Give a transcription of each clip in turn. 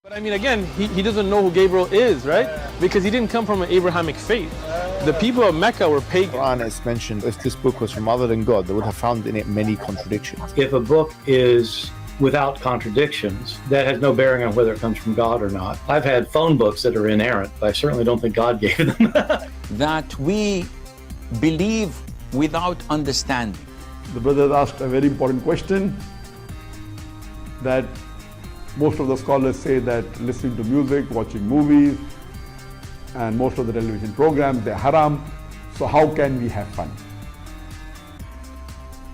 But I mean, again, he doesn't know who Gabriel is, right? Because he didn't come from an Abrahamic faith. The people of Mecca were pagan. Quran is mentioned, if this book was from other than God, they would have found in it many contradictions. If a book is without contradictions, that has no bearing on whether it comes from God or not. I've had phone books that are inerrant, but I certainly don't think God gave them. That we believe without understanding. The brother asked a very important question, that most of the scholars say that listening to music, watching movies, and most of the television programs, they're haram. So how can we have fun?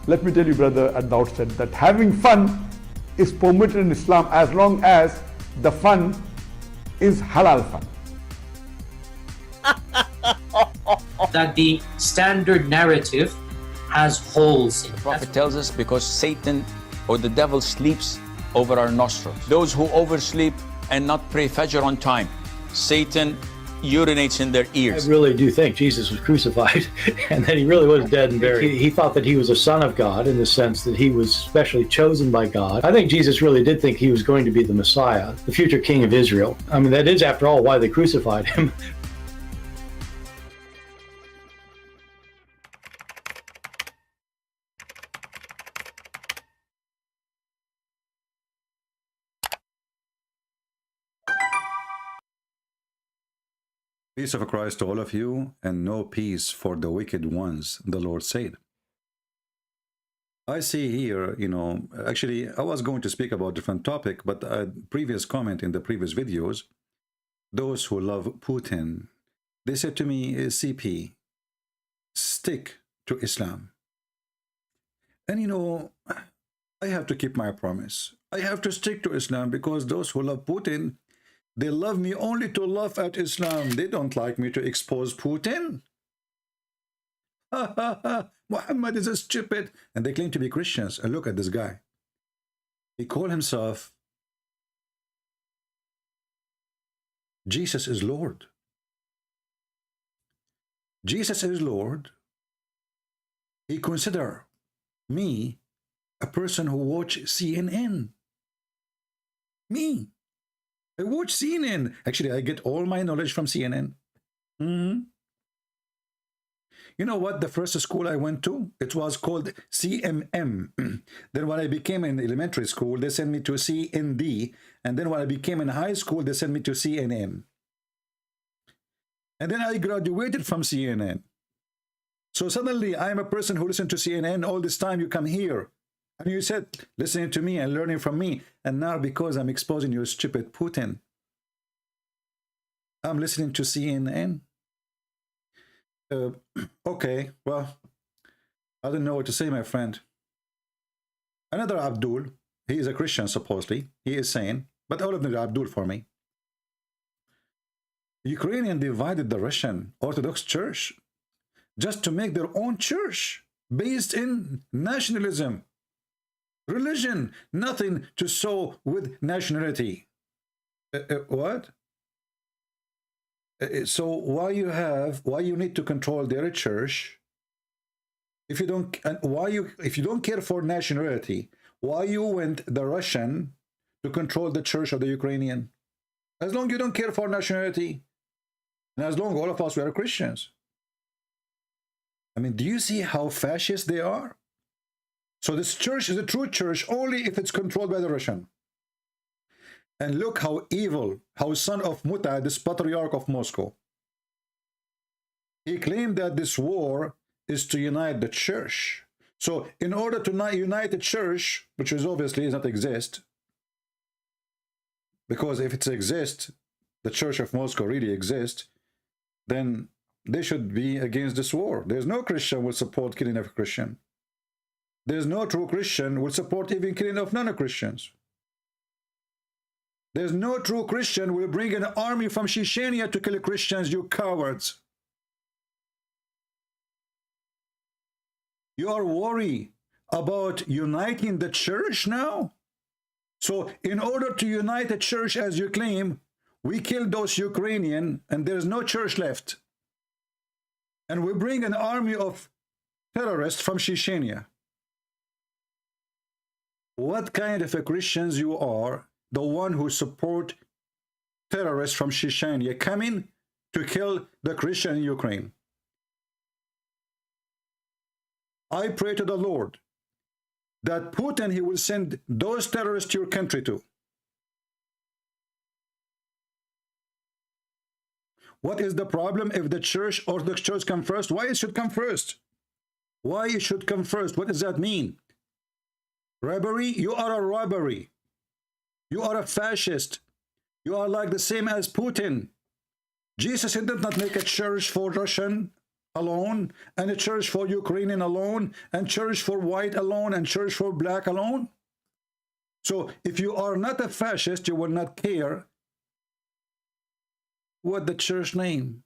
Let me tell you, brother, at the outset, that having fun is permitted in Islam as long as the fun is halal fun. That the standard narrative has holes in it. The Prophet tells us because Satan or the devil sleeps over our nostrils. Those who oversleep and not pray Fajr on time, Satan urinates in their ears. I really do think Jesus was crucified and that he really was dead and buried. He thought that he was a son of God in the sense that he was specially chosen by God. I think Jesus really did think he was going to be the Messiah, the future king of Israel. I mean, that is, after all, why they crucified him. Peace of Christ to all of you, and no peace for the wicked ones, the Lord said. I see here, actually, I was going to speak about a different topic, but a previous comment in the previous videos, those who love Putin, they said to me, CP, stick to Islam. And I have to keep my promise. I have to stick to Islam because those who love Putin, they love me only to laugh at Islam. They don't like me to expose Putin. Ha ha ha, Muhammad is a stupid. And they claim to be Christians. And look at this guy. He called himself Jesus is Lord. Jesus is Lord. He consider me a person who watch CNN. Me. I watch CNN. Actually, I get all my knowledge from CNN. You know what? The first school I went to, it was called CMM. Then when I became in elementary school, they sent me to CND. And then when I became in high school, they sent me to CNN. And then I graduated from CNN. So suddenly, I'm a person who listened to CNN all this time. You come here. And you said, listening to me and learning from me. And now because I'm exposing your stupid Putin, I'm listening to CNN. Okay, well, I don't know what to say, my friend. Another Abdul, he is a Christian, supposedly. He is saying, but all of them are Abdul for me. Ukrainian divided the Russian Orthodox Church just to make their own church based in nationalism. Religion, nothing to sow with nationality. What? So why you need to control their church? If you don't, if you don't care for nationality, why you went the Russian to control the church of the Ukrainian? As long as you don't care for nationality, and as long as all of us were Christians. I mean, do you see how fascist they are? So this church is a true church only if it's controlled by the Russian. And look how evil, how son of Muta, this patriarch of Moscow. He claimed that this war is to unite the church. So in order to not unite the church, which is obviously does not exist, because if it exists, the church of Moscow really exists, then they should be against this war. There's no Christian will support killing of a Christian. There's no true Christian will support even killing of non-Christians. There's no true Christian will bring an army from Chechnya to kill Christians, you cowards. You are worried about uniting the church now? So in order to unite the church, as you claim, we kill those Ukrainian and there's no church left. And we bring an army of terrorists from Chechnya. What kind of a Christians you are, the one who support terrorists from Chechnya coming to kill the Christian in Ukraine. I pray to the Lord that Putin, he will send those terrorists to your country too. What is the problem if the church, Orthodox Church, come first? Why it should come first? Why it should come first? What does that mean? Robbery? You are a robbery. You are a fascist. You are like the same as Putin. Jesus did not make a church for Russian alone, and a church for Ukrainian alone, and church for white alone, and church for black alone. So if you are not a fascist, you will not care what the church name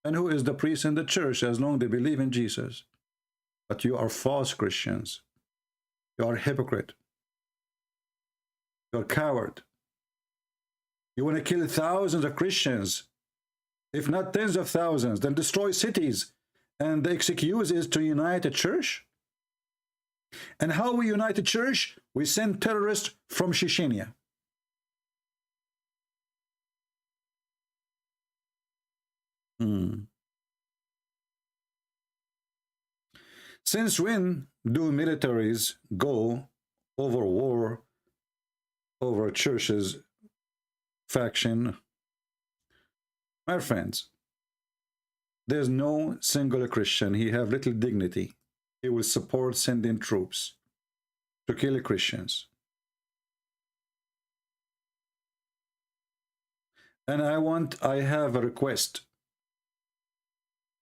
and who is the priest in the church, as long as they believe in Jesus. But you are false Christians. You are a hypocrite. You are a coward. You want to kill thousands of Christians, if not tens of thousands, then destroy cities. And the excuse is to unite a church? And how we unite a church? We send terrorists from Chechnya. Since when do militaries go over war, over churches, faction? My friends, there's no single Christian. He have little dignity. He will support sending troops to kill Christians. And I have a request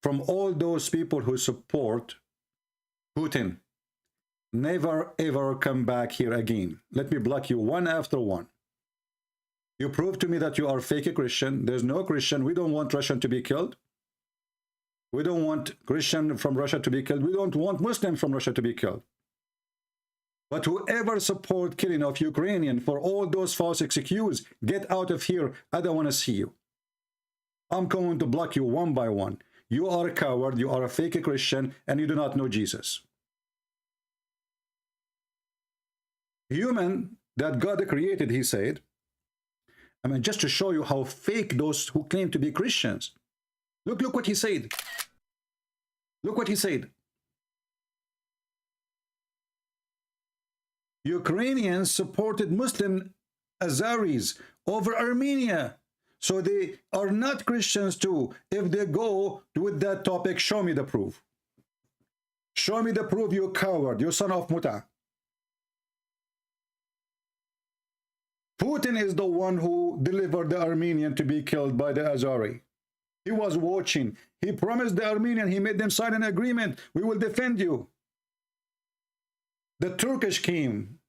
from all those people who support Putin. Never ever come back here again. Let me block you one after one. You prove to me that you are fake Christian. There's no Christian. We don't want Russian to be killed. We don't want Christian from Russia to be killed. We don't want Muslim from Russia to be killed. But whoever support killing of Ukrainian for all those false excuses, get out of here. I don't want to see you. I'm going to block you one by one. You are a coward, you are a fake Christian, and you do not know Jesus. Human that God created, he said. I mean, just to show you how fake those who claim to be Christians. Look what he said. Look what he said. Ukrainians supported Muslim Azeris over Armenia. So they are not Christians too. If they go with that topic, show me the proof. Show me the proof, you coward, you son of Muta. Putin is the one who delivered the Armenian to be killed by the Azari. He was watching. He promised the Armenian, he made them sign an agreement. We will defend you. The Turkish came.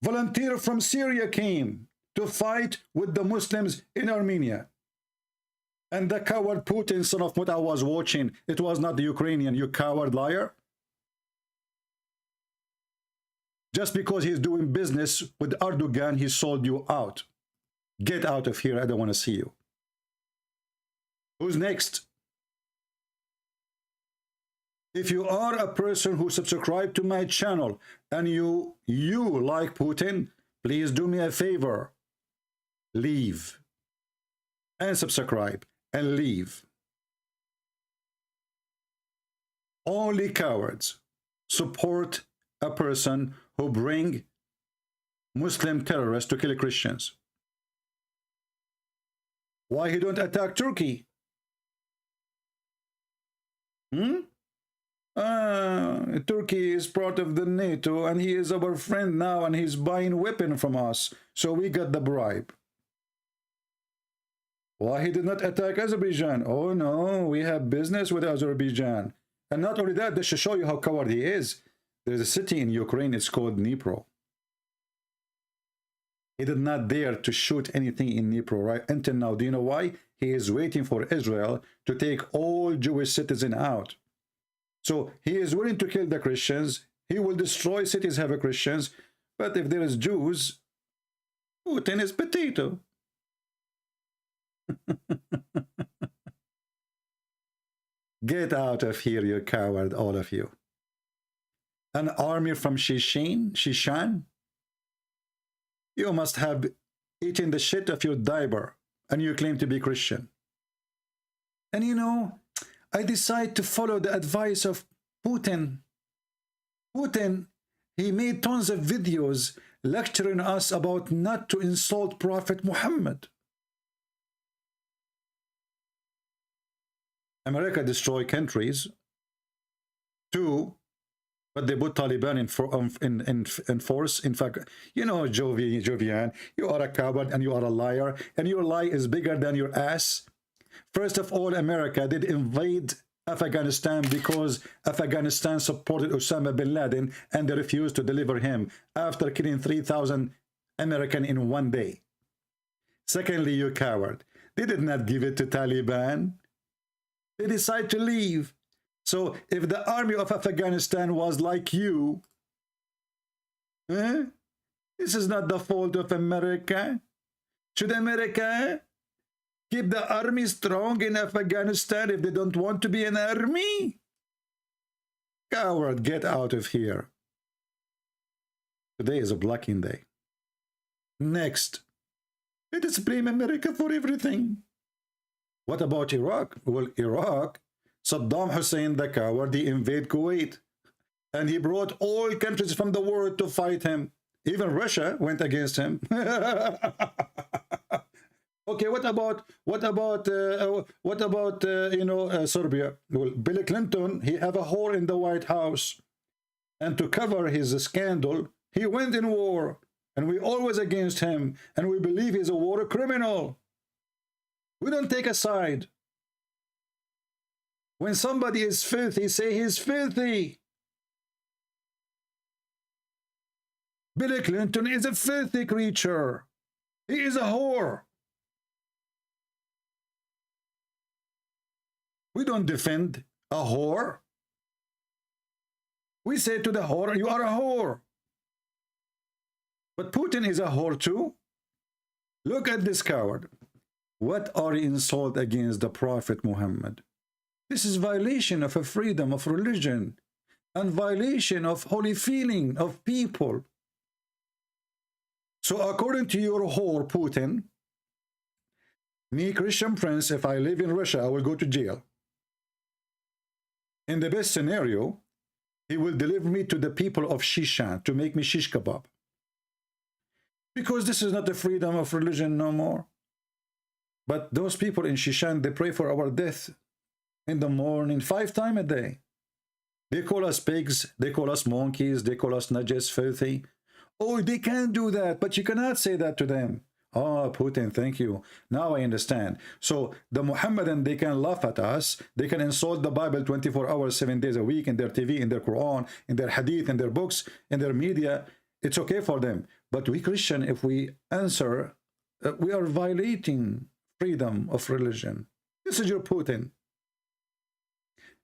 Volunteer from Syria came to fight with the Muslims in Armenia. And the coward Putin, son of Muta, was watching. It was not the Ukrainian, you coward liar. Just because he's doing business with Erdogan, he sold you out. Get out of here, I don't want to see you. Who's next? If you are a person who subscribed to my channel and you like Putin, please do me a favor. Leave. And subscribe. And leave. Only cowards support a person who bring Muslim terrorists to kill Christians. Why he don't attack Turkey? Turkey is part of the NATO and he is our friend now and he's buying weapon from us. So we got the bribe. Why he did not attack Azerbaijan? Oh no, we have business with Azerbaijan. And not only that, this should show you how coward he is. There's a city in Ukraine, it's called Dnipro. He did not dare to shoot anything in Dnipro, right? Until now. Do you know why? He is waiting for Israel to take all Jewish citizens out. So he is willing to kill the Christians. He will destroy cities have Christians. But if there is Jews, Putin is potato. Get out of here, you coward, all of you. An army from Shishan? You must have eating the shit of your diaper, and you claim to be Christian. And you know, I decide to follow the advice of Putin. Putin, he made tons of videos lecturing us about not to insult Prophet Muhammad. America destroyed countries. 2, but they put Taliban in force. In fact, you know, Jovian, you are a coward and you are a liar, and your lie is bigger than your ass. First of all, America did invade Afghanistan because Afghanistan supported Osama bin Laden, and they refused to deliver him after killing 3,000 Americans in one day. Secondly, you coward, they did not give it to Taliban. They decided to leave. So if the army of Afghanistan was like you, this is not the fault of America. Should America keep the army strong in Afghanistan if they don't want to be an army? Coward, get out of here. Today is a blocking day. Next, let us blame America for everything. What about Iraq? Well, Iraq, Saddam Hussein, the coward, he invaded Kuwait. And he brought all countries from the world to fight him. Even Russia went against him. Okay, what about Serbia? Well, Bill Clinton, he have a whore in the White House, and to cover his scandal, he went in war, and we always against him, and we believe he's a war criminal. We don't take a side. When somebody is filthy, say he's filthy. Bill Clinton is a filthy creature. He is a whore. We don't defend a whore. We say to the whore, you are a whore. But Putin is a whore too. Look at this coward. What are insults against the Prophet Muhammad? This is violation of a freedom of religion and violation of holy feeling of people. So according to your whore, Putin, me, Christian Prince, if I live in Russia, I will go to jail. In the best scenario, he will deliver me to the people of Shishan to make me shish kebab. Because this is not the freedom of religion no more. But those people in Shishan, they pray for our death in the morning 5 times a day. They call us pigs, they call us monkeys, they call us najis, filthy. Oh, they can't do that, but you cannot say that to them. Oh, Putin, thank you. Now I understand. So the Muhammadan, they can laugh at us. They can insult the Bible 24 hours, 7 days a week in their TV, in their Quran, in their hadith, in their books, in their media. It's okay for them. But we Christian, if we answer, we are violating freedom of religion. This is your Putin.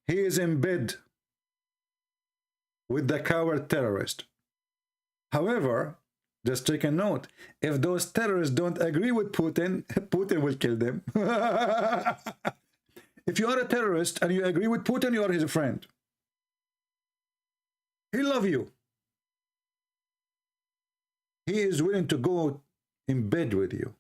He is in bed with the coward terrorist. However, just take a note, if those terrorists don't agree with Putin, Putin will kill them. If you are a terrorist and you agree with Putin, you are his friend. He loves you. He is willing to go in bed with you.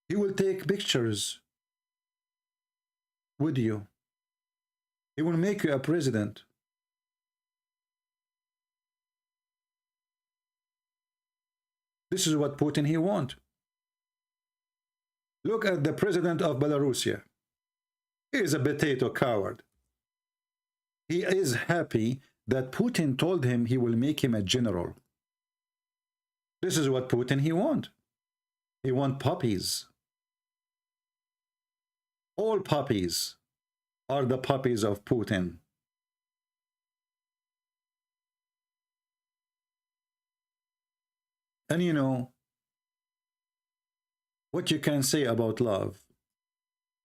He will take pictures with you. He will make you a president. This is what Putin he wants. Look at the president of Belarus. He is a potato coward. He is happy that Putin told him he will make him a general. This is what Putin he wants. He wants puppies. All puppies are the puppies of Putin. And you know, what you can say about love,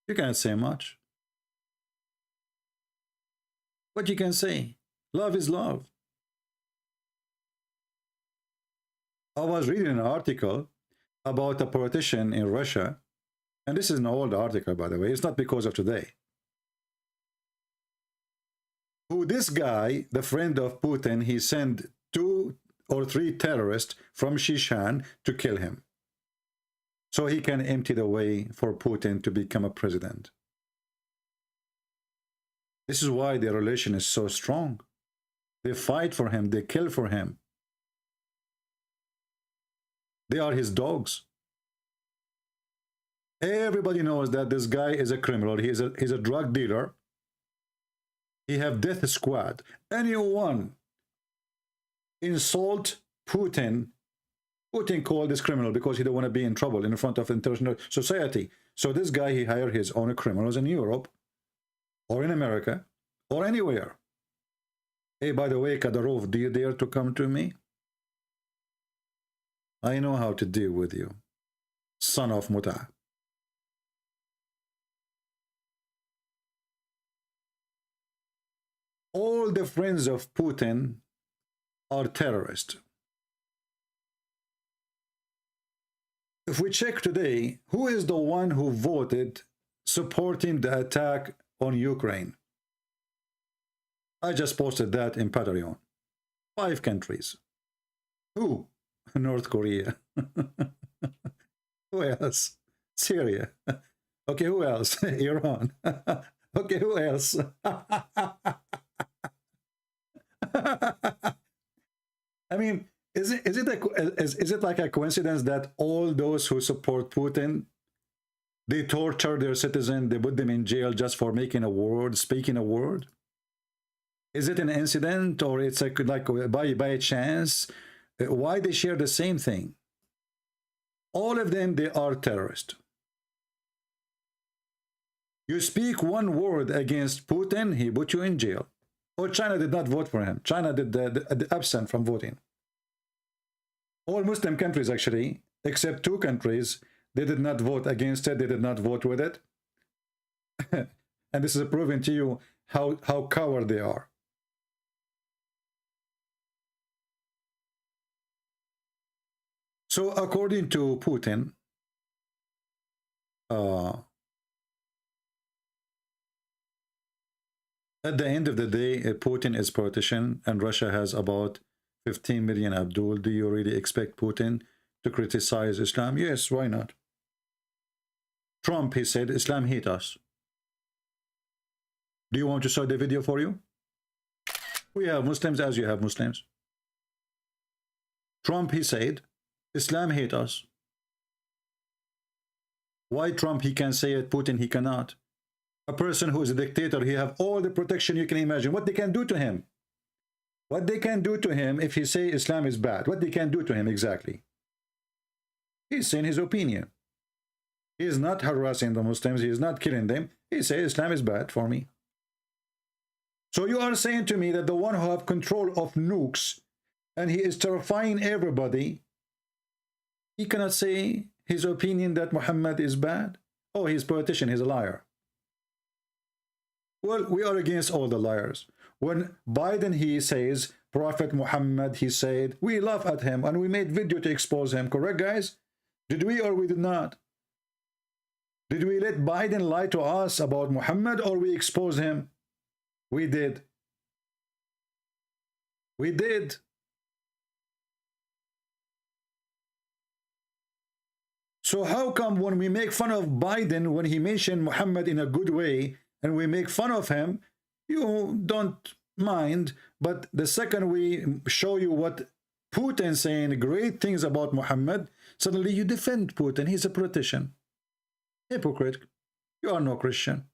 you can't say much. What you can say, love is love. I was reading an article about a politician in Russia, and this is an old article, by the way, it's not because of today. who this guy, the friend of Putin, he sent 2 or 3 terrorists from Shishan to kill him, so he can empty the way for Putin to become a president. This is why their relation is so strong. They fight for him, they kill for him. They are his dogs. Everybody knows that this guy is a criminal. He's a drug dealer. He have death squad. Anyone insult Putin, Putin called this criminal because he don't want to be in trouble in front of international society. So this guy, he hired his own criminals in Europe or in America or anywhere. Hey, by the way, Kadyrov, do you dare to come to me? I know how to deal with you, son of Muta. All the friends of Putin are terrorists. If we check today, who is the one who voted supporting the attack on Ukraine? I just posted that in Patreon. 5 countries. Who? North Korea. Who else? Syria. Okay, who else? Iran. Okay, who else? I mean, is it like a coincidence that all those who support Putin, they torture their citizen, they put them in jail just for making a word, speaking a word? Is it an incident, or it's like by chance? Why they share the same thing? All of them, they are terrorists. You speak one word against Putin, he put you in jail. Or China did not vote for him. China did the absent from voting. All Muslim countries, actually, except 2 countries, they did not vote against it. They did not vote with it. And this is proving to you how coward they are. So according to Putin, at the end of the day, Putin is politician and Russia has about 15 million. Abdul, do you really expect Putin to criticize Islam? Yes, why not? Trump, he said, Islam hate us. Do you want to show the video for you? We have Muslims as you have Muslims. Trump, he said, Islam hate us. Why Trump, he can say it, Putin, he cannot? A person who is a dictator, he have all the protection you can imagine. What they can do to him? What they can do to him if he say Islam is bad? What they can do to him exactly? He's saying his opinion. He is not harassing the Muslims. He is not killing them. He says Islam is bad for me. So you are saying to me that the one who have control of nukes and he is terrifying everybody, he cannot say his opinion that Muhammad is bad? Oh, he's a politician, he's a liar. Well, we are against all the liars. When Biden, he says, Prophet Muhammad, he said, we laugh at him and we made video to expose him. Correct, guys? Did we or we did not? Did we let Biden lie to us about Muhammad or we expose him? We did. We did. So how come when we make fun of Biden, when he mentioned Muhammad in a good way, and we make fun of him, you don't mind, but the second we show you what Putin saying great things about Muhammad, suddenly you defend Putin. He's a politician. Hypocrite. You are no Christian.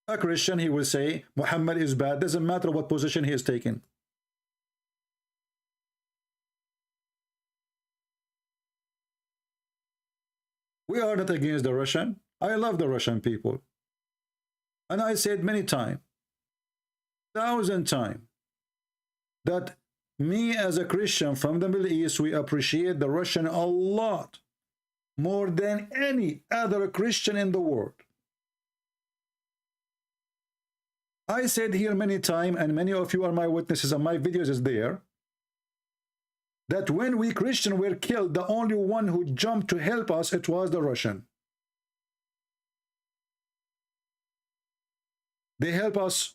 A Christian, he will say Muhammad is bad. Doesn't matter what position he is taking. We are not against the Russian. I love the Russian people. And I said many times, 1,000 times, that me as a Christian from the Middle East, we appreciate the Russian a lot, more than any other Christian in the world. I said here many times, and many of you are my witnesses, and my videos is there, that when we Christians were killed, the only one who jumped to help us, it was the Russian. They help us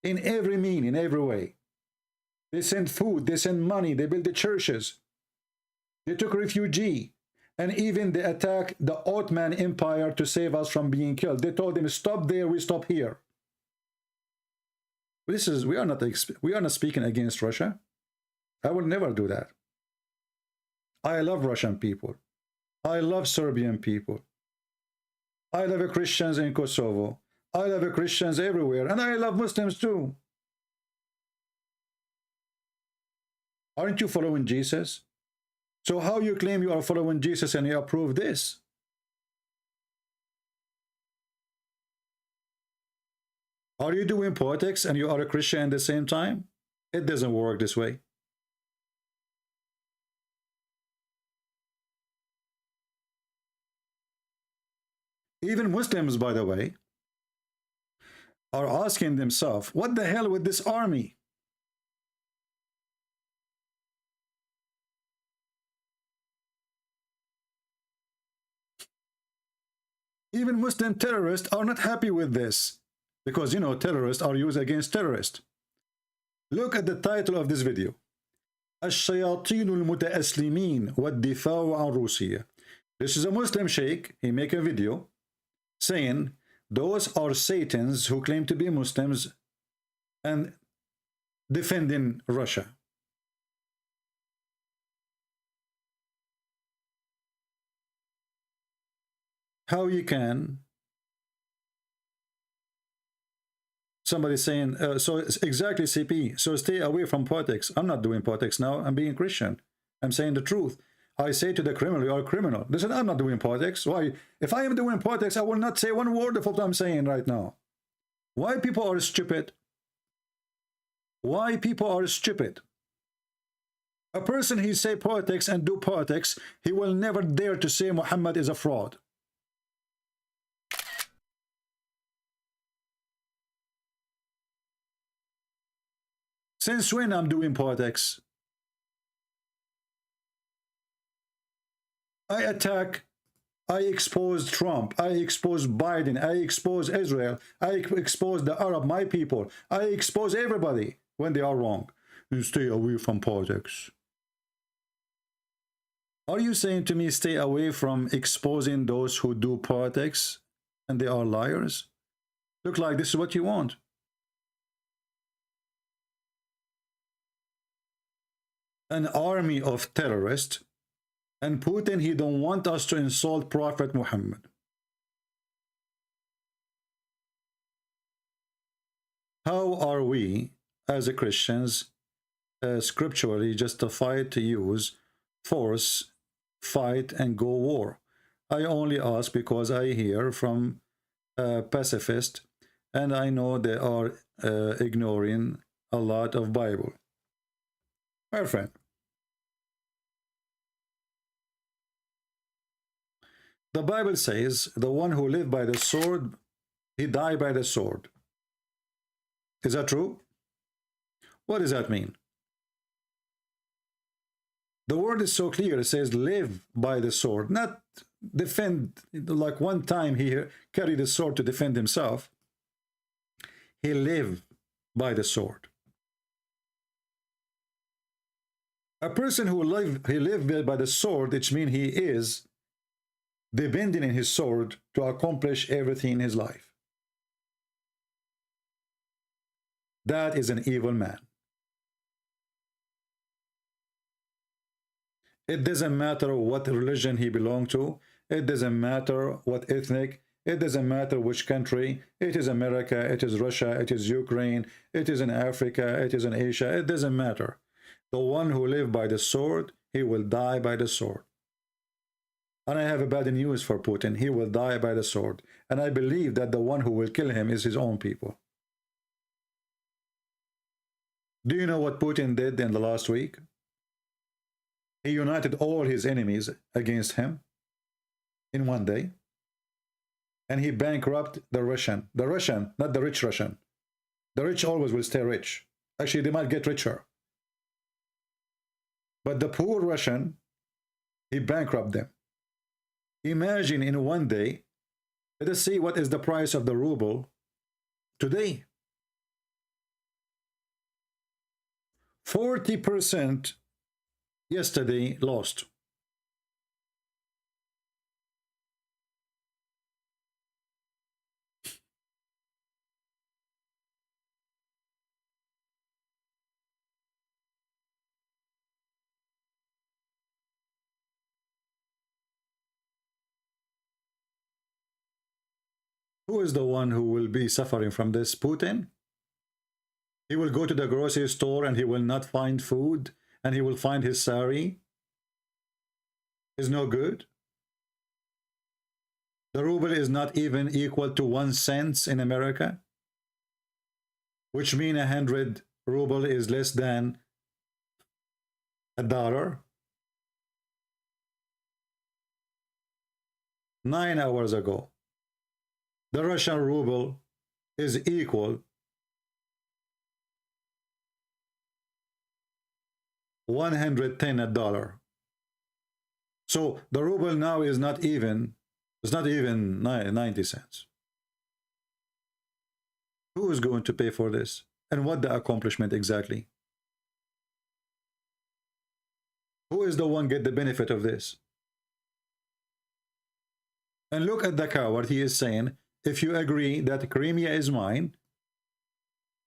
in every mean, in every way. They send food, they send money, they build the churches. They took refugee. And even they attacked the Ottoman Empire to save us from being killed. They told them, stop there, we stop here. We are not speaking against Russia. I will never do that. I love Russian people. I love Serbian people. I love Christians in Kosovo. I love Christians everywhere. And I love Muslims too. Aren't you following Jesus? So how you claim you are following Jesus and you approve this? Are you doing politics and you are a Christian at the same time? It doesn't work this way. Even Muslims, by the way, are asking themselves, what the hell with this army? Even Muslim terrorists are not happy with this because, you know, terrorists are used against terrorists. Look at the title of this video. الشياطين المتأسلمين والدفاع عن روسيا. This is a Muslim sheikh. He make a video saying those are Satans who claim to be Muslims and defending Russia. How you can? Somebody saying, so it's exactly CP, so stay away from politics. I'm not doing politics now, I'm being Christian. I'm saying the truth. I say to the criminal, you are a criminal. They said, I'm not doing politics. Why? If I am doing politics, I will not say one word of what I'm saying right now. Why people are stupid? Why people are stupid? A person, he say politics and do politics, he will never dare to say Muhammad is a fraud. Since when I'm doing politics? I attack, I expose Trump, I expose Biden, I expose Israel, I expose the Arab, my people, I expose everybody when they are wrong. You stay away from politics. Are you saying to me stay away from exposing those who do politics and they are liars? Look like this is what you want. An army of terrorists, and Putin, he don't want us to insult Prophet Muhammad. How are we as a Christians scripturally justified to use force, fight and go war? I only ask because I hear from pacifists and I know they are ignoring a lot of Bible. My friend, the Bible says the one who lived by the sword, he died by the sword. Is that true? What does that mean? The word is so clear. It says live by the sword, not defend. Like one time he carried a sword to defend himself. He lived by the sword. A person who lived by the sword, which means he is depending on his sword to accomplish everything in his life. That is an evil man. It doesn't matter what religion he belonged to. It doesn't matter what ethnic. It doesn't matter which country. It is America, it is Russia, it is Ukraine, it is in Africa, it is in Asia. It doesn't matter. The one who lived by the sword, he will die by the sword. And I have a bad news for Putin. He will die by the sword. And I believe that the one who will kill him is his own people. Do you know what Putin did in the last week? He united all his enemies against him in one day. And he bankrupted the Russian, not the rich Russian. The rich always will stay rich. Actually, they might get richer. But the poor Russian, he bankrupted them. Imagine in one day, let us see what is the price of the ruble today. 40% yesterday lost. Who is the one who will be suffering from this? Putin? He will go to the grocery store and he will not find food, and he will find his sari is no good. The ruble is not even equal to 1 cent in America, which means 100 ruble is less than $1. 9 hours ago, the Russian ruble is equal 110 $1. So the ruble now is not even, it's not even 90 cents. Who is going to pay for this? And what the accomplishment exactly? Who is the one get the benefit of this? And look at the coward. He is saying, if you agree that Crimea is mine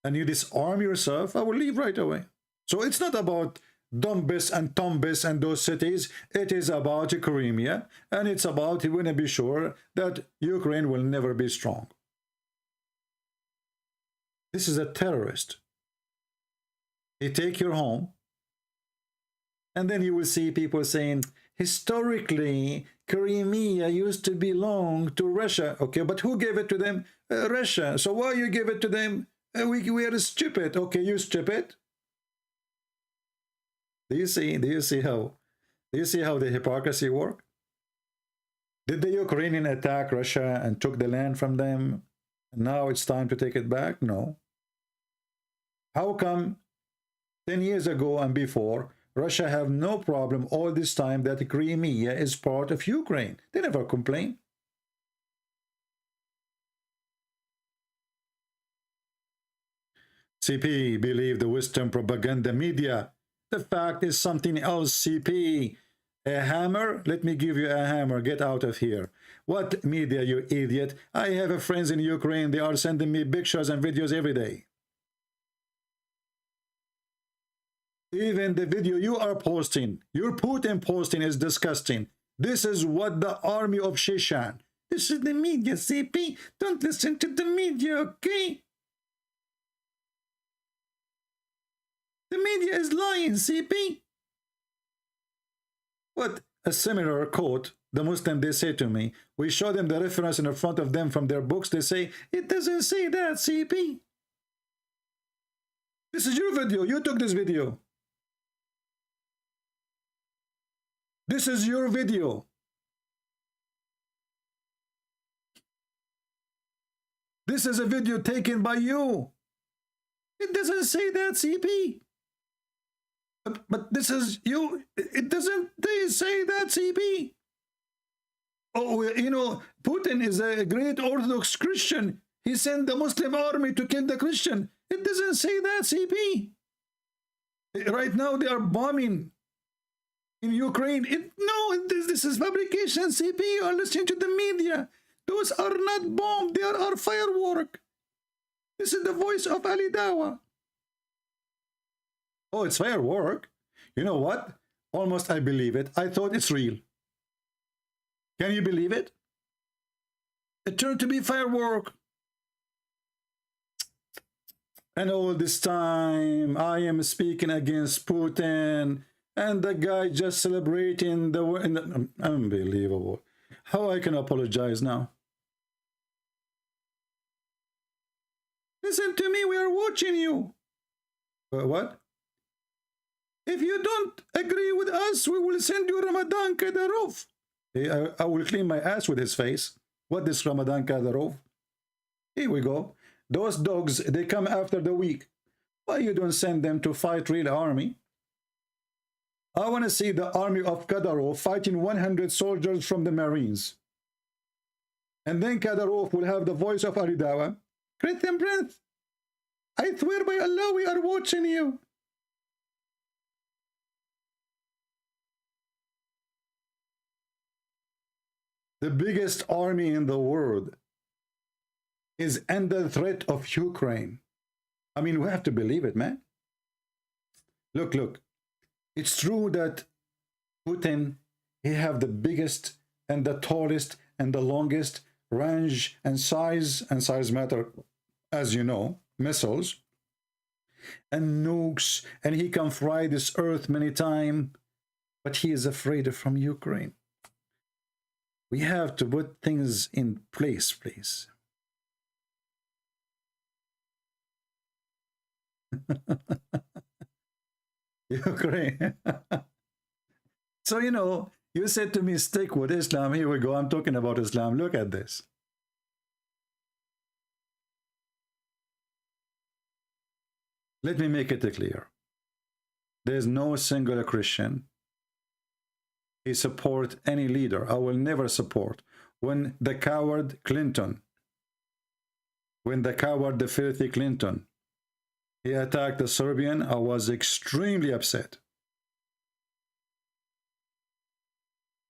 and you disarm yourself, I will leave right away. So it's not about Donbass and Tombas and those cities. It is about Crimea, and it's about, you want to be sure that Ukraine will never be strong. This is a terrorist. He take your home, and then you will see people saying, historically, Crimea used to belong to Russia. Okay, but who gave it to them? Russia. So why you give it to them? We are stupid. Okay, you stupid. Do you see how the hypocrisy work? Did the Ukrainian attack Russia and took the land from them? Now it's time to take it back? No. How come 10 years ago and before, Russia have no problem all this time that Crimea is part of Ukraine? They never complain. CP believe the Western propaganda media. The fact is something else, CP. A hammer? Let me give you a hammer. Get out of here. What media, you idiot? I have friends in Ukraine. They are sending me pictures and videos every day. Even the video you are posting, your Putin posting, is disgusting. This is what the army of Shishan. This is the media, CP. Don't listen to the media, okay? The media is lying, CP. What a similar quote, the Muslim, they say to me, we show them the reference in front of them from their books, they say, it doesn't say that, CP. This is your video, you took this video. This is your video. This is a video taken by you. It doesn't say that, CP. But this is you. It doesn't say that, CP. Oh, you know, Putin is a great Orthodox Christian. He sent the Muslim army to kill the Christian. It doesn't say that, CP. Right now they are bombing in Ukraine. This is fabrication, CP. You are listening to the media. Those are not bombs. They are firework. This is the voice of Ali Dawa. Oh, it's firework. You know what? Almost I believe it. I thought it's real. Can you believe it? It turned to be firework. And all this time, I am speaking against Putin, and the guy just celebrating the unbelievable. How I can apologize now? Listen to me, we are watching you. What? If you don't agree with us, we will send you Ramadan Kadyrov. I will clean my ass with his face. What is Ramadan Kadyrov? Here we go. Those dogs, they come after the weak. Why you don't send them to fight real army? I want to see the army of Kadyrov fighting 100 soldiers from the Marines. And then Kadyrov will have the voice of Ali Dawa, Christian Prince, I swear by Allah, we are watching you. The biggest army in the world is under threat of Ukraine. I mean, we have to believe it, man. Look. It's true that Putin, he have the biggest and the tallest and the longest range and size matter, as you know, missiles and nukes, and he can fry this earth many times, but he is afraid from Ukraine. We have to put things in place, please. Ukraine. So, you know, you said to me, stick with Islam. Here we go. I'm talking about Islam. Look at this. Let me make it clear. There's no single Christian he support any leader. I will never support. When the coward Clinton, the filthy Clinton, he attacked the Serbian, I was extremely upset.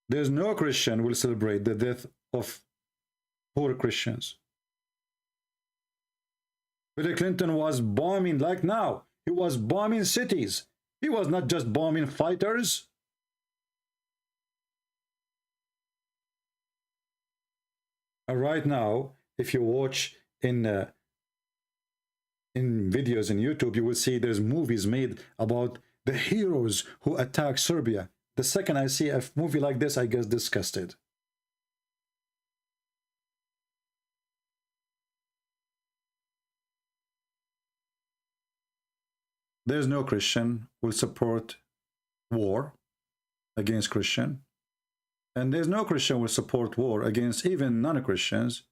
There's no Christian will celebrate the death of poor Christians. Bill Clinton was bombing, like now, he was bombing cities. He was not just bombing fighters. And right now, if you watch in videos in YouTube, you will see there's movies made about the heroes who attack Serbia. The second I see a movie like this, I get disgusted. There's no Christian who will support war against Christian. And there's no Christian who will support war against even non-Christians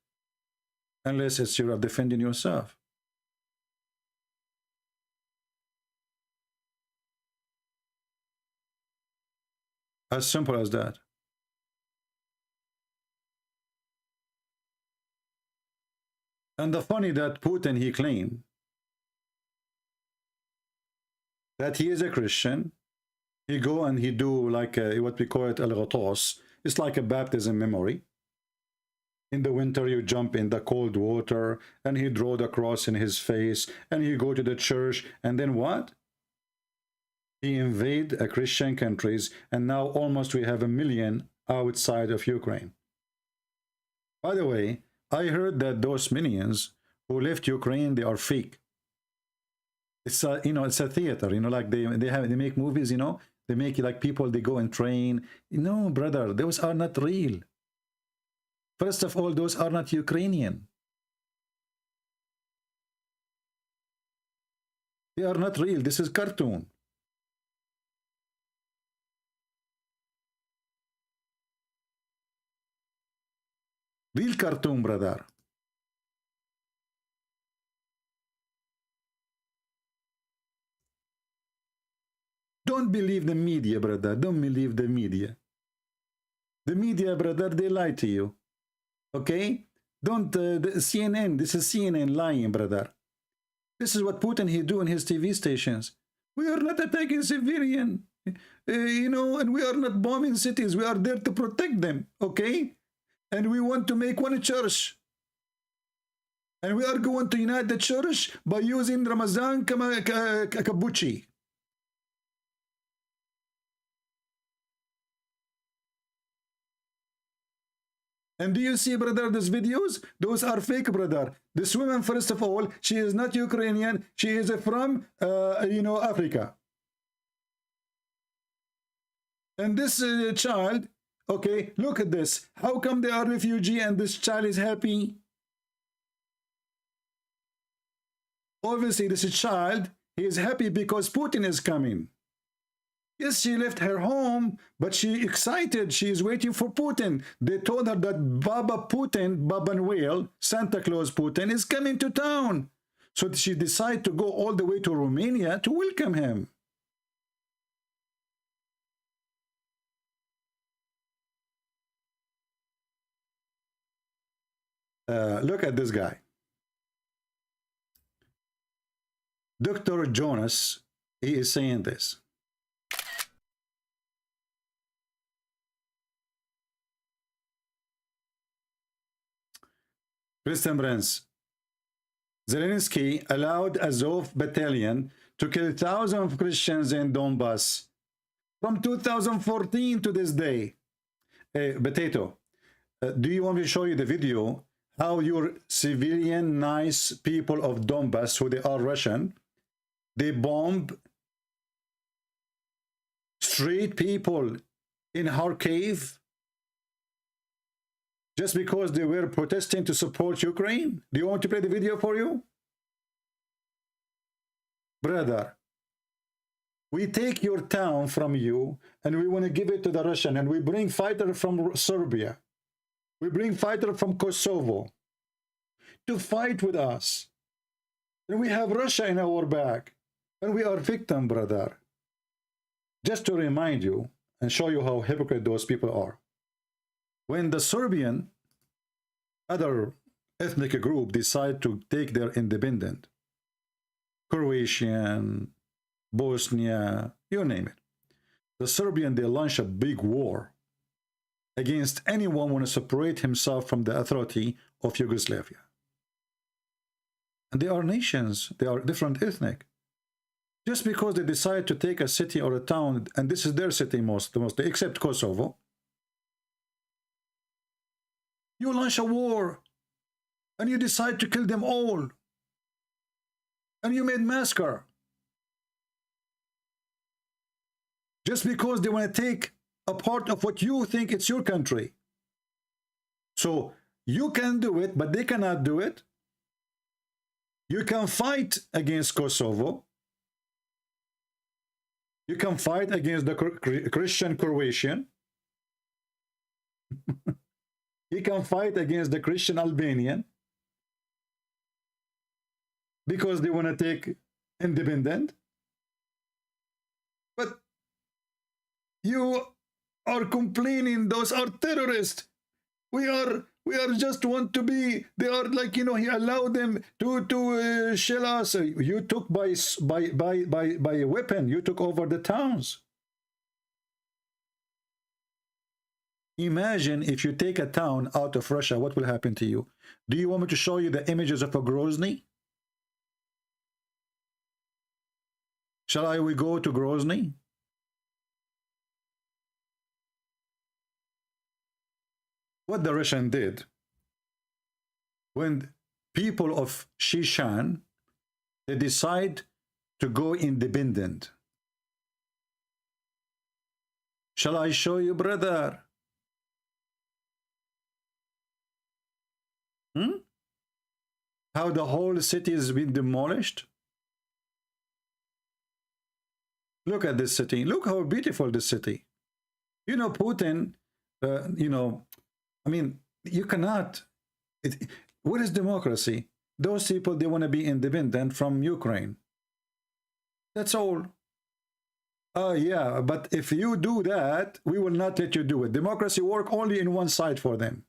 unless it's you're defending yourself. As simple as that. And the funny that Putin, he claimed that he is a Christian. He go and he do like what we call it al-ghatas. It's like a baptism memory. In the winter, you jump in the cold water, and he draw the cross in his face, and he go to the church, and then what? He invade Christian countries, and now almost we have 1 million outside of Ukraine. By the way, I heard that those millions who left Ukraine, they are fake. It's a, you know, it's a theater, you know, like they make movies, you know, they make it like people, they go and train. No, brother, those are not real. First of all, those are not Ukrainian. They are not real. This is cartoon. Real cartoon, brother. Don't believe the media, brother. Don't believe the media. The media, brother, they lie to you. Okay? Don't, CNN, this is CNN lying, brother. This is what Putin, he do in his TV stations. We are not attacking civilian, you know, and we are not bombing cities. We are there to protect them, okay? And we want to make one church. And we are going to unite the church by using Ramazan Kabuchi. And do you see, brother, these videos? Those are fake, brother. This woman, first of all, she is not Ukrainian. She is from, you know, Africa. And this child, okay, look at this. How come they are refugee and this child is happy? Obviously, this child, he is happy because Putin is coming. Yes, she left her home, but she excited. She is waiting for Putin. They told her that Baba Putin, Baba Noel, Santa Claus Putin, is coming to town. So she decided to go all the way to Romania to welcome him. Look at this guy. Dr. Jonas, he is saying this. Christian Prince, Zelensky allowed Azov battalion to kill thousands of Christians in Donbass from 2014 to this day. Potato, do you want me to show you the video how your civilian nice people of Donbass, who they are Russian, they bomb street people in Kharkiv just because they were protesting to support Ukraine? Do you want to play the video for you? Brother, we take your town from you and we want to give it to the Russian, and we bring fighters from Serbia. We bring fighters from Kosovo to fight with us. And we have Russia in our back. And we are victim, brother. Just to remind you and show you how hypocrite those people are. When the Serbian, other ethnic group decide to take their independence, Croatian, Bosnia, you name it, the Serbian, they launch a big war against anyone who want to separate himself from the authority of Yugoslavia. And they are nations, they are different ethnic. Just because they decide to take a city or a town, and this is their city mostly, except Kosovo, you launch a war and you decide to kill them all. And you made massacre. Just because they want to take a part of what you think it's your country. So you can do it, but they cannot do it. You can fight against Kosovo. You can fight against the Christian Croatian. You can fight against the Christian Albanian because they want to take independent. But you are complaining those are terrorists. We are just want to be, they are like, you know, he allowed them to shell us. You took by a weapon, you took over the towns. Imagine if you take a town out of Russia, what will happen to you? Do you want me to show you the images of a Grozny? We go to Grozny? What the Russian did when people of Shishan, they decide to go independent. Shall I show you, brother? How the whole city has been demolished? Look at this city. Look how beautiful this city. You know, Putin, you know, I mean, you cannot. What is democracy? Those people, they want to be independent from Ukraine. That's all. Yeah, but if you do that, we will not let you do it. Democracy work only in one side for them.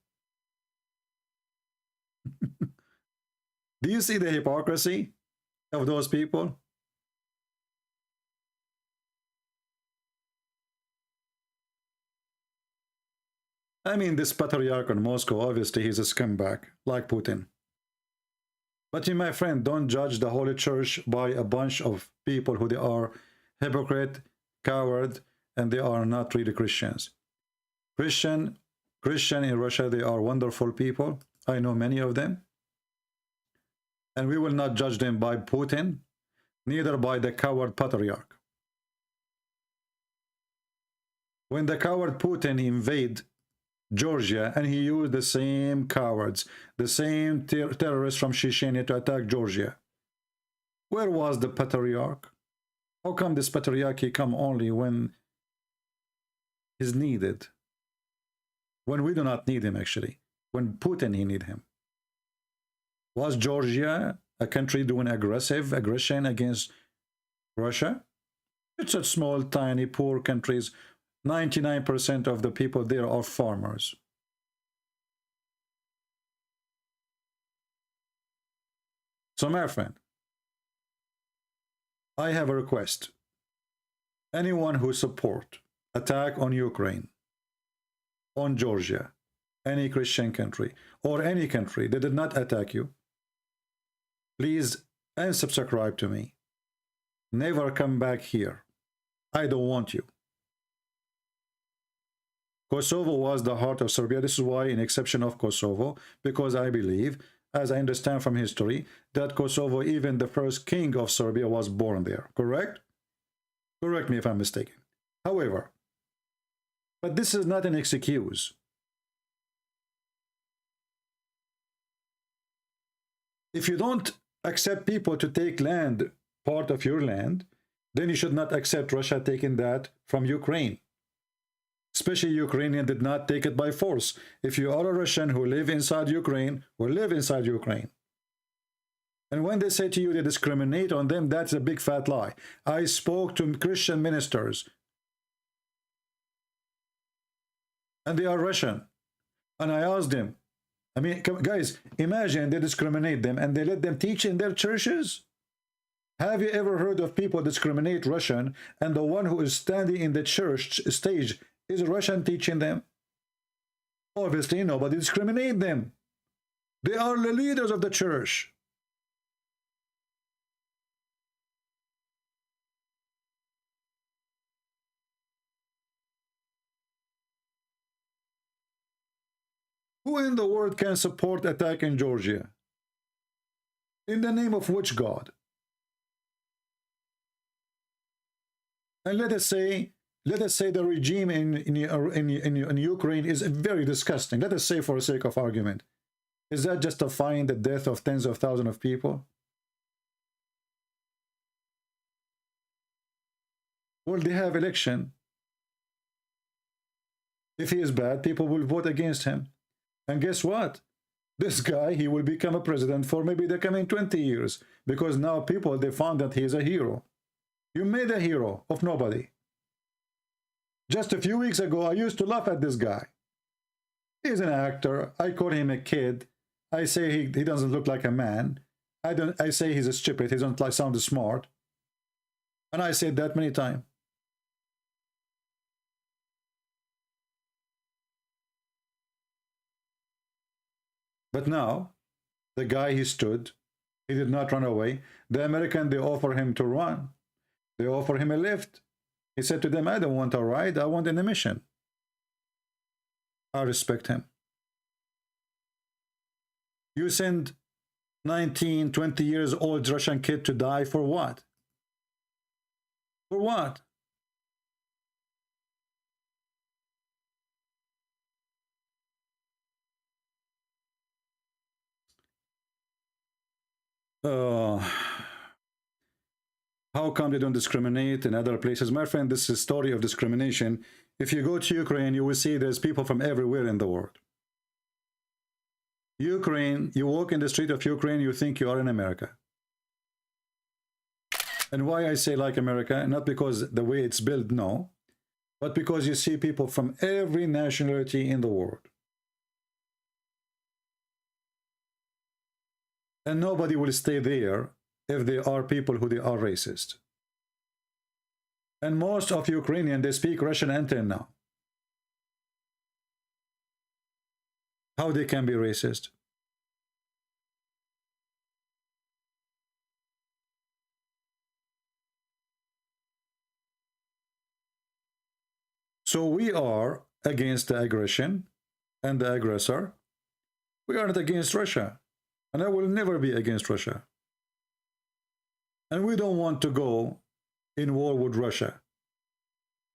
Do you see the hypocrisy of those people? I mean, this patriarch in Moscow, obviously he's a scumbag, like Putin. But you, my friend, don't judge the Holy Church by a bunch of people who they are hypocrite, coward, and they are not really Christians. Christian in Russia, they are wonderful people. I know many of them. And we will not judge them by Putin, neither by the coward patriarch. When the coward Putin invade Georgia, and he used the same cowards, the same terrorists from Chechnya to attack Georgia, where was the patriarch? How come this patriarch he come only when he's needed? When we do not need him, actually. When Putin he need him. Was Georgia a country doing aggression against Russia? It's a small, tiny, poor countries. 99% of the people there are farmers. So, my friend, I have a request. Anyone who support attack on Ukraine, on Georgia, any Christian country, or any country that did not attack you, please unsubscribe to me. Never come back here. I don't want you. Kosovo was the heart of Serbia. This is why, in exception of Kosovo, because I believe, as I understand from history, that Kosovo, even the first king of Serbia, was born there. Correct? Correct me if I'm mistaken. However, but this is not an excuse. If you don't accept people to take land, part of your land, then you should not accept Russia taking that from Ukraine. Especially Ukrainian did not take it by force. If you are a Russian who live inside Ukraine, or live inside Ukraine, and when they say to you they discriminate on them, that's a big fat lie. I spoke to Christian ministers, and they are Russian, and I asked them, I mean, guys, imagine they discriminate them and they let them teach in their churches. Have you ever heard of people discriminate Russian and the one who is standing in the church stage is a Russian teaching them? Obviously, nobody discriminate them. They are the leaders of the church. Who in the world can support attack in Georgia? In the name of which God? And let us say the regime in Ukraine is very disgusting. Let us say, for the sake of argument, is that justifying the death of tens of thousands of people? Well, they have election. If he is bad, people will vote against him. And guess what? This guy, he will become a president for maybe the coming 20 years. Because now people, they found that he is a hero. You made a hero of nobody. Just a few weeks ago, I used to laugh at this guy. He's an actor. I call him a kid. I say he doesn't look like a man. I say he's a stupid. He doesn't sound smart. And I said that many times. But now, the guy, he stood. He did not run away. The American, they offer him to run. They offer him a lift. He said to them, I don't want a ride. I want an emission. I respect him. You send 19, 20 years old Russian kid to die for what? For what? How come they don't discriminate in other places? My friend, this is a story of discrimination. If you go to Ukraine, you will see there's people from everywhere in the world. Ukraine, you walk in the street of Ukraine, you think you are in America. And why I say like America, not because the way it's built, no, but because you see people from every nationality in the world. And nobody will stay there if they are people who they are racist. And most of Ukrainians, they speak Russian until now. How they can be racist? So we are against the aggression and the aggressor. We are not against Russia. And I will never be against Russia. And we don't want to go in war with Russia.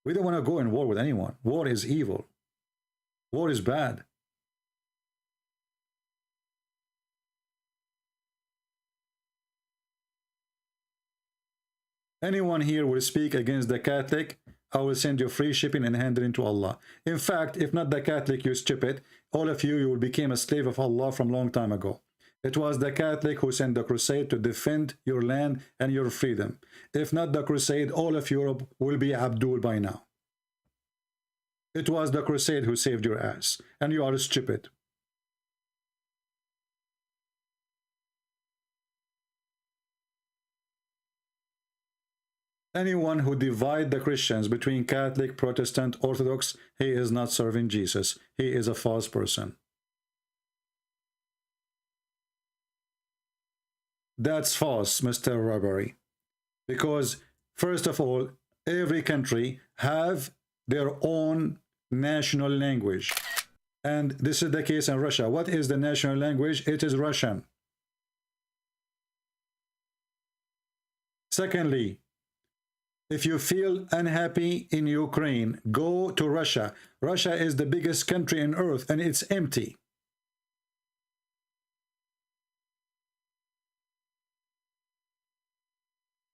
We don't want to go in war with anyone. War is evil. War is bad. Anyone here will speak against the Catholic, I will send you free shipping and hand it into Allah. In fact, if not the Catholic, you stupid, all of you will become a slave of Allah from a long time ago. It was the Catholic who sent the crusade to defend your land and your freedom. If not the crusade, all of Europe will be Abdul by now. It was the crusade who saved your ass, and you are stupid. Anyone who divides the Christians between Catholic, Protestant, Orthodox, he is not serving Jesus. He is a false person. That's false, Mr. Robbery. Because, first of all, every country have their own national language. And this is the case in Russia. What is the national language? It is Russian. Secondly, if you feel unhappy in Ukraine, go to Russia. Russia is the biggest country on earth and it's empty.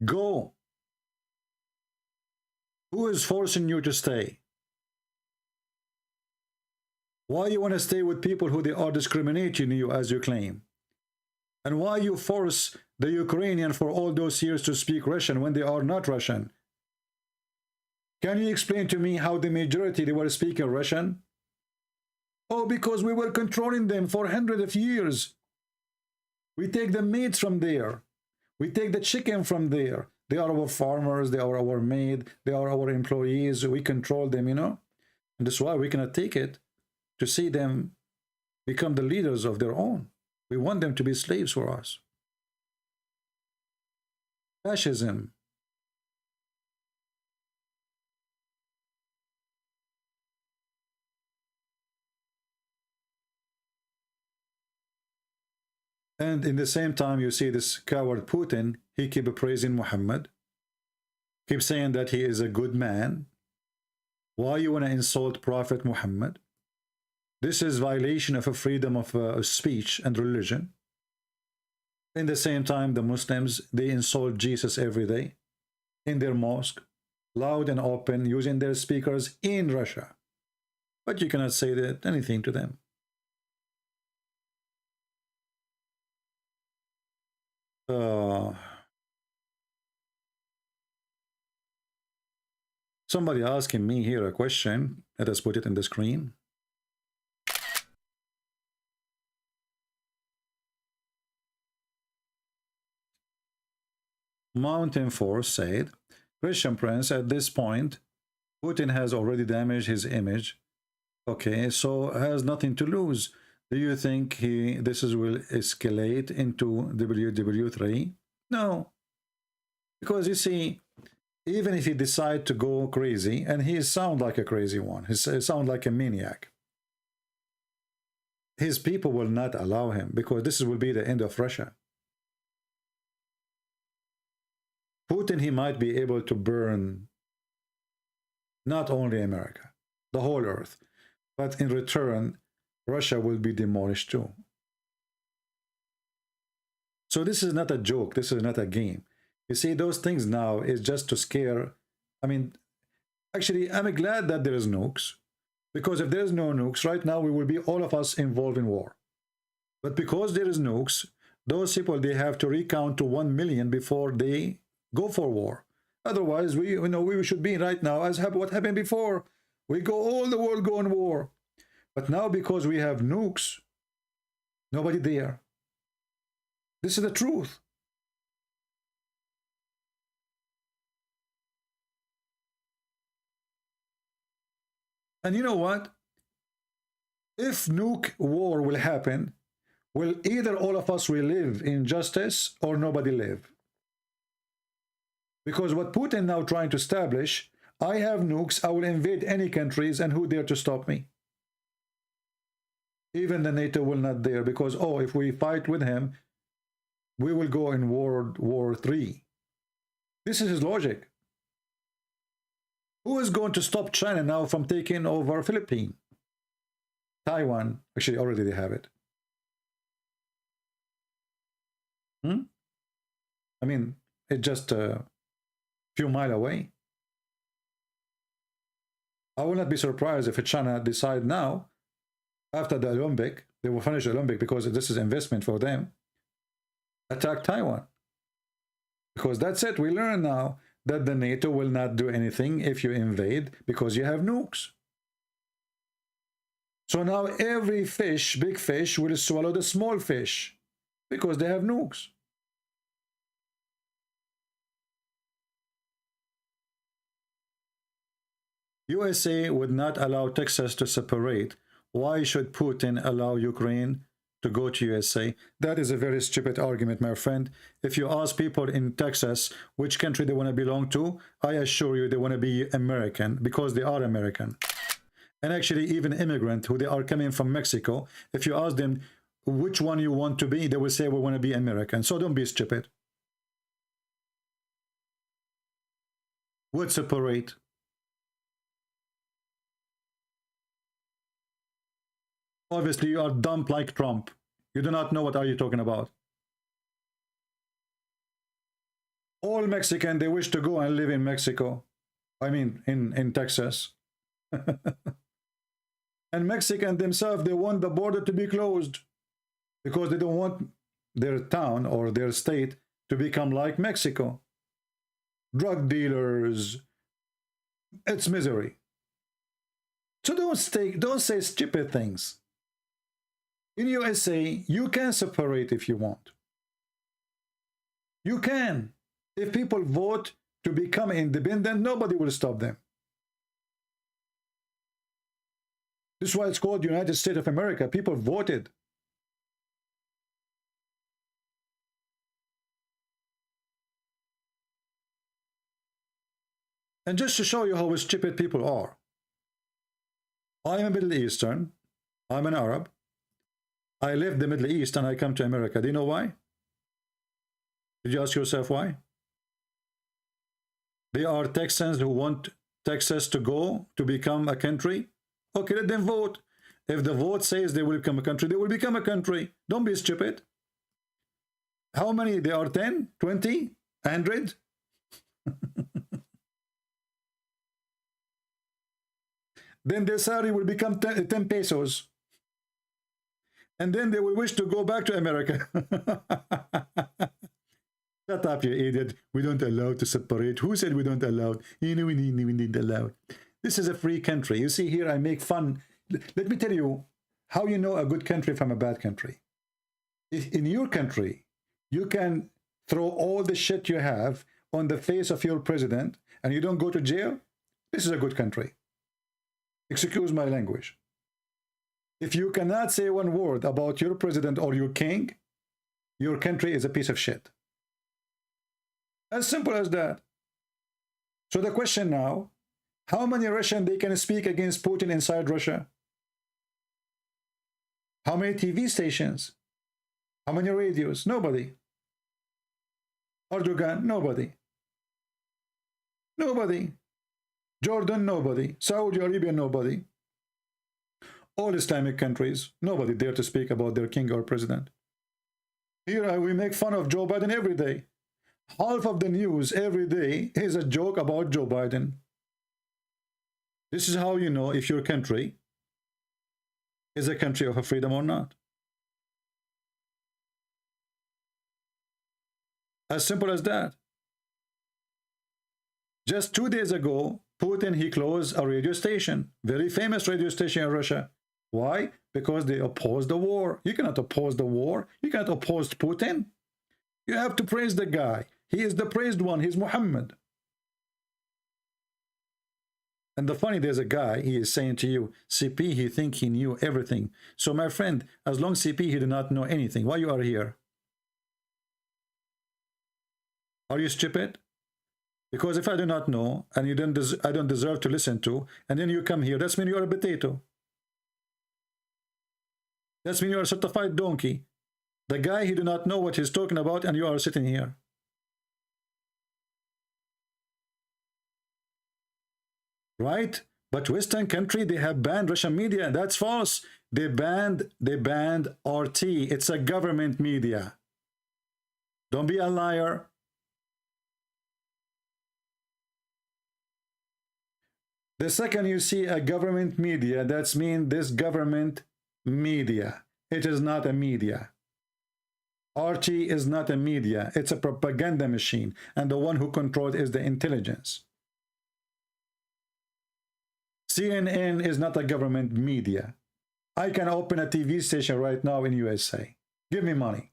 Go. Who is forcing you to stay? Why you want to stay with people who they are discriminating you as you claim? And why you force the Ukrainian for all those years to speak Russian when they are not Russian? Can you explain to me how the majority they were speaking Russian? Oh, because we were controlling them for hundreds of years. We take the meat from there. We take the chicken from there. They are our farmers, they are our maid, they are our employees. We control them, you know. And that's why we cannot take it to see them become the leaders of their own. We want them to be slaves for us. Fascism. And in the same time, you see this coward Putin, he keeps praising Muhammad, keeps saying that he is a good man. Why you want to insult Prophet Muhammad? This is violation of a freedom of speech and religion. In the same time, the Muslims, they insult Jesus every day in their mosque, loud and open, using their speakers in Russia. But you cannot say that anything to them. Somebody asking me here a question. Let us put it in the screen. Mountain Force said, Christian Prince, at this point, Putin has already damaged his image. Okay, so has nothing to lose. Do you think this will escalate into WW3? No. Because you see, even if he decides to go crazy, and he sounds like a crazy one, he sounds like a maniac, his people will not allow him, because this will be the end of Russia. Putin, he might be able to burn not only America, the whole earth, but in return, Russia will be demolished too. So this is not a joke. This is not a game. You see, those things now is just to scare. I mean, actually, I'm glad that there is nukes, because if there's no nukes, right now we will be all of us involved in war. But because there is nukes, those people, they have to recount to 1 million before they go for war. Otherwise, we should be right now as what happened before. We go, all the world go in war. But now, because we have nukes, nobody there. This is the truth. And you know what? If nuke war will happen, will either all of us will live in justice or nobody live. Because what Putin now trying to establish, I have nukes, I will invade any countries, and who dare to stop me? Even the NATO will not dare, because, oh, if we fight with him, we will go in World War III. This is his logic. Who is going to stop China now from taking over Philippines? Taiwan, actually already they have it. I mean, it's just a few miles away. I will not be surprised if China decide now, after the Olympic, they will finish the Olympic because this is investment for them, attack Taiwan. Because that's it, we learn now that the NATO will not do anything if you invade because you have nukes. So now every fish, big fish, will swallow the small fish because they have nukes. USA would not allow Texas to separate. Why should Putin allow Ukraine to go to USA? That is a very stupid argument, my friend. If you ask people in Texas which country they want to belong to, I assure you they want to be American, because they are American. And actually, even immigrant who they are coming from Mexico, if you ask them which one you want to be, they will say we want to be American. So don't be stupid. Would separate. Obviously, you are dumb like Trump. You do not know what are you talking about. All Mexican, they wish to go and live in Mexico. I mean, in Texas. And Mexican themselves, they want the border to be closed because they don't want their town or their state to become like Mexico. Drug dealers, it's misery. So don't say stupid things. In USA, you can separate if you want. You can. If people vote to become independent, nobody will stop them. This is why it's called United States of America. People voted. And just to show you how stupid people are, I am a Middle Eastern. I'm an Arab. I left the Middle East and I come to America. Do you know why? Did you ask yourself why? They are Texans who want Texas to go to become a country. Okay, let them vote. If the vote says they will become a country, they will become a country. Don't be stupid. How many? They are 10, 20, 100? Then their salary will become 10 pesos. And then they will wish to go back to America. Shut up, you idiot. We don't allow to separate. Who said we don't allow? You know, we need allow. This is a free country. You see here, I make fun. Let me tell you how you know a good country from a bad country. In your country, you can throw all the shit you have on the face of your president and you don't go to jail. This is a good country. Excuse my language. If you cannot say one word about your president or your king, your country is a piece of shit. As simple as that. So the question now, how many Russians they can speak against Putin inside Russia? How many TV stations? How many radios? Nobody. Erdogan? Nobody. Nobody. Jordan? Nobody. Saudi Arabia? Nobody. All Islamic countries, nobody dare to speak about their king or president. Here we make fun of Joe Biden every day. Half of the news every day is a joke about Joe Biden. This is how you know if your country is a country of freedom or not. As simple as that. Just 2 days ago, Putin, he closed a radio station, very famous radio station in Russia. Why? Because they oppose the war. You cannot oppose the war. You cannot oppose Putin. You have to praise the guy. He is the praised one. He's Muhammad. And the funny, there's a guy, he is saying to you, CP, he think he knew everything. So my friend, as long CP, he did not know anything. Why you are here? Are you stupid? Because if I do not know, and you don't I don't deserve to listen to, and then you come here, that's mean you are a potato. That's mean you are a certified donkey. The guy, he do not know what he's talking about, and you are sitting here. Right? But Western country, they have banned Russian media. That's false. They banned RT. It's a government media. Don't be a liar. The second you see a government media, that's mean this government media. It is not a media. RT is not a media. It's a propaganda machine. And the one who controls is the intelligence. CNN is not a government media. I can open a TV station right now in USA. Give me money.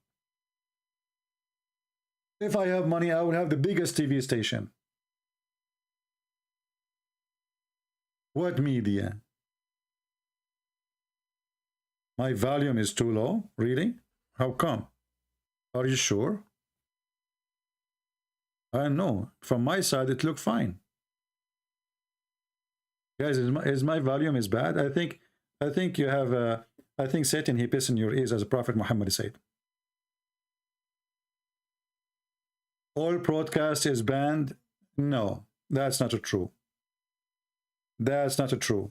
If I have money, I will have the biggest TV station. What media? My volume is too low? Really? How come? Are you sure? I don't know. From my side, it looked fine. Guys, is my volume is bad? I think you have I think Satan, he pissed in your ears, as Prophet Muhammad said. All broadcast is banned? No, that's not true. That's not true.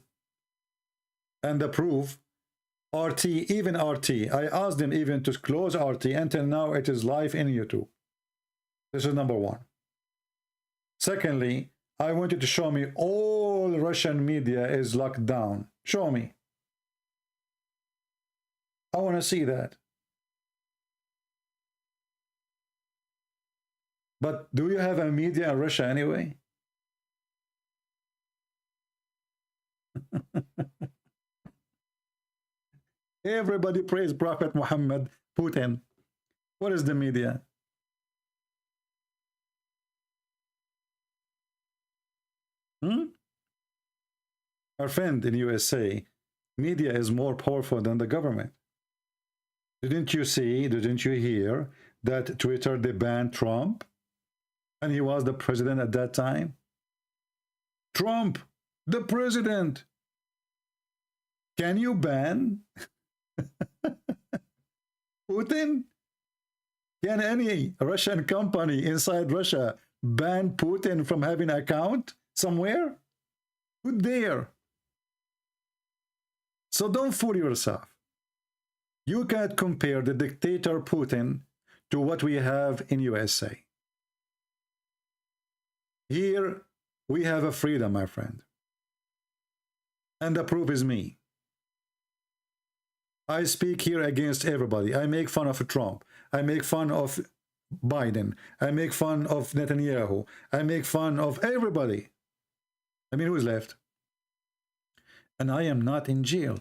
And the proof, RT, even RT, I asked them even to close RT. Until now, it is live in YouTube. This is number one. Secondly, I want you to show me all Russian media is locked down. Show me. I want to see that. But do you have a media in Russia anyway? Everybody praise Prophet Muhammad, Putin. What is the media? Our friend in USA, media is more powerful than the government. Didn't you see, didn't you hear that Twitter, they banned Trump? And he was the president at that time? Trump, the president. Can you ban Putin? Can any Russian company inside Russia ban Putin from having an account somewhere? Who dare? So don't fool yourself. You can't compare the dictator Putin to what we have in USA. Here we have a freedom, my friend. And the proof is me. I speak here against everybody. I make fun of Trump. I make fun of Biden. I make fun of Netanyahu. I make fun of everybody. I mean, who's left? And I am not in jail.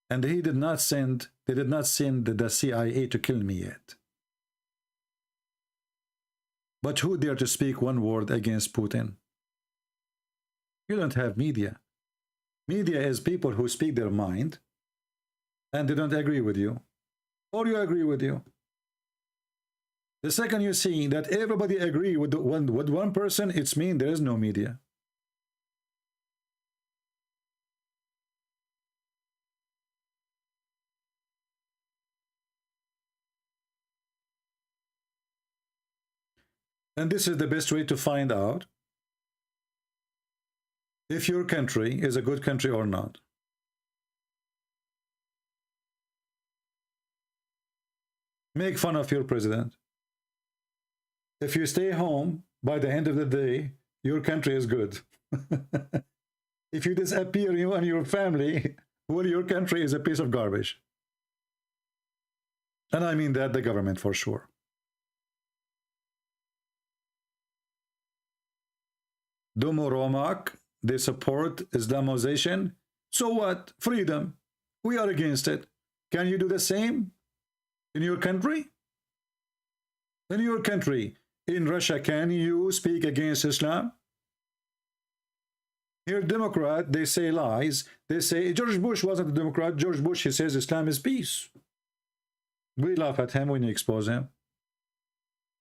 And they did not send the CIA to kill me yet. But who dare to speak one word against Putin? You don't have media. Media is people who speak their mind and they don't agree with you, or you agree with you. The second you see that everybody agree with one person, it's mean there is no media. And this is the best way to find out if your country is a good country or not. Make fun of your president. If you stay home, by the end of the day, your country is good. If you disappear, you and your family, well, your country is a piece of garbage. And I mean that the government for sure. Dumoromak, they support Islamization. So what? Freedom. We are against it. Can you do the same in your country? In your country, in Russia, can you speak against Islam? Here, Democrat, they say lies. They say George Bush wasn't a Democrat. George Bush, he says Islam is peace. We laugh at him when you expose him.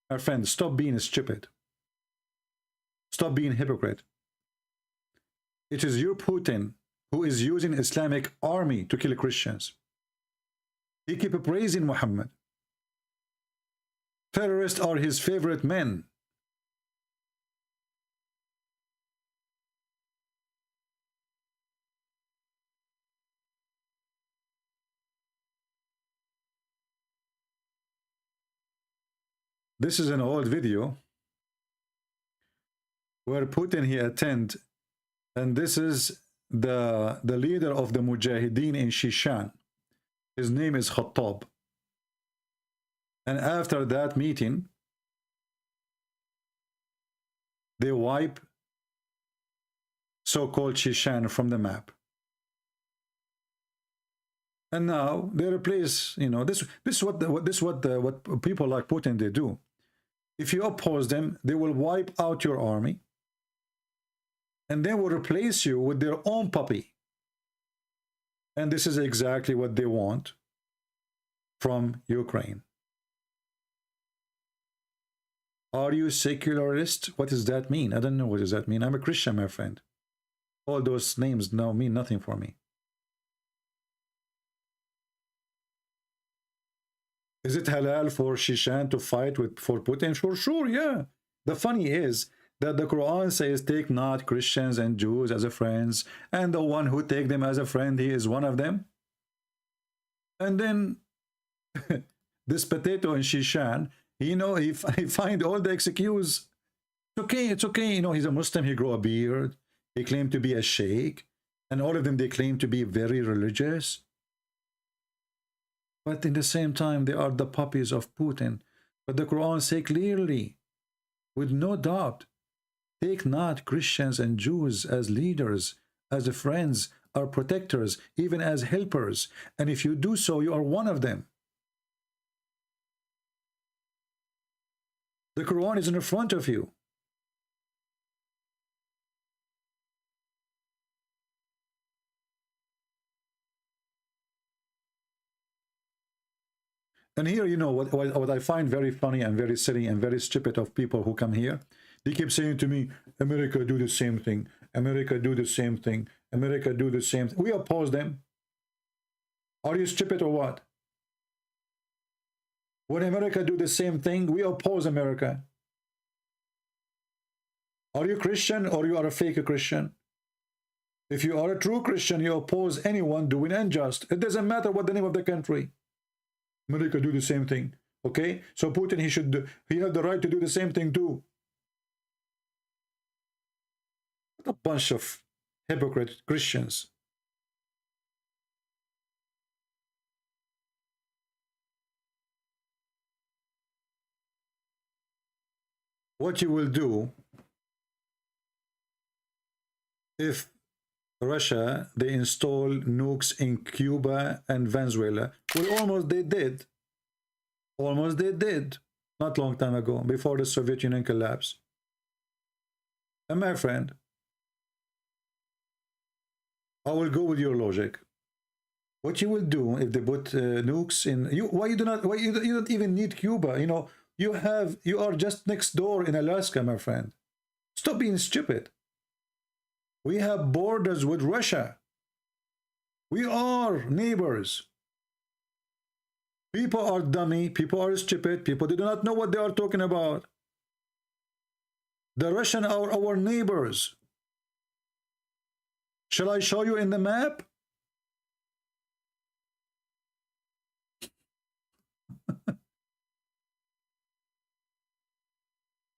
Our friends, stop being stupid. Stop being hypocrite. It is your Putin who is using Islamic army to kill Christians. He keeps praising Muhammad. Terrorists are his favorite men. This is an old video where Putin he attend, and this is the leader of the Mujahideen in Shishan. His name is Khattab. And after that meeting, they wipe so-called Shishan from the map. And now they replace, you know, this is what people like Putin they do. If you oppose them, they will wipe out your army. and they will replace you with their own puppy. And this is exactly what they want from Ukraine. Are you secularist? What does that mean? I don't know what does that mean. I'm a Christian, my friend. All those names now mean nothing for me. Is it halal for Shishan to fight for Putin? Sure, yeah. The funny is that the Quran says, take not Christians and Jews as a friends, and the one who take them as a friend, he is one of them. And then this potato in Shishan, you know, he find all the excuse. It's okay, you know, he's a Muslim, he grow a beard, he claimed to be a sheikh, and all of them, they claim to be very religious. But in the same time, they are the puppies of Putin. But the Quran says clearly, with no doubt, take not Christians and Jews as leaders, as friends, or protectors, even as helpers. And if you do so, you are one of them. The Quran is in front of you. And here, you know, what I find very funny and very silly and very stupid of people who come here, they keep saying to me, America do the same thing, America do the same thing, America do the same thing. We oppose them. Are you stupid or what? When America do the same thing, we oppose America. Are you Christian or you are a fake Christian? If you are a true Christian, you oppose anyone doing unjust. It doesn't matter what the name of the country. America do the same thing. Okay? So Putin, he had the right to do the same thing too. What a bunch of hypocrite Christians. What you will do if Russia, they install nukes in Cuba and Venezuela. Well, almost they did. Almost they did. Not long time ago, before the Soviet Union collapsed. And my friend, I will go with your logic. What you will do if they put nukes in why you don't even need Cuba? You know, you are just next door in Alaska, my friend. Stop being stupid. We have borders with Russia. We are neighbors. People are dummy. People are stupid. People, they do not know what they are talking about. The Russians are our neighbors. Shall I show you in the map?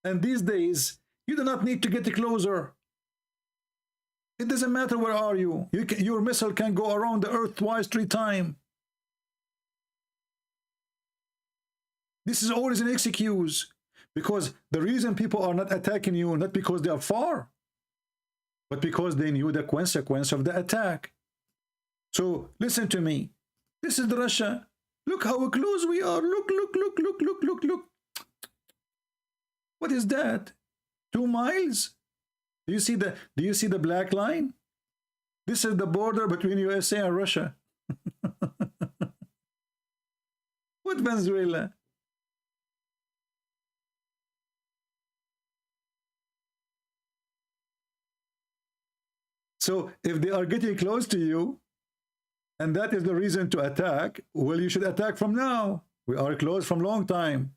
And these days, you do not need to get closer. It doesn't matter where are you. Your missile can go around the earth twice, 3 times. This is always an excuse. Because the reason people are not attacking you, not because they are far, but because they knew the consequence of the attack. So listen to me. This is Russia. Look how close we are. Look. What is that? 2 miles? Do you see the black line? This is the border between USA and Russia. What Venezuela? So if they are getting close to you, and that is the reason to attack, well, you should attack from now. We are close from long time.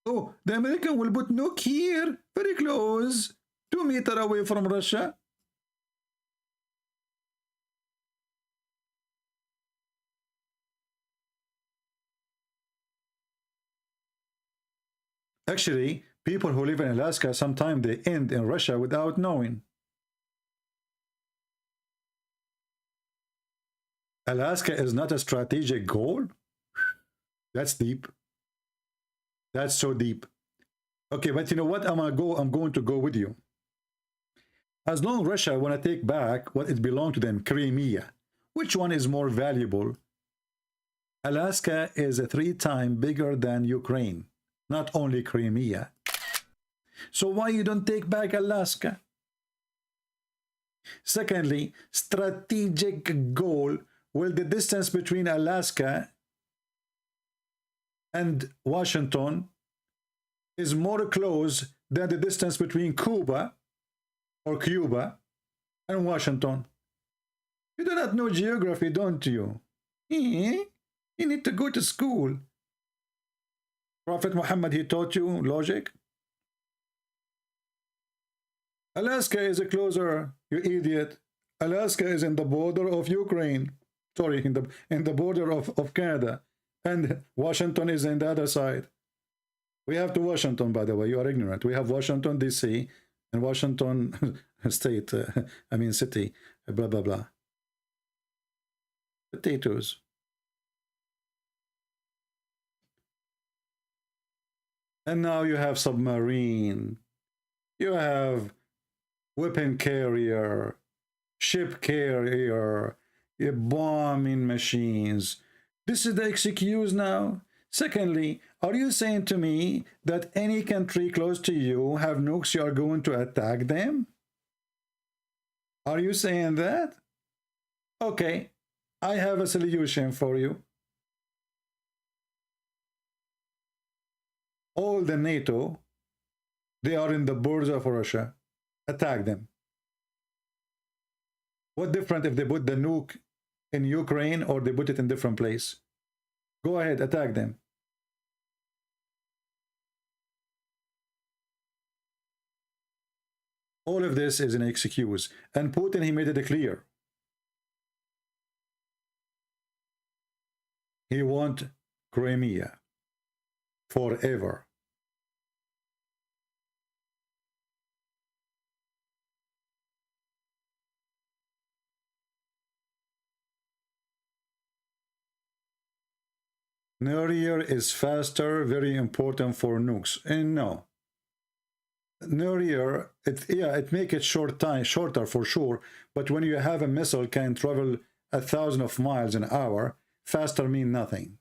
Oh, the American will put nuke here, very close, 2 meters away from Russia. Actually, people who live in Alaska, sometimes they end in Russia without knowing. Alaska is not a strategic goal? That's deep. That's so deep. Okay, but you know what? I'm going to go with you. As long as Russia want to take back what it belonged to them, Crimea, which one is more valuable? Alaska is 3 times bigger than Ukraine, not only Crimea. So why you don't take back Alaska? Secondly, strategic goal. Well, the distance between Alaska and Washington is more close than the distance between Cuba and Washington. You do not know geography, don't you? You need to go to school. Prophet Muhammad, he taught you logic. Alaska is closer, you idiot. Alaska is in the border of Ukraine. Sorry, in the border of Canada. And Washington is in the other side. We have to Washington, by the way. You are ignorant. We have Washington, D.C. and Washington state, city, blah, blah, blah. Potatoes. And now you have submarine. You have weapon carrier, ship carrier, bombing machines. This is the excuse now. Secondly, are you saying to me that any country close to you have nukes, you are going to attack them? Are you saying that? Okay, I have a solution for you. All the NATO, they are in the borders of Russia. Attack them. What different if they put the nuke in Ukraine or they put it in different place? Go ahead, attack them. All of this is an excuse. And Putin, he made it clear. He wants Crimea forever. Nuclear is faster, very important for nukes. And no. Nuclear, it make it shorter for sure, but when you have a missile can travel 1,000 miles an hour, faster mean nothing.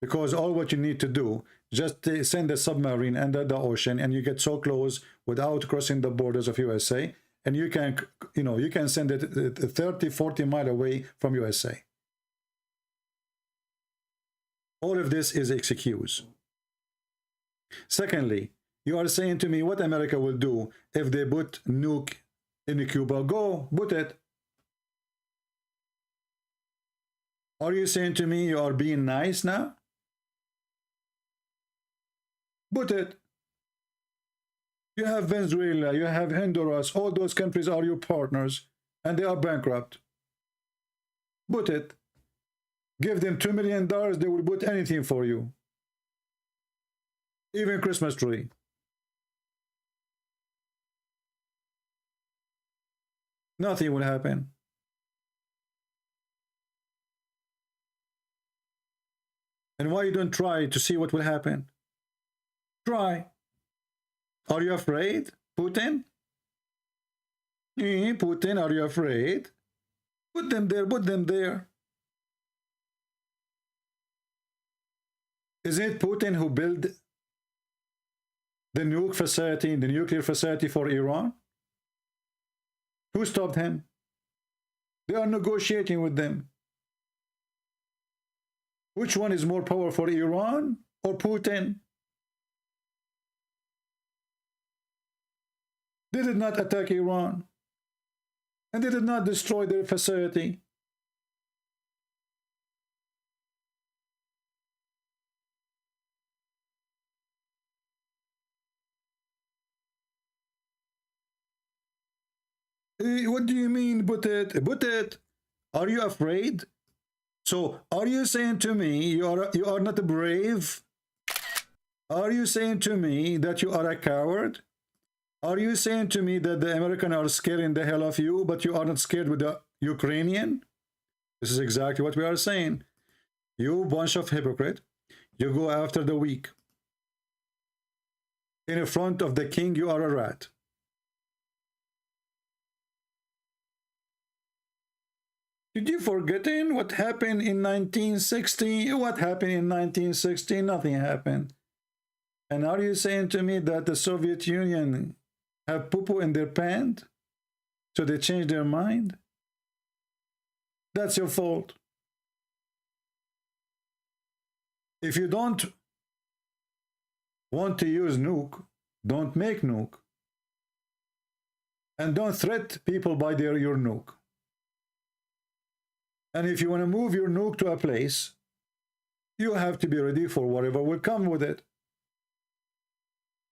Because all what you need to do, just send a submarine under the ocean and you get so close without crossing the borders of USA, and you can send it 30, 40 miles away from USA. All of this is excuse. Secondly, you are saying to me what America will do if they put nuke in Cuba. Go, put it. Are you saying to me you are being nice now? Put it. You have Venezuela, you have Honduras, all those countries are your partners, and they are bankrupt. Put it. Give them $2 million, they will put anything for you. Even Christmas tree. Nothing will happen. And why you don't try to see what will happen? Try. Are you afraid, Putin? Putin, are you afraid? Put them there, put them there. Is it Putin who built the nuke facility, the nuclear facility for Iran? Who stopped him? They are negotiating with them. Which one is more powerful, Iran or Putin? They did not attack Iran, and they did not destroy their facility. What do you mean, put it? Put it. Are you afraid? So, are you saying to me you are not brave? Are you saying to me that you are a coward? Are you saying to me that the Americans are scaring the hell of you, but you are not scared with the Ukrainian? This is exactly what we are saying. You bunch of hypocrite, you go after the weak. In front of the king, you are a rat. Did you forget what happened in 1960? What happened in 1960? Nothing happened. And are you saying to me that the Soviet Union have poo-poo in their pant, so they change their mind? That's your fault. If you don't want to use nuke, don't make nuke. And don't threat people by your nuke. And if you want to move your nuke to a place, you have to be ready for whatever will come with it.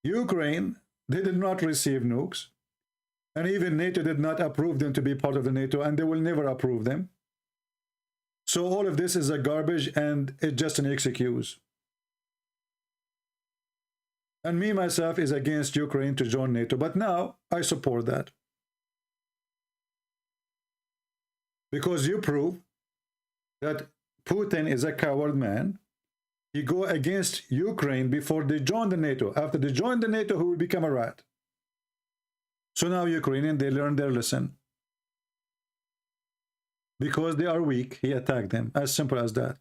Ukraine, they did not receive nukes. And even NATO did not approve them to be part of the NATO, and they will never approve them. So all of this is a garbage, and it's just an excuse. And me, myself, is against Ukraine to join NATO. But now, I support that. Because you prove that Putin is a coward man. He go against Ukraine before they join the NATO. After they join the NATO, he will become a rat. So now Ukrainians, they learn their lesson. Because they are weak, he attacked them. As simple as that.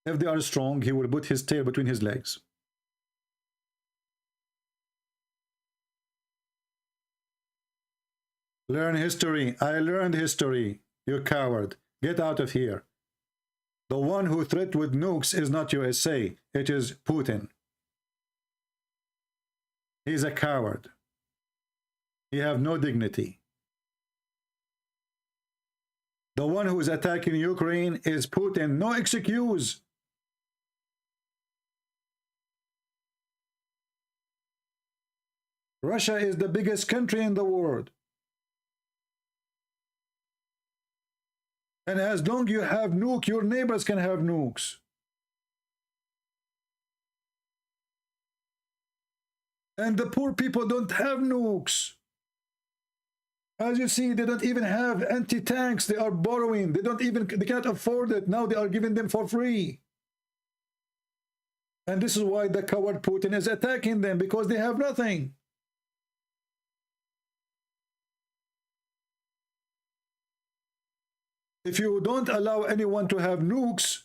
If they are strong, he will put his tail between his legs. Learn history. I learned history. You coward. Get out of here. The one who threatened with nukes is not USA. It is Putin. He's a coward. He have no dignity. The one who is attacking Ukraine is Putin. No excuse. Russia is the biggest country in the world. And as long as you have nuke, your neighbors can have nukes. And the poor people don't have nukes. As you see, they don't even have anti-tanks. They are borrowing. They cannot afford it. Now they are giving them for free. And this is why the coward Putin is attacking them, because they have nothing. If you don't allow anyone to have nukes,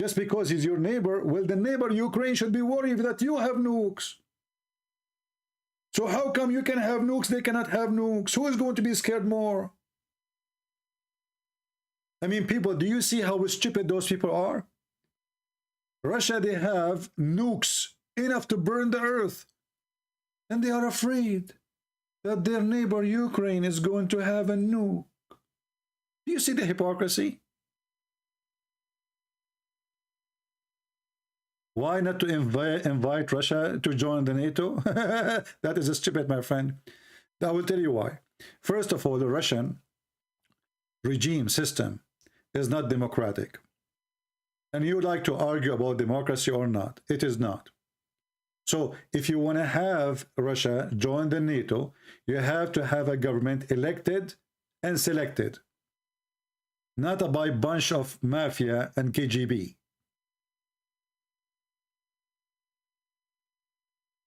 just because he's your neighbor, well, the neighbor Ukraine should be worried that you have nukes. So how come you can have nukes, they cannot have nukes? Who is going to be scared more? I mean, people, do you see how stupid those people are? Russia, they have nukes enough to burn the earth. And they are afraid that their neighbor Ukraine is going to have a nuke. Do you see the hypocrisy? Why not to invite Russia to join the NATO? That is stupid, my friend. I will tell you why. First of all, the Russian regime system is not democratic. And you like to argue about democracy or not. It is not. So if you want to have Russia join the NATO, you have to have a government elected and selected. Not by a bunch of mafia and KGB.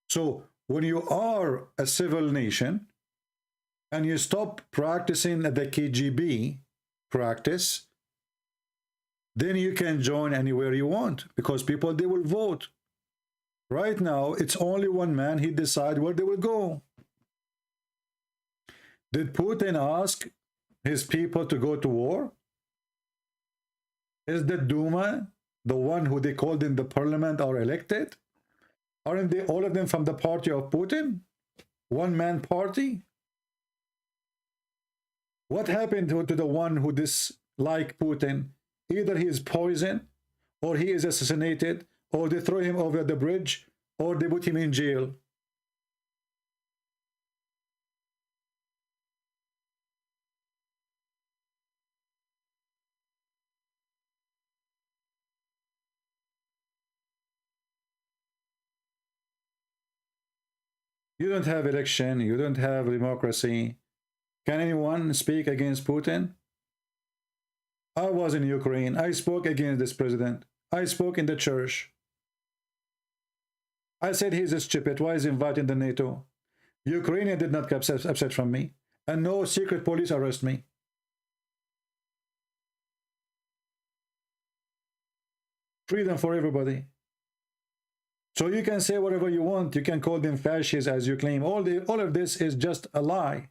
So when you are a civil nation and you stop practicing the KGB practice, then you can join anywhere you want, because people, they will vote. Right now, it's only one man. He decides where they will go. Did Putin ask his people to go to war? Is the Duma, the one who they called in the parliament, are elected? Aren't they all of them from the party of Putin? One-man party? What happened to the one who disliked Putin? Either he is poisoned, or he is assassinated, or they throw him over the bridge, or they put him in jail. You don't have election, you don't have democracy. Can anyone speak against Putin? I was in Ukraine. I spoke against this president. I spoke in the church. I said he's a stupid. Why is he inviting the NATO? Ukrainian did not get upset from me. And no secret police arrest me. Freedom for everybody. So you can say whatever you want. You can call them fascists as you claim. All of this is just a lie.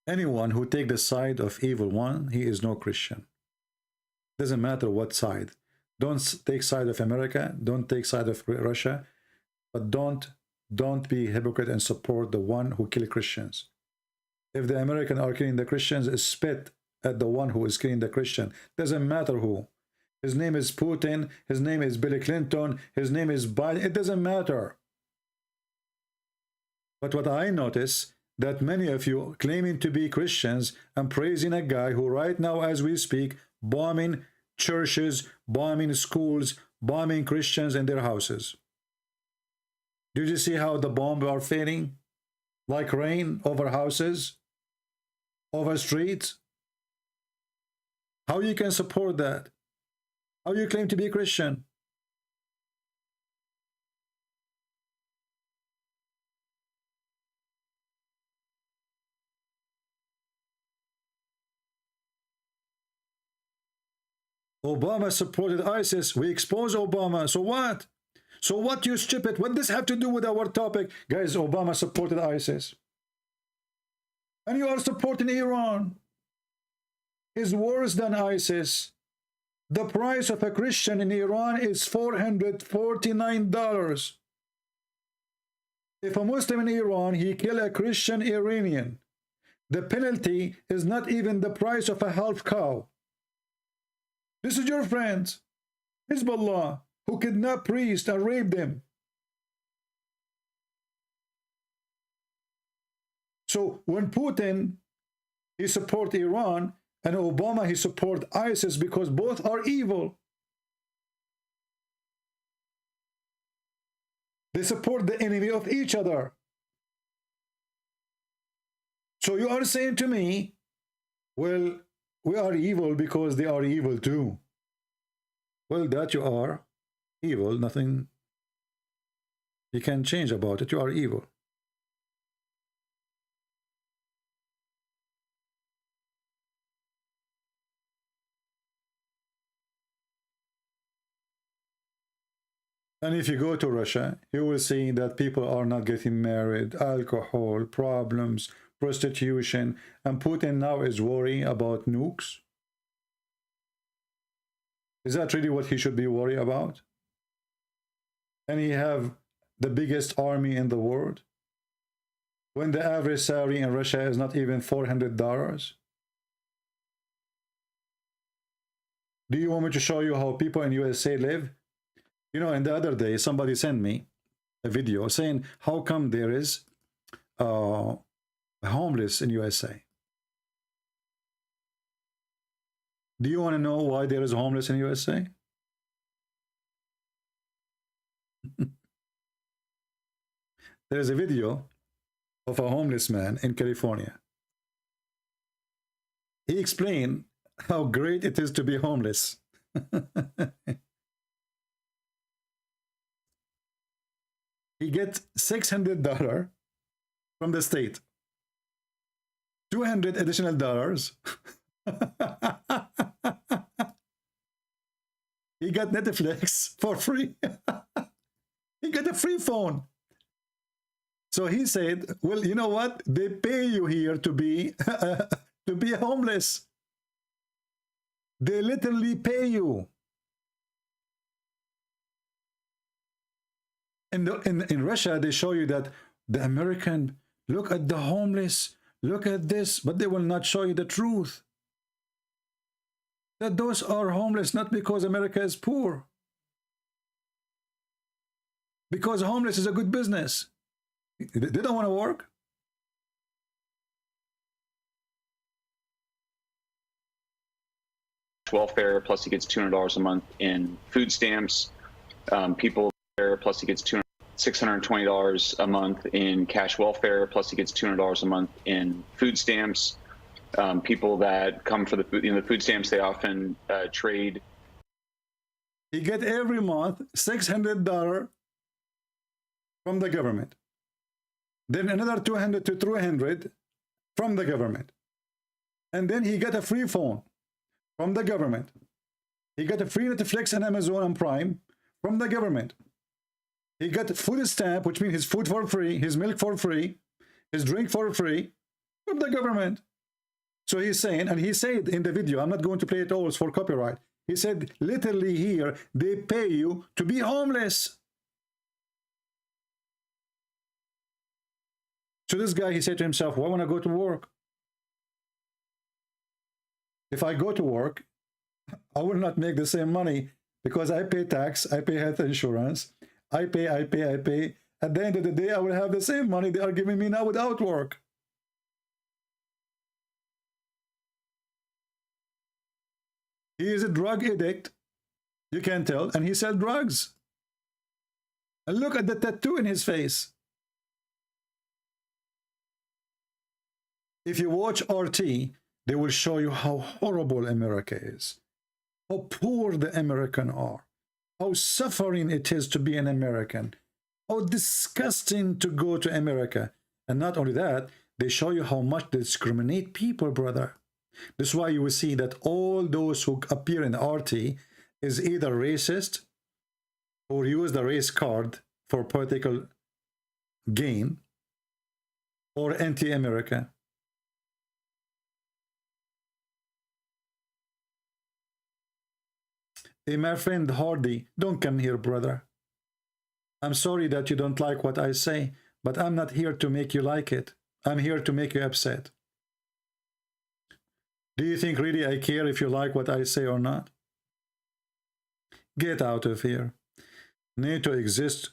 Anyone who take the side of evil one, he is no Christian. Doesn't matter what side. Don't take side of America. Don't take side of Russia. But don't be hypocrite and support the one who kill Christians. If the Americans are killing the Christians, spit at the one who is killing the Christian. Doesn't matter who. His name is Putin. His name is Bill Clinton. His name is Biden. It doesn't matter. But what I notice, that many of you claiming to be Christians and praising a guy who right now as we speak, bombing churches, bombing schools, bombing Christians in their houses. Did you see how the bombs are failing? Like rain over houses, over streets? How you can support that? How you claim to be a Christian? Obama supported ISIS. We expose Obama. So what? So what, you stupid? What does this have to do with our topic? Guys, Obama supported ISIS. And you are supporting Iran. Is worse than ISIS. The price of a Christian in Iran is $449. If a Muslim in Iran, he kill a Christian Iranian, the penalty is not even the price of a half cow. This is your friends, Hezbollah, who kidnapped priests and raped them. So when Putin, he support Iran, and Obama, he support ISIS, because both are evil. They support the enemy of each other. So you are saying to me, well, we are evil because they are evil too. Well, that you are evil, nothing you can change about it. You are evil. And if you go to Russia, you will see that people are not getting married, alcohol, problems, prostitution, and Putin now is worrying about nukes. Is that really what he should be worried about? And he have the biggest army in the world, when the average salary in Russia is not even $400. Do you want me to show you how people in USA live? You know, and the other day, somebody sent me a video saying, how come there is homeless in USA? Do you want to know why there is homeless in USA? There is a video of a homeless man in California. He explained how great it is to be homeless. He gets $600 from the state, $200 additional dollars. He got Netflix for free. He got a free phone. So he said, well, you know what? They pay you here to be to be homeless. They literally pay you. In Russia, they show you that the American, look at the homeless, look at this, but they will not show you the truth. That those are homeless not because America is poor. Because homeless is a good business. They don't want to work. Welfare, plus he gets $200 a month in food stamps. People there, plus he gets $620 a month in cash welfare, plus he gets $200 a month in food stamps. People that come for the food, the food stamps, they often trade He get every month $600 from the government. Then another 200 to 300 from the government. And then he got a free phone from the government. He got a free Netflix and Amazon and Prime from the government. He got a food stamp, which means his food for free, his milk for free, his drink for free from the government. So he's saying, and he said in the video, I'm not going to play it all, it's for copyright. He said, literally here, they pay you to be homeless. So this guy, he said to himself, why want to go to work? If I go to work, I will not make the same money because I pay tax, I pay health insurance, I pay. At the end of the day, I will have the same money they are giving me now without work. He is a drug addict, you can tell, and he sells drugs. And look at the tattoo in his face. If you watch RT, they will show you how horrible America is, how poor the Americans are, how suffering it is to be an American, how disgusting to go to America. And not only that, they show you how much they discriminate people, brother. This is why you will see that all those who appear in RT is either racist or use the race card for political gain or anti-America. Hey, my friend Hardy, don't come here, brother. I'm sorry that you don't like what I say, but I'm not here to make you like it. I'm here to make you upset. Do you think really I care if you like what I say or not? Get out of here. NATO exists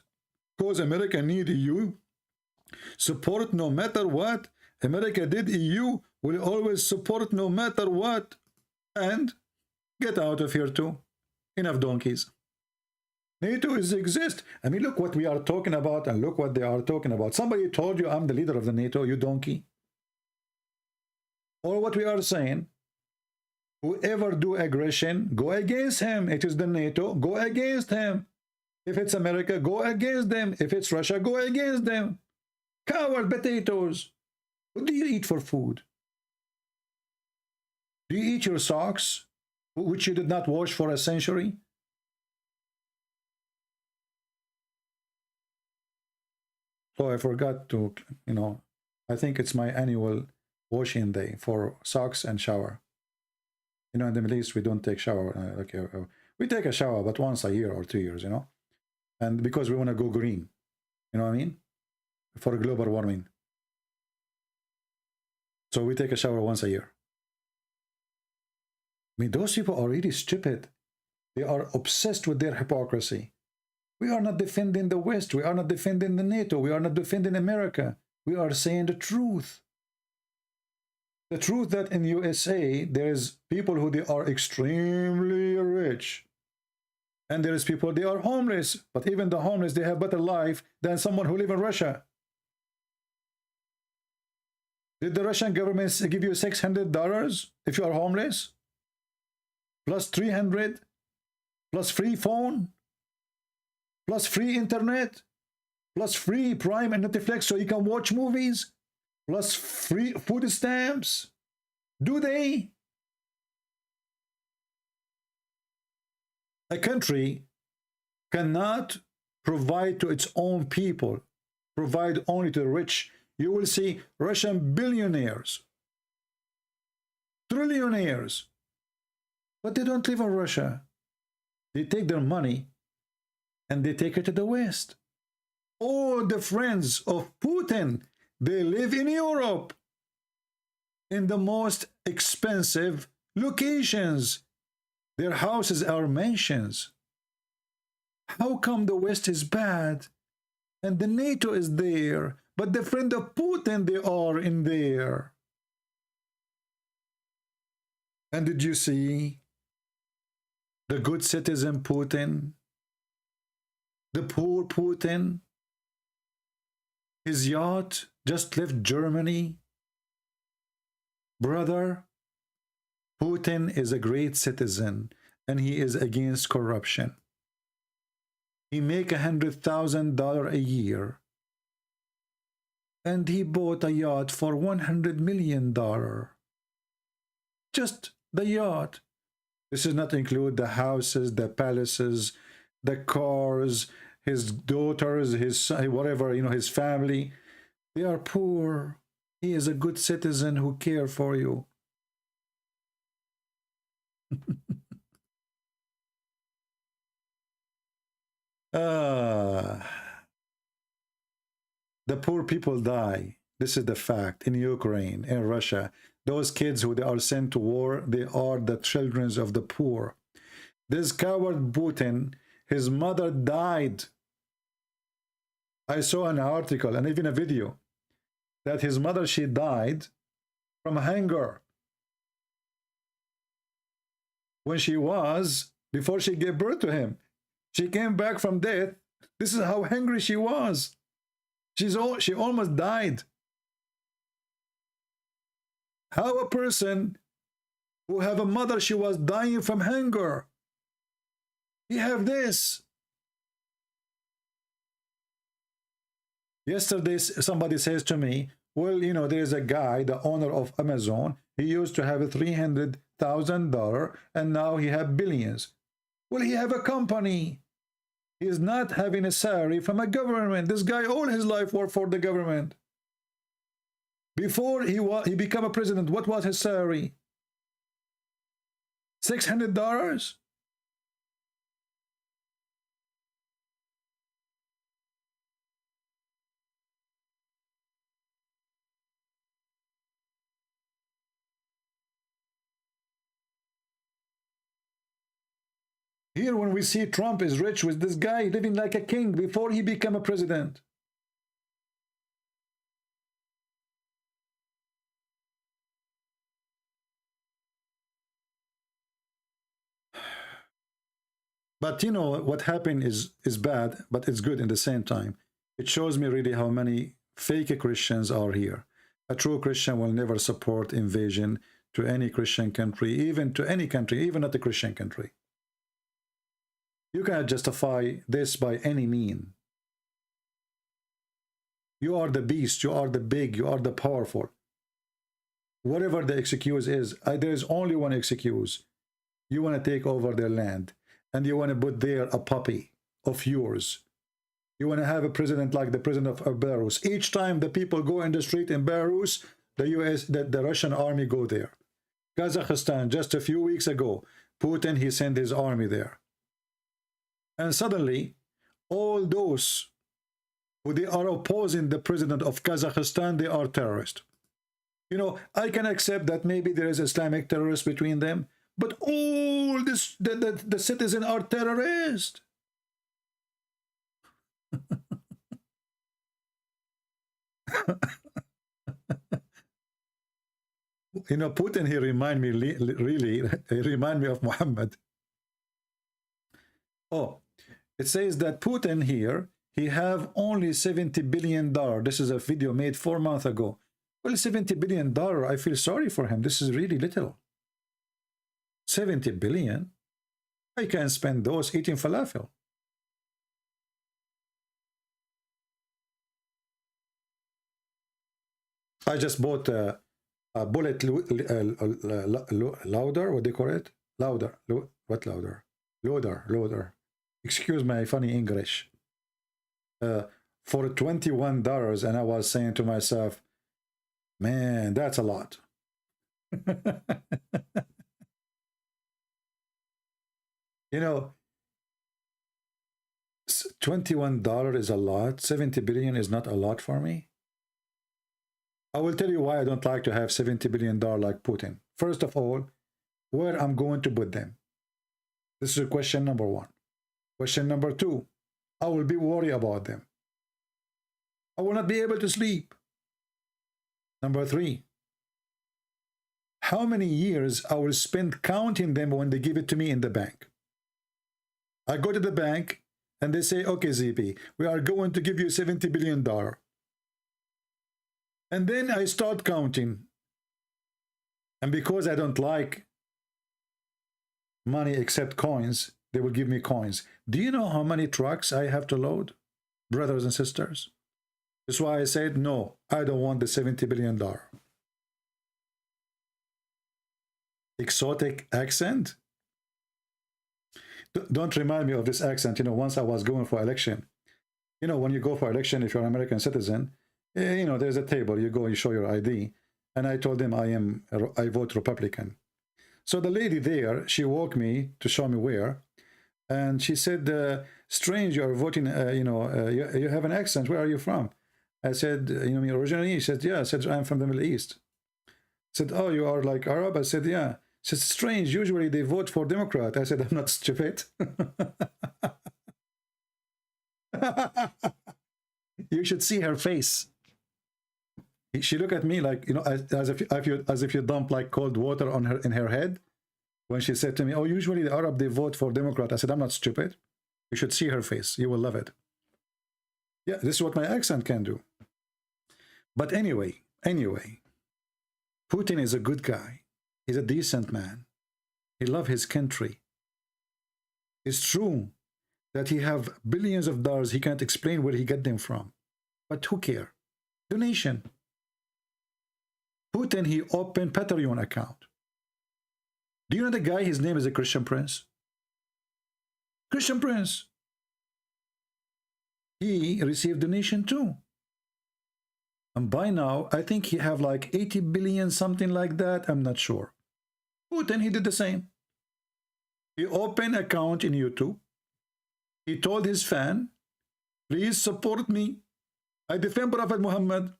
because America need EU. Support no matter what. America did EU, will always support no matter what. And get out of here too. Enough donkeys. NATO exists. I mean, look what we are talking about and look what they are talking about. Somebody told you I'm the leader of the NATO, you donkey. Or what we are saying, whoever do aggression, go against him. It is the NATO, go against him. If it's America, go against them. If it's Russia, go against them. Coward potatoes. What do you eat for food? Do you eat your socks, which you did not wash for a century? So I forgot to, I think it's my annual washing day for socks and shower. In the Middle East, we don't take shower. We take a shower, but once a year or 2 years, And because we want to go green, you know what I mean? For global warming. So we take a shower once a year. I mean, those people are really stupid. They are obsessed with their hypocrisy. We are not defending the West. We are not defending the NATO. We are not defending America. We are saying the truth. The truth that in USA, there is people who they are extremely rich. And there is people, they are homeless. But even the homeless, they have better life than someone who live in Russia. Did the Russian government give you $600 if you are homeless? Plus 300, plus free phone, plus free internet, plus free Prime and Netflix so you can watch movies, plus free food stamps. Do they? A country cannot provide to its own people, provide only to the rich. You will see Russian billionaires, trillionaires, but they don't live in Russia. They take their money and they take it to the West. All the friends of Putin, they live in Europe, in the most expensive locations. Their houses are mansions. How come the West is bad and the NATO is there, but the friend of Putin, they are in there? And did you see the good citizen Putin, the poor Putin? His yacht just left Germany. Brother, Putin is a great citizen and he is against corruption. He make $100,000 a year, and he bought a yacht for $100 million. Just the yacht. This does not include the houses, the palaces, the cars, his daughters, his whatever, you know, his family. They are poor. He is a good citizen who care for you. The poor people die. This is the fact in Ukraine, in Russia. Those kids who they are sent to war, they are the children of the poor. This coward Putin, his mother died. I saw an article and even a video that his mother, she died from hunger when she was, before she gave birth to him. She came back from death. This is how hungry she was. She almost died. How a person who have a mother, she was dying from hunger, he have this. Yesterday, somebody says to me, well, you know, there's a guy, the owner of Amazon, he used to have $300,000 and now he have billions. Well, he have a company. He is not having a salary from a government. This guy all his life worked for the government. Before he became a president, what was his salary? $600? Here, when we see Trump is rich with this guy living like a king before he became a president. But you know, what happened is bad, but it's good in the same time. It shows me really how many fake Christians are here. A true Christian will never support invasion to any Christian country, even to any country, even not a Christian country. You cannot justify this by any mean. You are the beast, you are the big, you are the powerful. Whatever the excuse is, there is only one excuse. You want to take over their land, and you want to put there a puppy of yours. You want to have a president like the president of Belarus. Each time the people go in the street in Belarus, the Russian army go there. Kazakhstan, just a few weeks ago, Putin, he sent his army there. And suddenly, all those who they are opposing the president of Kazakhstan, they are terrorists. You know, I can accept that maybe there is Islamic terrorists between them, but all this, the citizens are terrorists. You know, Putin, he remind me really, he remind me of Muhammad. Oh, it says that Putin here, he have only $70 billion. This is a video made 4 months ago. Well, $70 billion, I feel sorry for him. This is really little. 70 billion? I can spend those eating falafel. I just bought a bullet loader. What do you call it? Louder. What louder? Loader. Excuse my funny English. For $21, and I was saying to myself, man, that's a lot. You know, $21 is a lot. 70 billion is not a lot for me. I will tell you why I don't like to have $70 billion like Putin. First of all, where I'm going to put them. This is question number one. Question number two, I will be worried about them. I will not be able to sleep. Number three, how many years I will spend counting them when they give it to me in the bank. I go to the bank and they say, okay, ZP, we are going to give you $70 billion. And then I start counting. And because I don't like money except coins, they will give me coins. Do you know how many trucks I have to load, brothers and sisters? That's why I said, no, I don't want the $70 billion. Exotic accent? Don't remind me of this accent. You know, once I was going for election. You know, when you go for election, if you're an American citizen, you know, there's a table. You go, you show your ID. And I told them I vote Republican. So the lady there, she walked me to show me where. And she said, strange, you are voting, you have an accent. Where are you from? I said, you know me originally? He said, yeah. I said, I'm from the Middle East. I said, oh, you are like Arab? I said, yeah. She said, strange, usually they vote for Democrat. I said, I'm not stupid. You should see her face. She looked at me like, you know, as if you dump like cold water on her in her head. When she said to me, oh, usually the Arab, they vote for Democrat. I said, I'm not stupid. You should see her face. You will love it. Yeah, this is what my accent can do. But anyway, Putin is a good guy. He's a decent man. He loves his country. It's true that he have billions of dollars. He can't explain where he get them from. But who care? Donation. Putin, he opened Patreon account. Do you know the guy, his name is a Christian Prince? Christian Prince. He received donation too. And by now, I think he have like 80 billion, something like that. I'm not sure. Putin, he did the same. He opened account in YouTube. He told his fan, please support me. I defend Prophet Muhammad.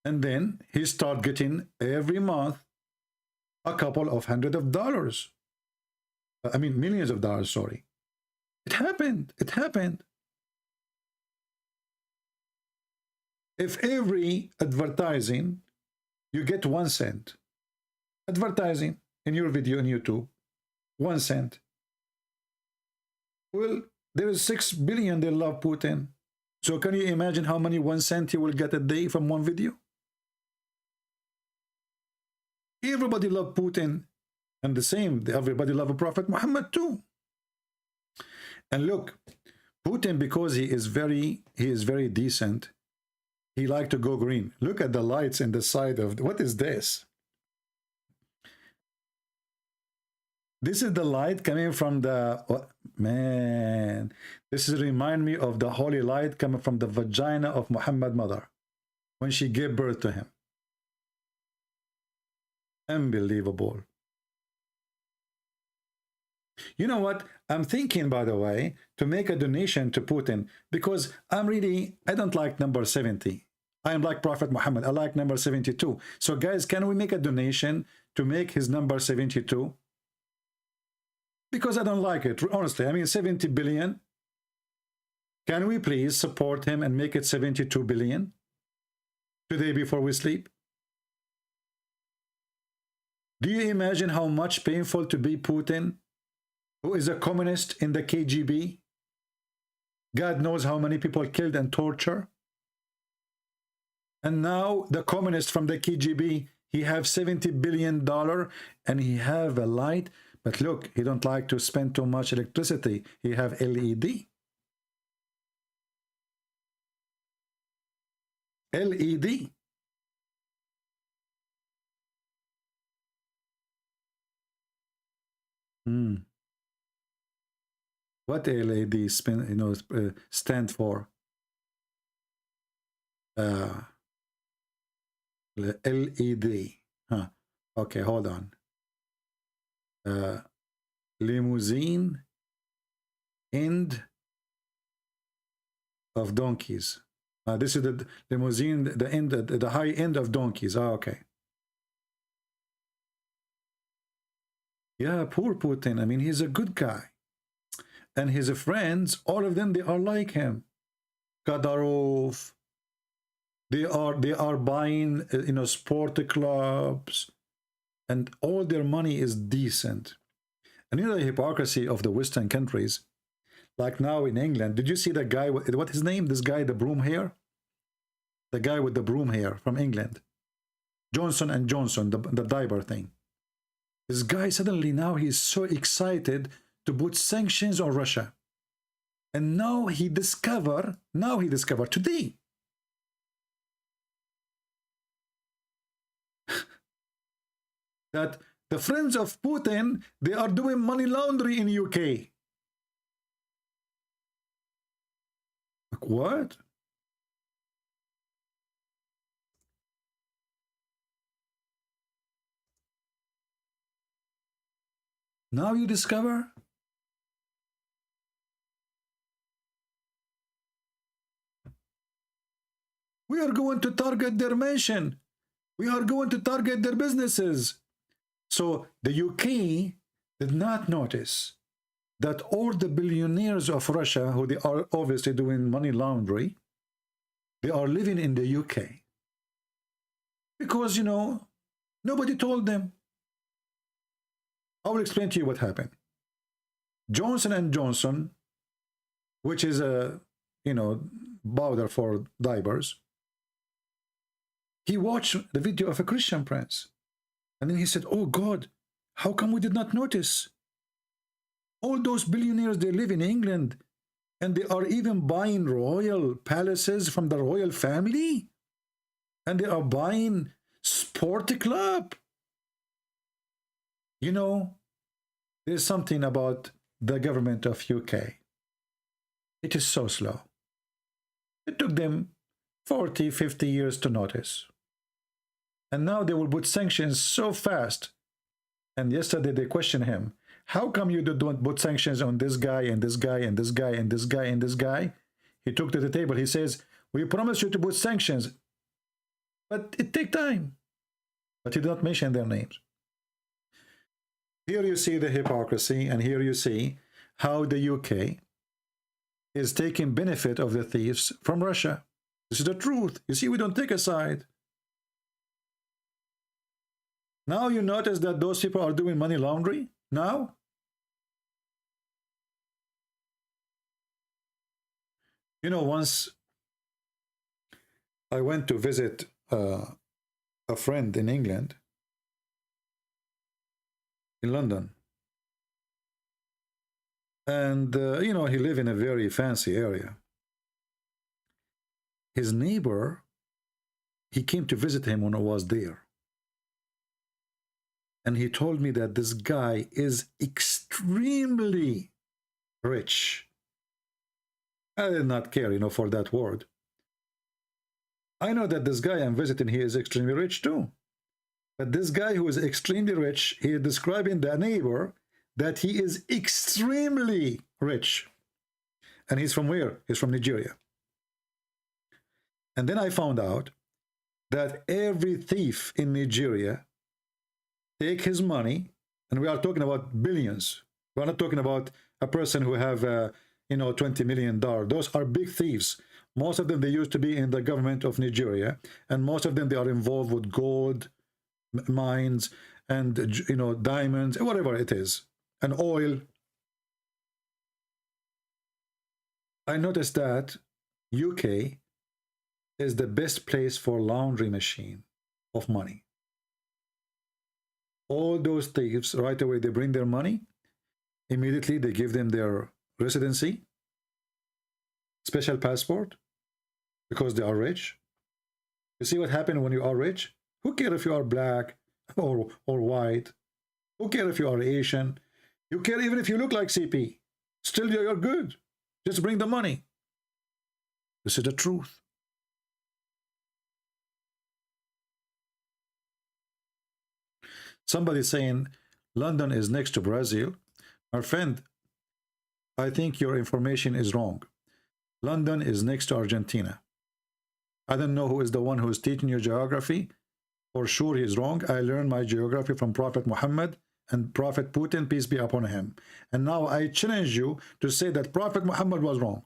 And then he start getting every month a couple of hundred of dollars. I mean, millions of dollars, sorry. It happened. It happened. If every advertising, you get 1 cent. Advertising in your video on YouTube, 1 cent. Well, there is 6 billion they love Putin. So can you imagine how many 1 cent you will get a day from one video? Everybody love Putin, and the same, everybody love Prophet Muhammad too. And look, Putin, because he is very decent, he like to go green. Look at the lights in the side of, what is this? This is the light coming from the, oh, man, this is remind me of the holy light coming from the vagina of Muhammad mother when she gave birth to him. Unbelievable. You know what? I'm thinking, by the way, to make a donation to Putin because I don't like number 70. I am like Prophet Muhammad. I like number 72. So guys, can we make a donation to make his number 72? Because I don't like it, honestly. I mean, 70 billion. Can we please support him and make it 72 billion today before we sleep? Do you imagine how much painful to be Putin, who is a communist in the KGB? God knows how many people killed and tortured. And now the communist from the KGB, he have $70 billion and he have a light. But look, he don't like to spend too much electricity. He have LED. LED. What LED stand for? LED. Huh. Okay, hold on. Limousine end of donkeys. This is the limousine, the end, the high end of donkeys. Okay. Yeah, poor Putin. I mean, he's a good guy. And his friends, all of them, they are like him. Kadyrov. They are buying, sport clubs. And all their money is decent. And you know the hypocrisy of the Western countries. Like now in England, did you see the guy, what's his name? This guy, the broom hair? The guy with the broom hair from England. Johnson & Johnson, the diaper thing. This guy suddenly now he's so excited to put sanctions on Russia. And now he discovered today that the friends of Putin, they are doing money laundering in UK. Like what? Now you discover? We are going to target their mansion. We are going to target their businesses. So the UK did not notice that all the billionaires of Russia, who they are obviously doing money laundering, they are living in the UK. Because, you know, nobody told them. I will explain to you what happened. Johnson & Johnson, which is a, you know, powder for diapers, he watched the video of a Christian prince. And then he said, oh God, how come we did not notice? All those billionaires, they live in England, and they are even buying royal palaces from the royal family. And they are buying sport club. You know, there's something about the government of UK. It is so slow. It took them 40, 50 years to notice. And now they will put sanctions so fast. And yesterday they questioned him. How come you don't put sanctions on this guy and this guy and this guy and this guy and this guy? He took to the table. He says, we promise you to put sanctions. But it takes time. But he did not mention their names. Here you see the hypocrisy, and here you see how the UK is taking benefit of the thieves from Russia. This is the truth. You see, we don't take a side. Now you notice that those people are doing money laundering now? You know, once I went to visit a friend in England, in London. And, you know, he lived in a very fancy area. His neighbor, he came to visit him when I was there. And he told me that this guy is extremely rich. I did not care, you know, for that word. I know that this guy I'm visiting, he is extremely rich too. But this guy who is extremely rich, he is describing the neighbor that he is extremely rich. And he's from where? He's from Nigeria. And then I found out that every thief in Nigeria take his money, and we are talking about billions. We're not talking about a person who have, you know, $20 million. Those are big thieves. Most of them, they used to be in the government of Nigeria, and most of them, they are involved with gold mines and, you know, diamonds, whatever it is, and oil. I noticed that UK is the best place for laundry machine of money. All those thieves, right away, they bring their money. Immediately, they give them their residency, special passport, because they are rich. You see what happens when you are rich? Who cares if you are black or white? Who cares if you are Asian? You care even if you look like CP. Still, you're good. Just bring the money. This is the truth. Somebody saying London is next to Brazil. My friend, I think your information is wrong. London is next to Argentina. I don't know who is the one who is teaching you geography. For sure he is wrong. I learned my geography from Prophet Muhammad and Prophet Putin, peace be upon him. And now I challenge you to say that Prophet Muhammad was wrong.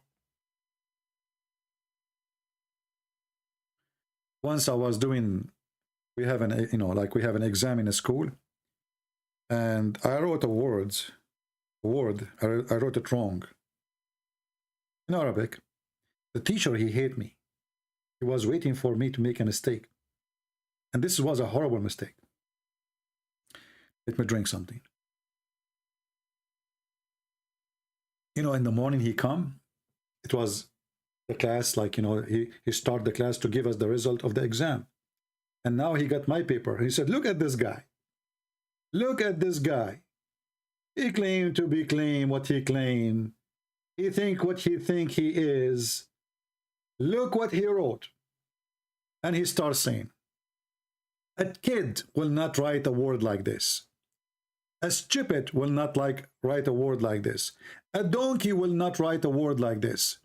Once I was doing, we have an, you know, like we have an exam in a school, and I wrote a word, I wrote it wrong in Arabic. The teacher, he hated me. He was waiting for me to make a mistake. And this was a horrible mistake. Let me drink something. You know, in the morning he come, it was the class, like, you know, he started the class to give us the result of the exam. And now he got my paper. He said, look at this guy. Look at this guy. He claimed to be what he claimed. He think what he think he is. Look what he wrote. And he starts saying, a kid will not write a word like this. A stupid will not write a word like this. A donkey will not write a word like this.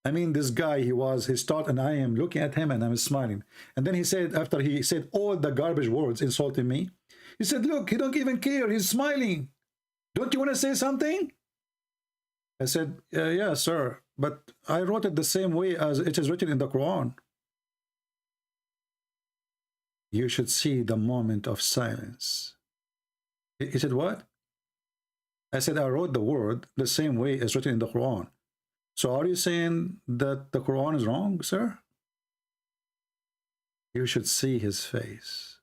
I mean, this guy, he started, and I am looking at him and I'm smiling. And then he said, after he said all the garbage words insulting me, he said, look, he don't even care. He's smiling. Don't you want to say something? I said, yeah, sir, but I wrote it the same way as it is written in the Quran. You should see the moment of silence. He said, what? I said, I wrote the word the same way as written in the Quran. So are you saying that the Quran is wrong, sir? You should see his face.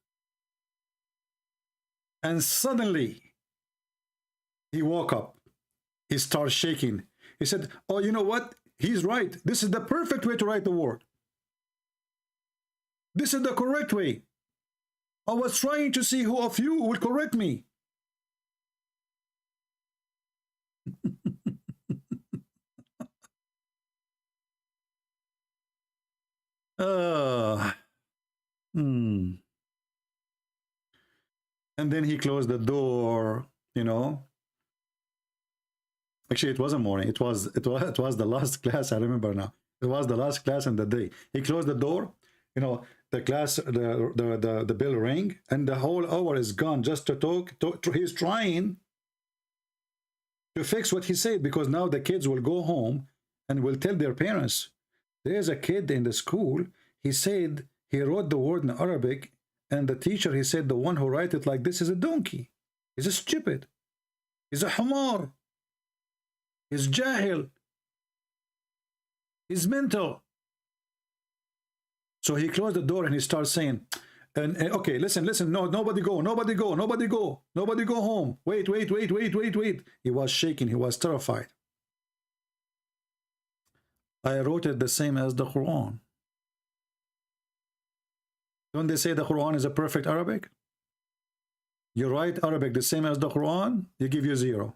And suddenly, he woke up. He started shaking. He said, oh, you know what? He's right. This is the perfect way to write the word. This is the correct way. I was trying to see who of you will correct me. And then he closed the door, you know. Actually, it wasn't morning. It was the last class. I remember now. It was the last class in the day. He closed the door, you know. The class, the bell rang, and the whole hour is gone just to talk. He's trying to fix what he said, because now the kids will go home and will tell their parents, there's a kid in the school, he said he wrote the word in Arabic, and the teacher, he said the one who write it like this is a donkey. He's a stupid. He's a humar. He's jahil. He's mental. So he closed the door and he starts saying, and okay, listen, no, nobody go home. Wait. He was shaking, he was terrified. I wrote it the same as the Quran. Don't they say the Quran is a perfect Arabic? You write Arabic the same as the Quran, you give you 0.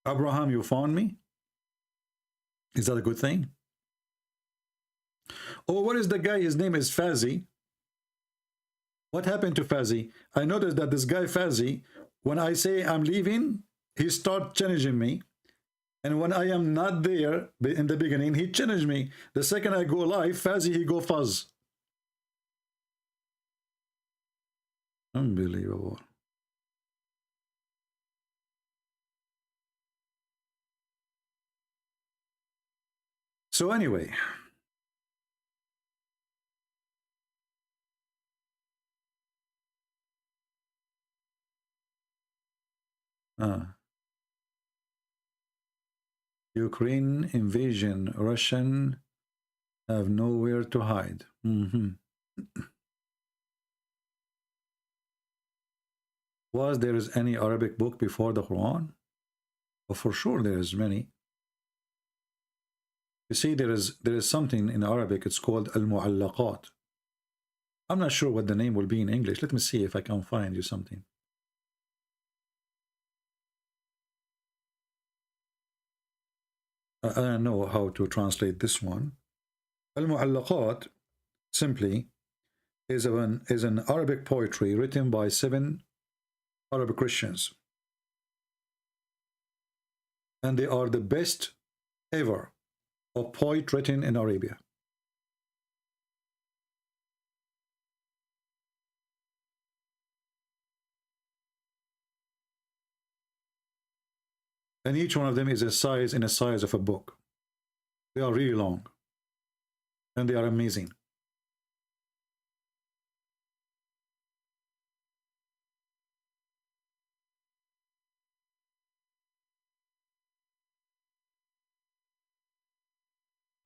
Abraham, you found me? Is that a good thing? Oh, what is the guy? His name is Fazi. What happened to Fazi? I noticed that this guy Fazi, when I say I'm leaving, he starts challenging me. And when I am not there in the beginning, he challenged me. The second I go live, Fazi, he go fuzz. Unbelievable. So anyway, Ukraine invasion, Russian have nowhere to hide. Was there is any Arabic book before the Quran? Well, for sure there is many. You see, there is something in Arabic, it's called al-mu'allaqat. I'm not sure what the name will be in English. Let me see if I can find you something. I don't know how to translate this one. Al-mu'allaqat simply is an Arabic poetry written by 7 Arab Christians. And they are the best ever of poet written in Arabia. And each one of them is in a size of a book. They are really long. And they are amazing.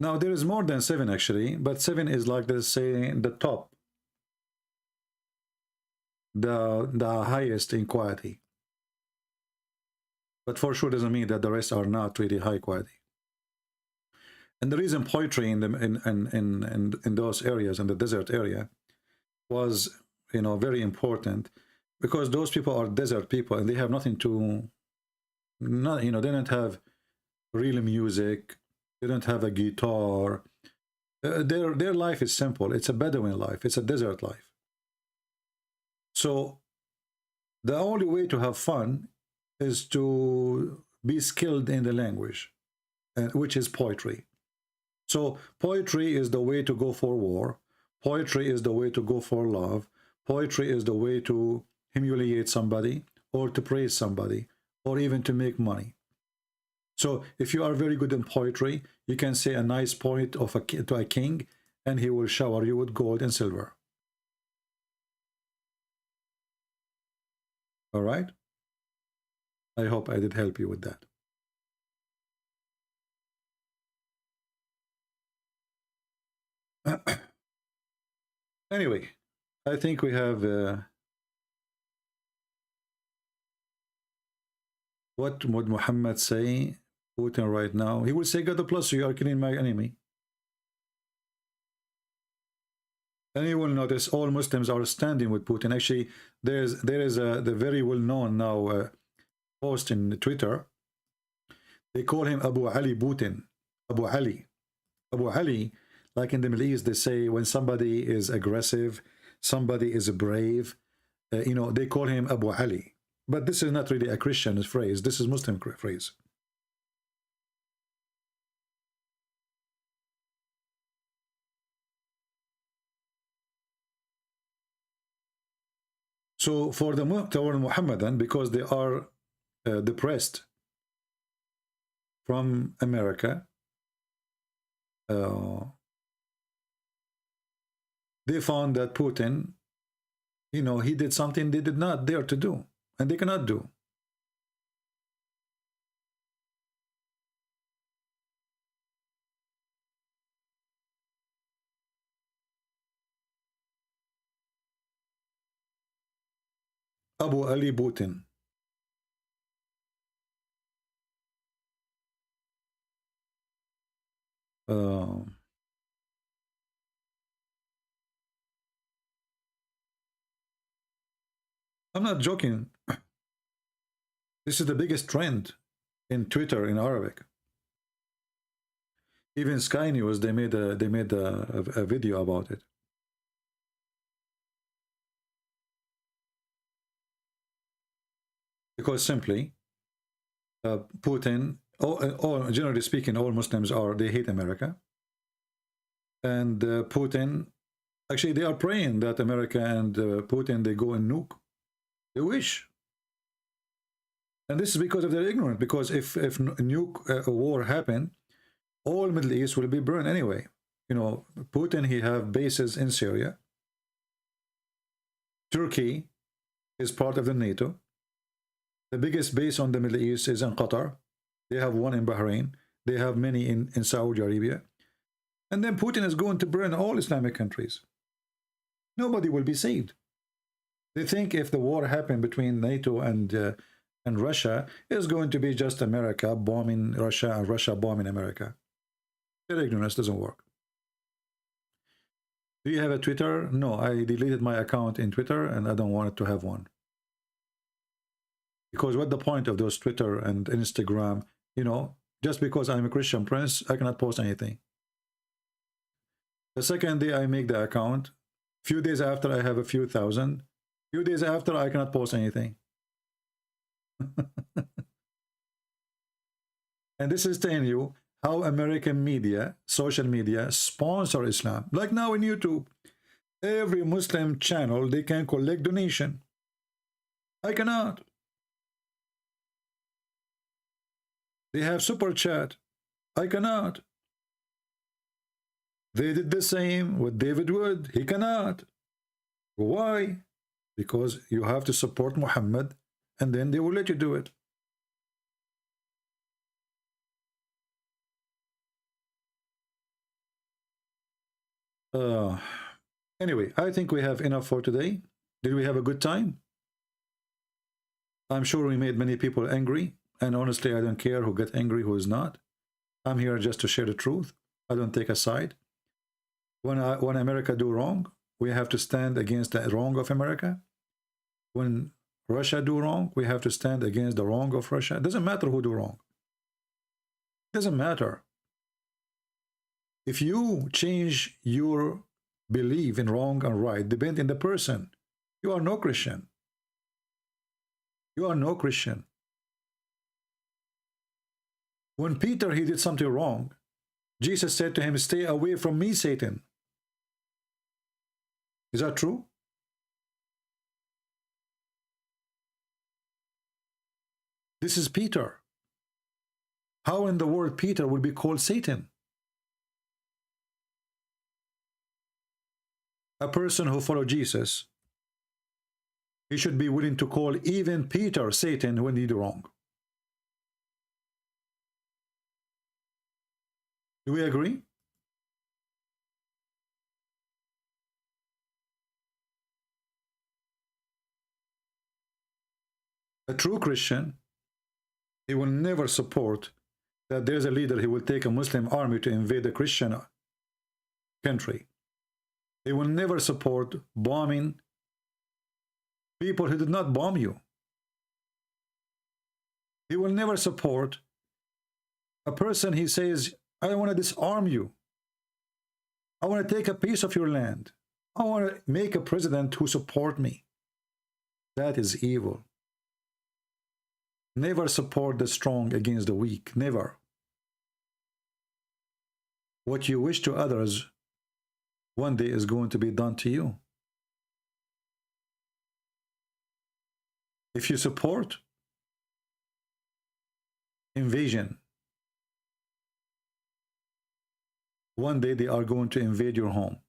Now there is more than 7 actually, but 7 is like they say the top. the highest in quality. But for sure doesn't mean that the rest are not really high quality. And the reason poetry in those areas, in the desert area, was, you know, very important, because those people are desert people and they have nothing to, not, you know, they don't have real music, they don't have a guitar. Their life is simple. It's a Bedouin life. It's a desert life. So the only way to have fun is to be skilled in the language, which is poetry. So poetry is the way to go for war. Poetry is the way to go for love. Poetry is the way to humiliate somebody, or to praise somebody, or even to make money. So if you are very good in poetry, you can say a nice poem to a king, and he will shower you with gold and silver. All right? I hope I did help you with that. Anyway, I think we have what would Muhammad say Putin right now? He will say, God bless you, you are killing my enemy. And you will notice all Muslims are standing with Putin. Actually, there is the very well-known now post in Twitter. They call him Abu Ali Putin. Abu Ali. Abu Ali, like in the Middle East, they say when somebody is aggressive, somebody is brave, you know, they call him Abu Ali. But this is not really a Christian phrase. This is Muslim phrase. So for the Muhammadan, because they are depressed from America, they found that Putin, you know, he did something they did not dare to do, and they cannot do. Abu Ali Putin. I'm not joking. This is the biggest trend in Twitter in Arabic. Even Sky News, they made a video about it. Because simply, Putin, generally speaking, all Muslims they hate America. And Putin, actually, they are praying that America and Putin, they go and nuke. They wish. And this is because of their ignorance. Because if nuke war happen, all Middle East will be burned anyway. You know, Putin, he have bases in Syria. Turkey is part of the NATO. The biggest base on the Middle East is in Qatar. They have one in Bahrain. They have many in Saudi Arabia. And then Putin is going to burn all Islamic countries. Nobody will be saved. They think if the war happened between NATO and Russia, it's going to be just America bombing Russia and Russia bombing America. Their ignorance doesn't work. Do you have a Twitter? No, I deleted my account in Twitter and I don't want to have one. Because what's the point of those Twitter and Instagram? You know, just because I'm a Christian prince, I cannot post anything. The second day I make the account, few days after I have a few thousand, few days after I cannot post anything. And this is telling you how American media, social media, sponsor Islam. Like now in YouTube, every Muslim channel, they can collect donation. I cannot. They have super chat. I cannot. They did the same with David Wood. He cannot. Why? Because you have to support Muhammad, and then they will let you do it. Anyway, I think we have enough for today. Did we have a good time? I'm sure we made many people angry, and honestly, I don't care who get angry, who is not. I'm here just to share the truth. I don't take a side. When America do wrong, we have to stand against the wrong of America. When Russia do wrong, we have to stand against the wrong of Russia. It doesn't matter who do wrong. It doesn't matter. If you change your belief in wrong and right, depend on the person, you are no Christian. You are no Christian. When Peter, he did something wrong, Jesus said to him, "Stay away from me, Satan." Is that true? This is Peter. How in the world Peter will be called Satan? A person who follows Jesus, he should be willing to call even Peter Satan when he did wrong. Do we agree? A true Christian, he will never support that there's a leader, he will take a Muslim army to invade a Christian country. He will never support bombing people who did not bomb you. He will never support a person, he says, "I want to disarm you. I want to take a piece of your land. I want to make a president who support me." That is evil. Never support the strong against the weak. Never. What you wish to others, one day is going to be done to you. If you support invasion, one day they are going to invade your home.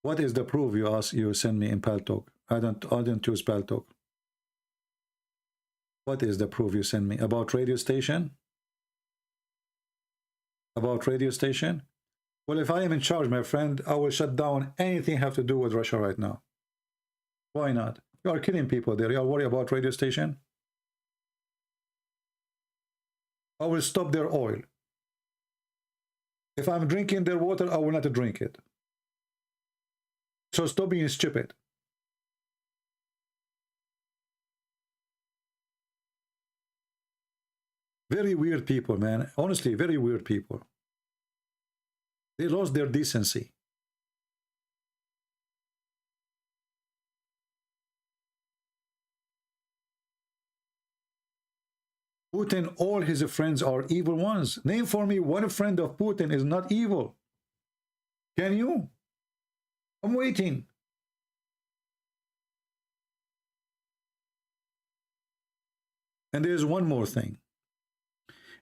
What is the proof you ask? You send me in Paltalk. I don't use Paltalk. What is the proof you send me? About radio station? About radio station? Well, if I am in charge, my friend, I will shut down anything have to do with Russia right now. Why not? You are killing people there. You are worried about radio station? I will stop their oil. If I'm drinking their water, I will not drink it. So stop being stupid. Very weird people, man. Honestly, very weird people. They lost their decency. Putin, all his friends are evil ones. Name for me one friend of Putin is not evil. Can you? I'm waiting. And there's one more thing.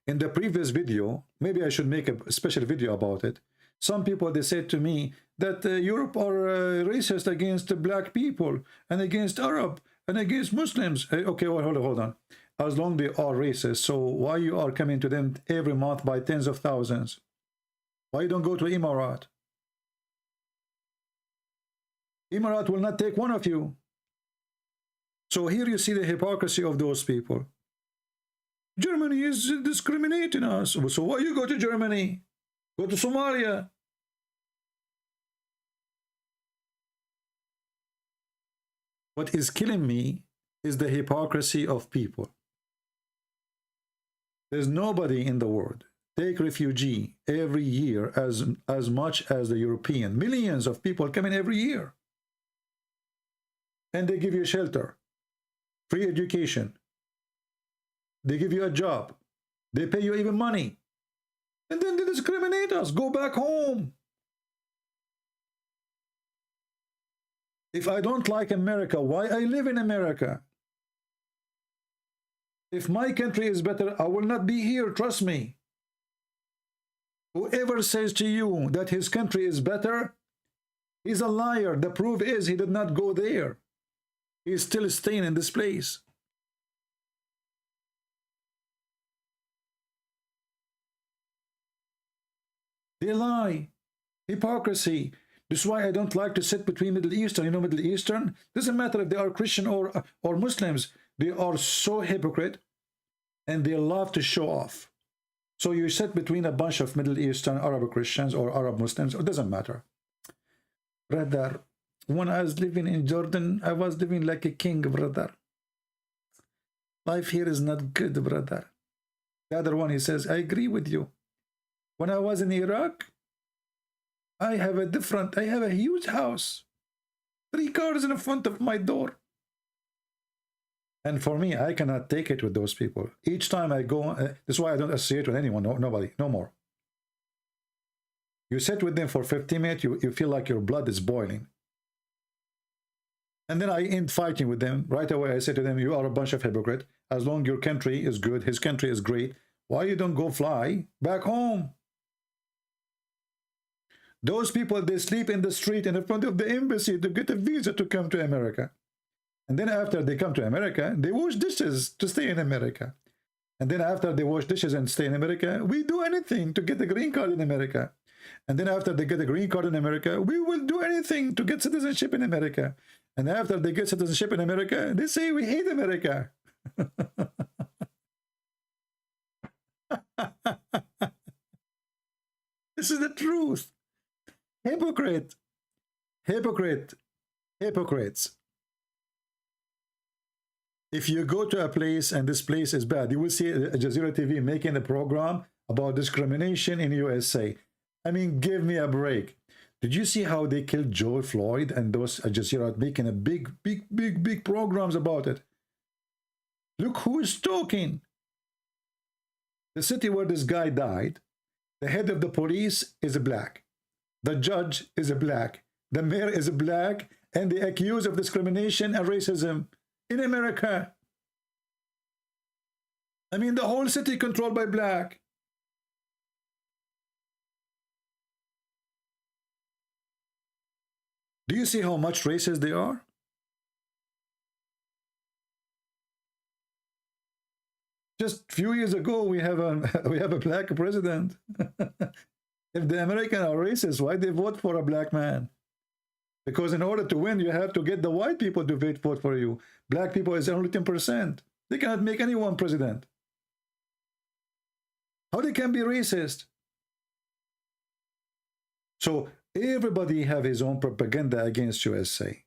In the previous video, maybe I should make a special video about it. Some people, they said to me that Europe are racist against black people and against Arab and against Muslims. Okay, well, hold on. As long they are racist, so why you are coming to them every month by tens of thousands? Why you don't go to Emirat? Emirat will not take one of you. So here you see the hypocrisy of those people. Germany is discriminating us. So why you go to Germany? Go to Somalia. What is killing me is the hypocrisy of people. There's nobody in the world take refugee every year as much as the European. Millions of people come in every year. And they give you shelter, free education. They give you a job. They pay you even money. And then they discriminate us. Go back home. If I don't like America, why I live in America? If my country is better, I will not be here, trust me. Whoever says to you that his country is better, he's a liar. The proof is he did not go there. He's still staying in this place. They lie. Hypocrisy. This is why I don't like to sit between Middle Eastern. You know, Middle Eastern, doesn't matter if they are Christian or Muslims. They are so hypocrite, and they love to show off. So you sit between a bunch of Middle Eastern Arab Christians or Arab Muslims, it doesn't matter. Brother, when I was living in Jordan, I was living like a king, brother. Life here is not good, brother. The other one, he says, I agree with you. When I was in Iraq, I have a huge house. 3 cars in front of my door. And for me, I cannot take it with those people. Each time I go, that's why I don't associate with anyone, nobody, no more. You sit with them for 15 minutes, you feel like your blood is boiling. And then I end fighting with them. Right away, I say to them, you are a bunch of hypocrites. As long as your country is good, his country is great, why you don't go fly back home? Those people, they sleep in the street in front of the embassy to get a visa to come to America. And then after they come to America, they wash dishes to stay in America. And then after they wash dishes and stay in America, we do anything to get a green card in America. And then after they get a green card in America, we will do anything to get citizenship in America. And after they get citizenship in America, they say we hate America. This is the truth. Hypocrite. Hypocrite. Hypocrites. If you go to a place and this place is bad, you will see Al Jazeera TV making a program about discrimination in USA. I mean, give me a break. Did you see how they killed George Floyd and those Al Jazeera making a big programs about it? Look who is talking. The city where this guy died, the head of the police is black. The judge is black. The mayor is black, and they accuse of discrimination and racism in America. I mean, the whole city controlled by black. Do you see how much racist they are? Just a few years ago, we have a black president. If the Americans are racist, why they vote for a black man? Because in order to win, you have to get the white people to vote for you. Black people is only 10%. They cannot make anyone president. How they can be racist? So everybody have his own propaganda against USA.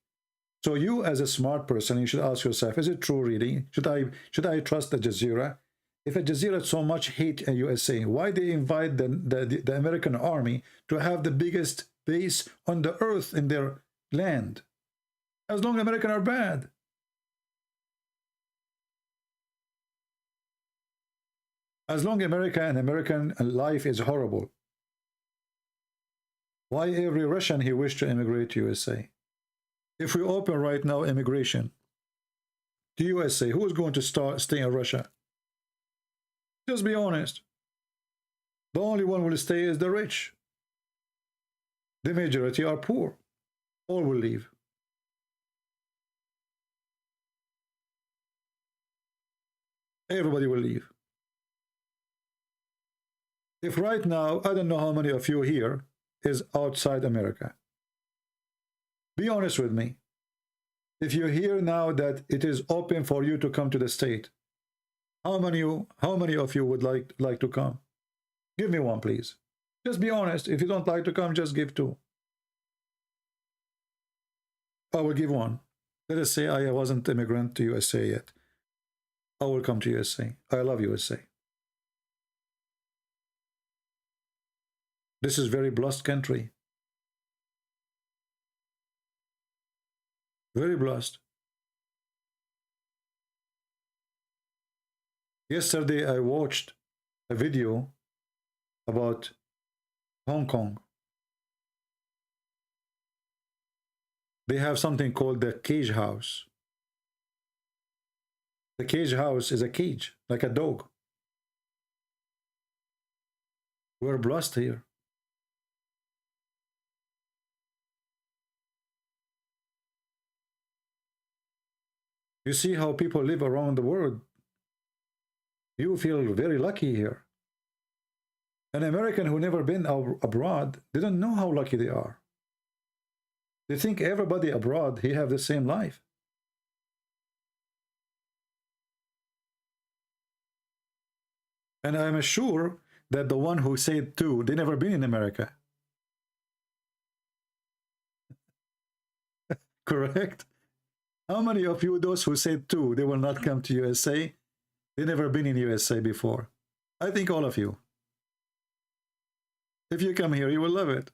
So you, as a smart person, you should ask yourself, is it true really? Should I trust Al Jazeera? If Al Jazeera so much hate USA, why they invite the American army to have the biggest base on the earth in their land? As long as Americans are bad. As long as America and American life is horrible. Why every Russian he wish to immigrate to USA? If we open right now immigration to USA, who is going to stay in Russia? Just be honest. The only one who will stay is the rich. The majority are poor. All will leave. Everybody will leave. If right now, I don't know how many of you here is outside America. Be honest with me. If you hear now that it is open for you to come to the state, how many of you would like to come? Give me one, please. Just be honest. If you don't like to come, just give 2. I will give 1. Let us say I wasn't immigrant to USA yet. I will come to USA. I love USA. This is very blessed country. Very blessed. Yesterday, I watched a video about Hong Kong. They have something called the cage house. The cage house is a cage, like a dog. We're blessed here. You see how people live around the world. You feel very lucky here. An American who never been abroad, they don't know how lucky they are. They think everybody abroad, he have the same life. And I'm sure that the one who said two, they never been in America. Correct? How many of you, those who said two, they will not come to USA, they never been in USA before? I think all of you. If you come here, you will love it.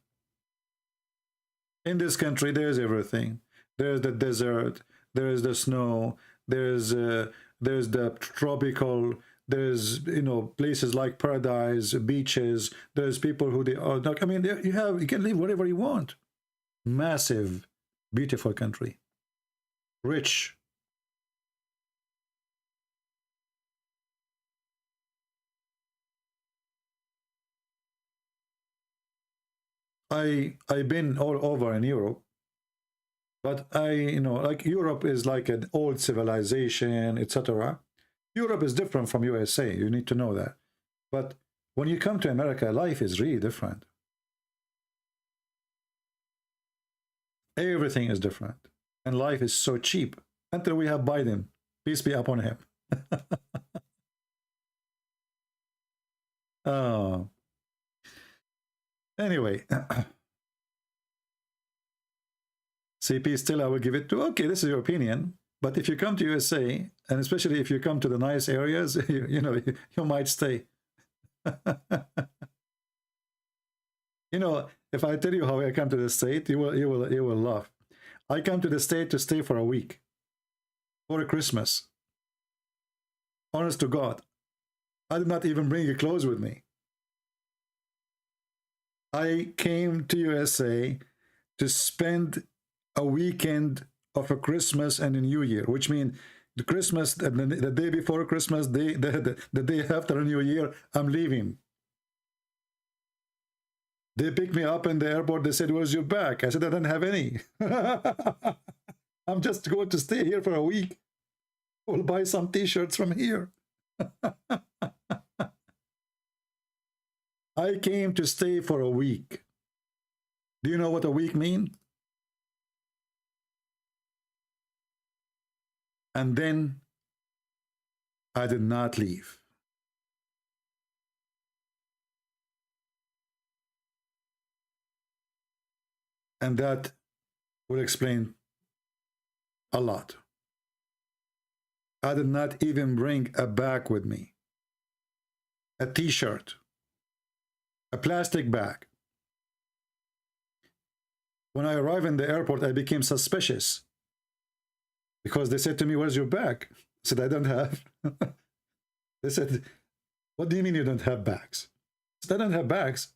In this country, there's everything. There's the desert, there's the snow, there's the tropical, there's, you know, places like paradise, beaches, there's people who they are, I mean, you can live wherever you want. Massive, beautiful country. Rich. I've been all over in Europe, but you know, like Europe is like an old civilization, etc. Europe is different from USA. You need to know that. But when you come to America, life is really different. Everything is different, and life is so cheap until we have Biden. Peace be upon him. Oh. Anyway, CP still I will give it to, okay, this is your opinion, but if you come to USA, and especially if you come to the nice areas, you know, you might stay. You know, if I tell you how I come to the state, you will laugh. I come to the state to stay for a week, for a Christmas. Honest to God, I did not even bring your clothes with me. I came to USA to spend a weekend of a Christmas and a New Year, which means the Christmas, the day before Christmas, the day after New Year, I'm leaving. They picked me up in the airport. They said, "Where's your bag?" I said, "I don't have any." I'm just going to stay here for a week. We'll buy some t-shirts from here. I came to stay for a week. Do you know what a week means? And then I did not leave. And that will explain a lot. I did not even bring a bag with me. A t-shirt. A plastic bag. When I arrived in the airport, I became suspicious because they said to me, "Where's your bag?" I said, "I don't have." They said, "What do you mean you don't have bags?" I said, "I don't have bags."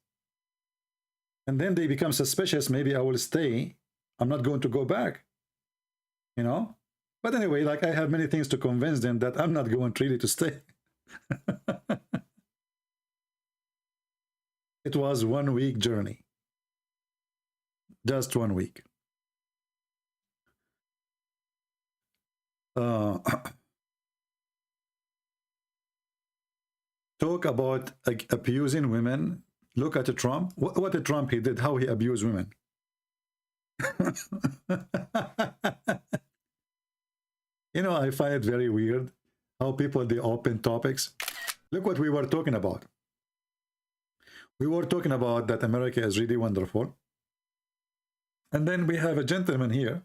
And then they become suspicious. Maybe I will stay. I'm not going to go back, you know? But anyway, like, I have many things to convince them that I'm not going really to stay. It was 1 week journey. Just 1 week. Talk about abusing women. Look at Trump. What did Trump he did? How he abused women. You know, I find it very weird how people, they open topics. Look what we were talking about. We were talking about that America is really wonderful. And then we have a gentleman here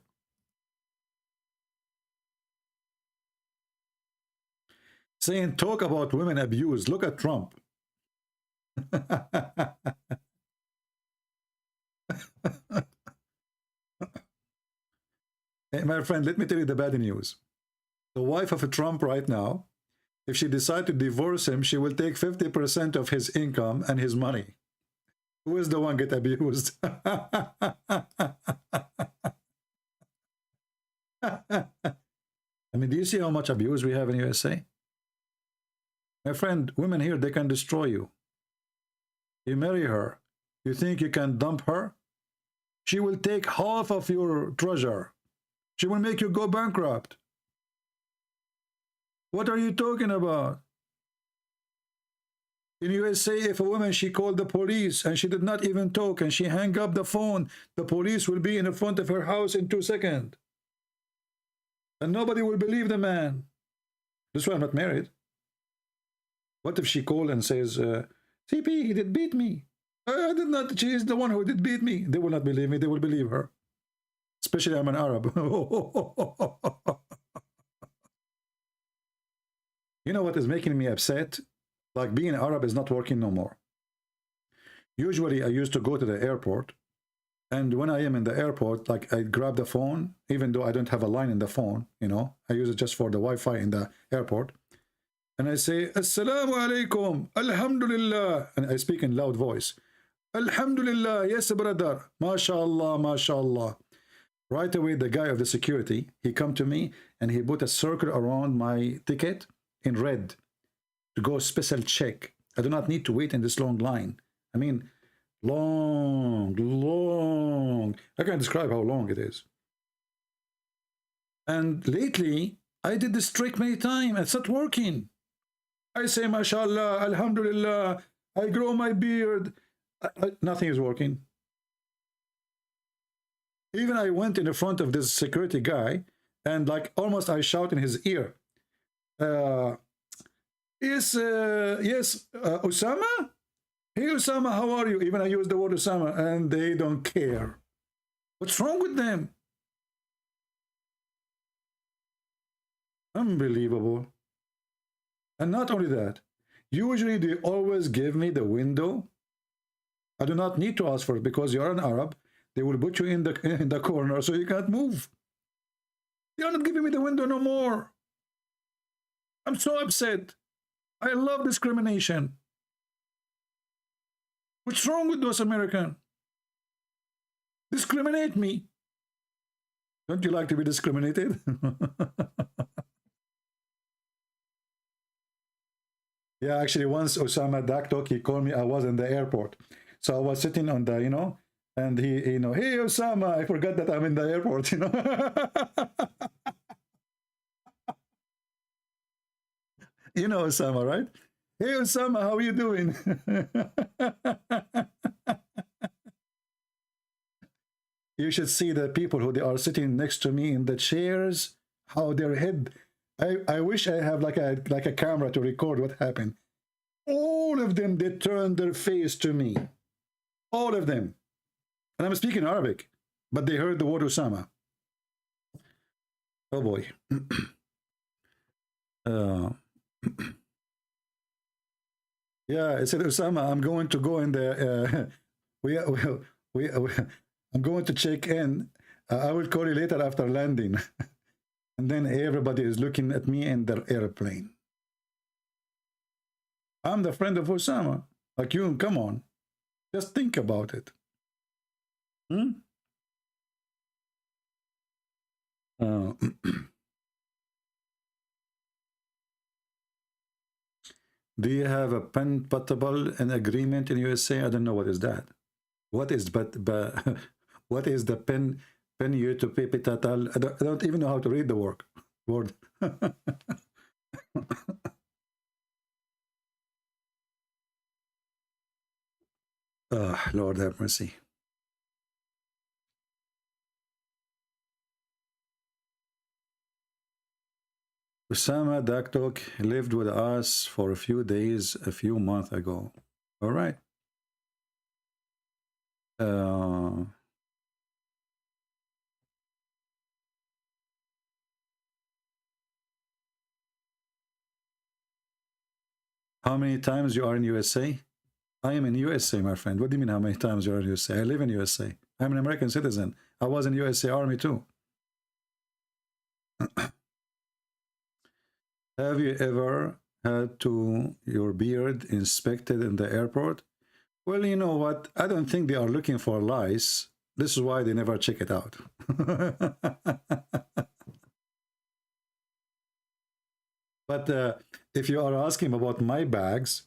saying, talk about women abuse. Look at Trump. Hey, my friend, let me tell you the bad news. The wife of Trump right now, if she decides to divorce him, she will take 50% of his income and his money. Who is the one get abused? I mean, do you see how much abuse we have in USA? My friend, women here, they can destroy you. You marry her. You think you can dump her? She will take half of your treasure. She will make you go bankrupt. What are you talking about? In USA, if a woman, she called the police and she did not even talk and she hung up the phone, the police will be in the front of her house in 2 seconds. And nobody will believe the man. That's why I'm not married. What if she called and says, CP, he did beat me. I did not, she is the one who did beat me. They will not believe me, they will believe her. Especially I'm an Arab. You know what is making me upset? Like being Arab is not working no more. Usually I used to go to the airport, and when I am in the airport, like I grab the phone, even though I don't have a line in the phone, you know, I use it just for the Wi-Fi in the airport, and I say, Assalamu alaikum, Alhamdulillah, and I speak in loud voice. Alhamdulillah, yes brother, MashaAllah, MashaAllah. Right away, the guy of the security, he come to me and he put a circle around my ticket in red to go special check. I do not need to wait in this long line. I mean, long. I can't describe how long it is. And lately, I did this trick many times. It's not working. I say, MashaAllah, Alhamdulillah, I grow my beard. Nothing is working. Even I went in the front of this security guy and like almost I shout in his ear, yes, Osama? Hey, Osama, how are you? Even I use the word Osama, and they don't care. What's wrong with them? Unbelievable. And not only that, usually they always give me the window. I do not need to ask for it because you're an Arab. They will put you in the corner so you can't move. You're not giving me the window no more. I'm so upset. I love discrimination. What's wrong with those Americans? Discriminate me. Don't you like to be discriminated? Yeah, actually once Osama Daktok, he called me, I was in the airport. So I was sitting on the, you know, and he, you know, hey Osama, I forgot that I'm in the airport, you know. You know Osama, right? Hey Osama, how are you doing? You should see the people who they are sitting next to me in the chairs, how their head. I wish I have like a camera to record what happened. All of them, they turned their face to me. All of them. And I'm speaking Arabic, but they heard the word Osama. Oh boy. Yeah, I said, Osama, I'm going to go in the, I'm going to check in. I will call you later after landing. And then everybody is looking at me in their airplane. I'm the friend of Osama. Like you, come on. Just think about it. Do you have a pen portable and agreement in USA? I don't know what is that. What is what is the pen you to paper tatal? I don't even know how to read the word. Oh, Lord have mercy. Osama Daktok lived with us for a few days, a few months ago. All right. How many times you are in USA? I am in USA, my friend. What do you mean how many times you are in USA? I live in USA. I'm an American citizen. I was in USA Army too. Have you ever had your beard inspected in the airport? Well, you know what? I don't think they are looking for lice. This is why they never check it out. But if you are asking about my bags,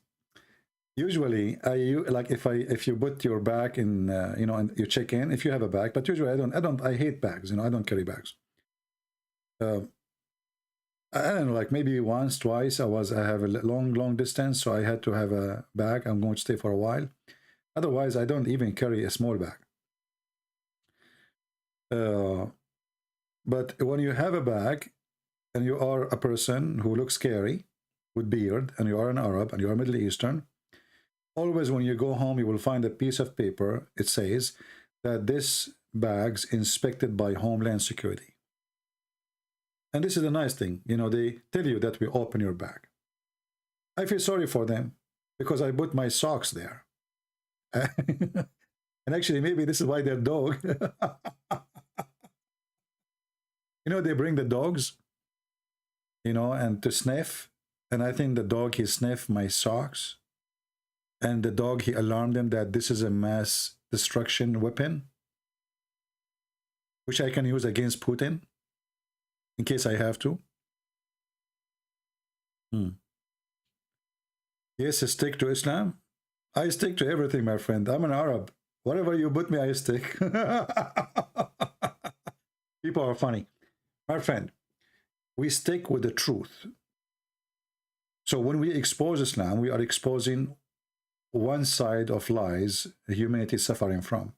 usually if you put your bag in, you know, and you check in, if you have a bag, but usually I hate bags, you know, I don't carry bags. I don't know, like maybe once, twice. I have a long distance, so I had to have a bag. I'm going to stay for a while. Otherwise, I don't even carry a small bag. But when you have a bag and you are a person who looks scary with beard and you are an Arab and you are Middle Eastern, always when you go home, you will find a piece of paper. It says that this bag's inspected by Homeland Security. And this is a nice thing. You know, they tell you that we open your bag. I feel sorry for them because I put my socks there. And actually, maybe this is why their dog. You know, they bring the dogs, you know, and to sniff. And I think the dog, he sniffed my socks. And the dog, he alarmed them that this is a mass destruction weapon, which I can use against Putin in case I have to. Yes, stick to Islam. I stick to everything, my friend. I'm an Arab. Whatever you put me, I stick. People are funny. My friend, we stick with the truth. So when we expose Islam, we are exposing one side of lies humanity is suffering from.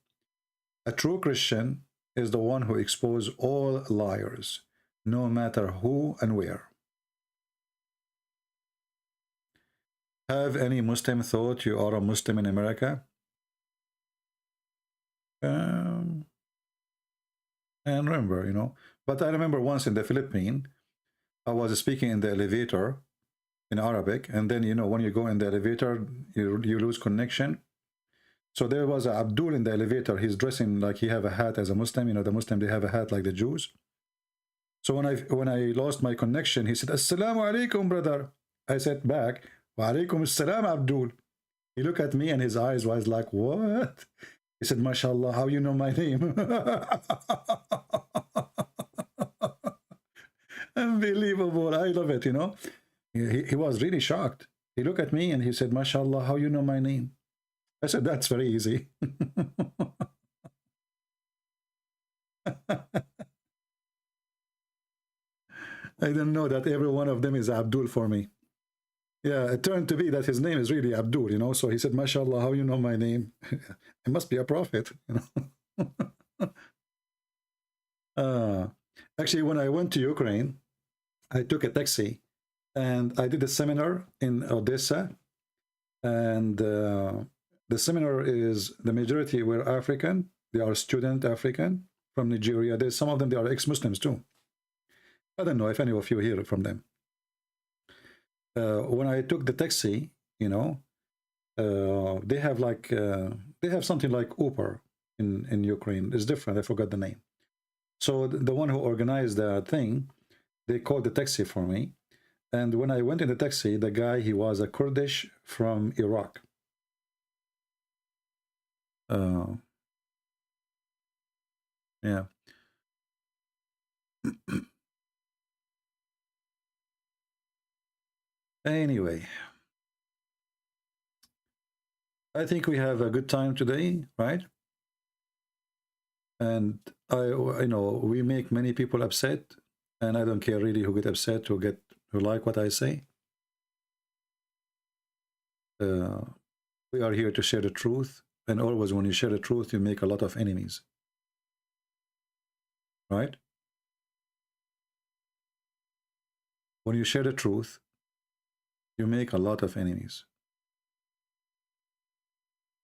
A true Christian is the one who exposes all liars, no matter who and where. Have any Muslim thought you are a Muslim in America? I don't remember, you know. But I remember once in the Philippines, I was speaking in the elevator in Arabic, and then, you know, when you go in the elevator, you lose connection. So there was a Abdul in the elevator. He's dressing like he have a hat as a Muslim. You know, the Muslim, they have a hat like the Jews. So when I lost my connection, he said, "Assalamu alaikum, brother." I said back, "Wa alaikum assalam, Abdul." He looked at me and his eyes was like, "What?" He said, "MashaAllah, how you know my name?" Unbelievable. I love it, you know. He was really shocked. He looked at me and he said, "MashaAllah, how you know my name?" I said, "That's very easy." I didn't know that every one of them is Abdul for me. Yeah, it turned to be that his name is really Abdul, you know. So he said, "MashaAllah, how you know my name?" It must be a prophet, you know. Actually, when I went to Ukraine, I took a taxi and I did a seminar in Odessa. And the seminar is, the majority were African. They are student African from Nigeria. There's some of them, they are ex-Muslims too. I don't know if any of you hear from them. When I took the taxi, you know, they have like, they have something like Uber in Ukraine. It's different, I forgot the name. So the one who organized the thing, they called the taxi for me. And when I went in the taxi, the guy, he was a Kurdish from Iraq. Yeah. Anyway, I think we have a good time today, right? And I know we make many people upset, and I don't care really who get upset, who like what I say. We are here to share the truth, and always when you share the truth, you make a lot of enemies, right? When you share the truth, you make a lot of enemies.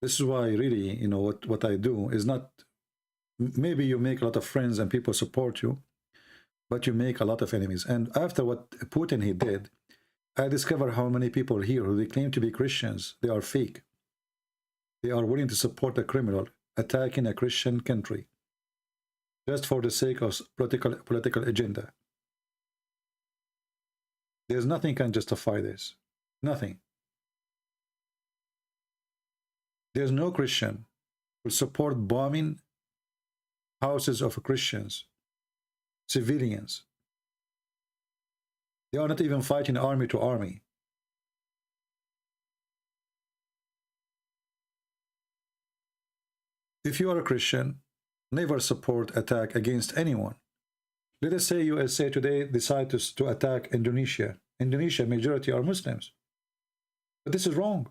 This is why really, you know, what I do is not, maybe you make a lot of friends and people support you, but you make a lot of enemies. And after what Putin he did, I discovered how many people here who they claim to be Christians, they are fake. They are willing to support a criminal attacking a Christian country just for the sake of political agenda. There's nothing can justify this. Nothing. There's no Christian who will support bombing houses of Christians, civilians. They are not even fighting army to army. If you are a Christian, never support attack against anyone. Let us say USA today decide to attack Indonesia. Indonesia, majority are Muslims. But this is wrong.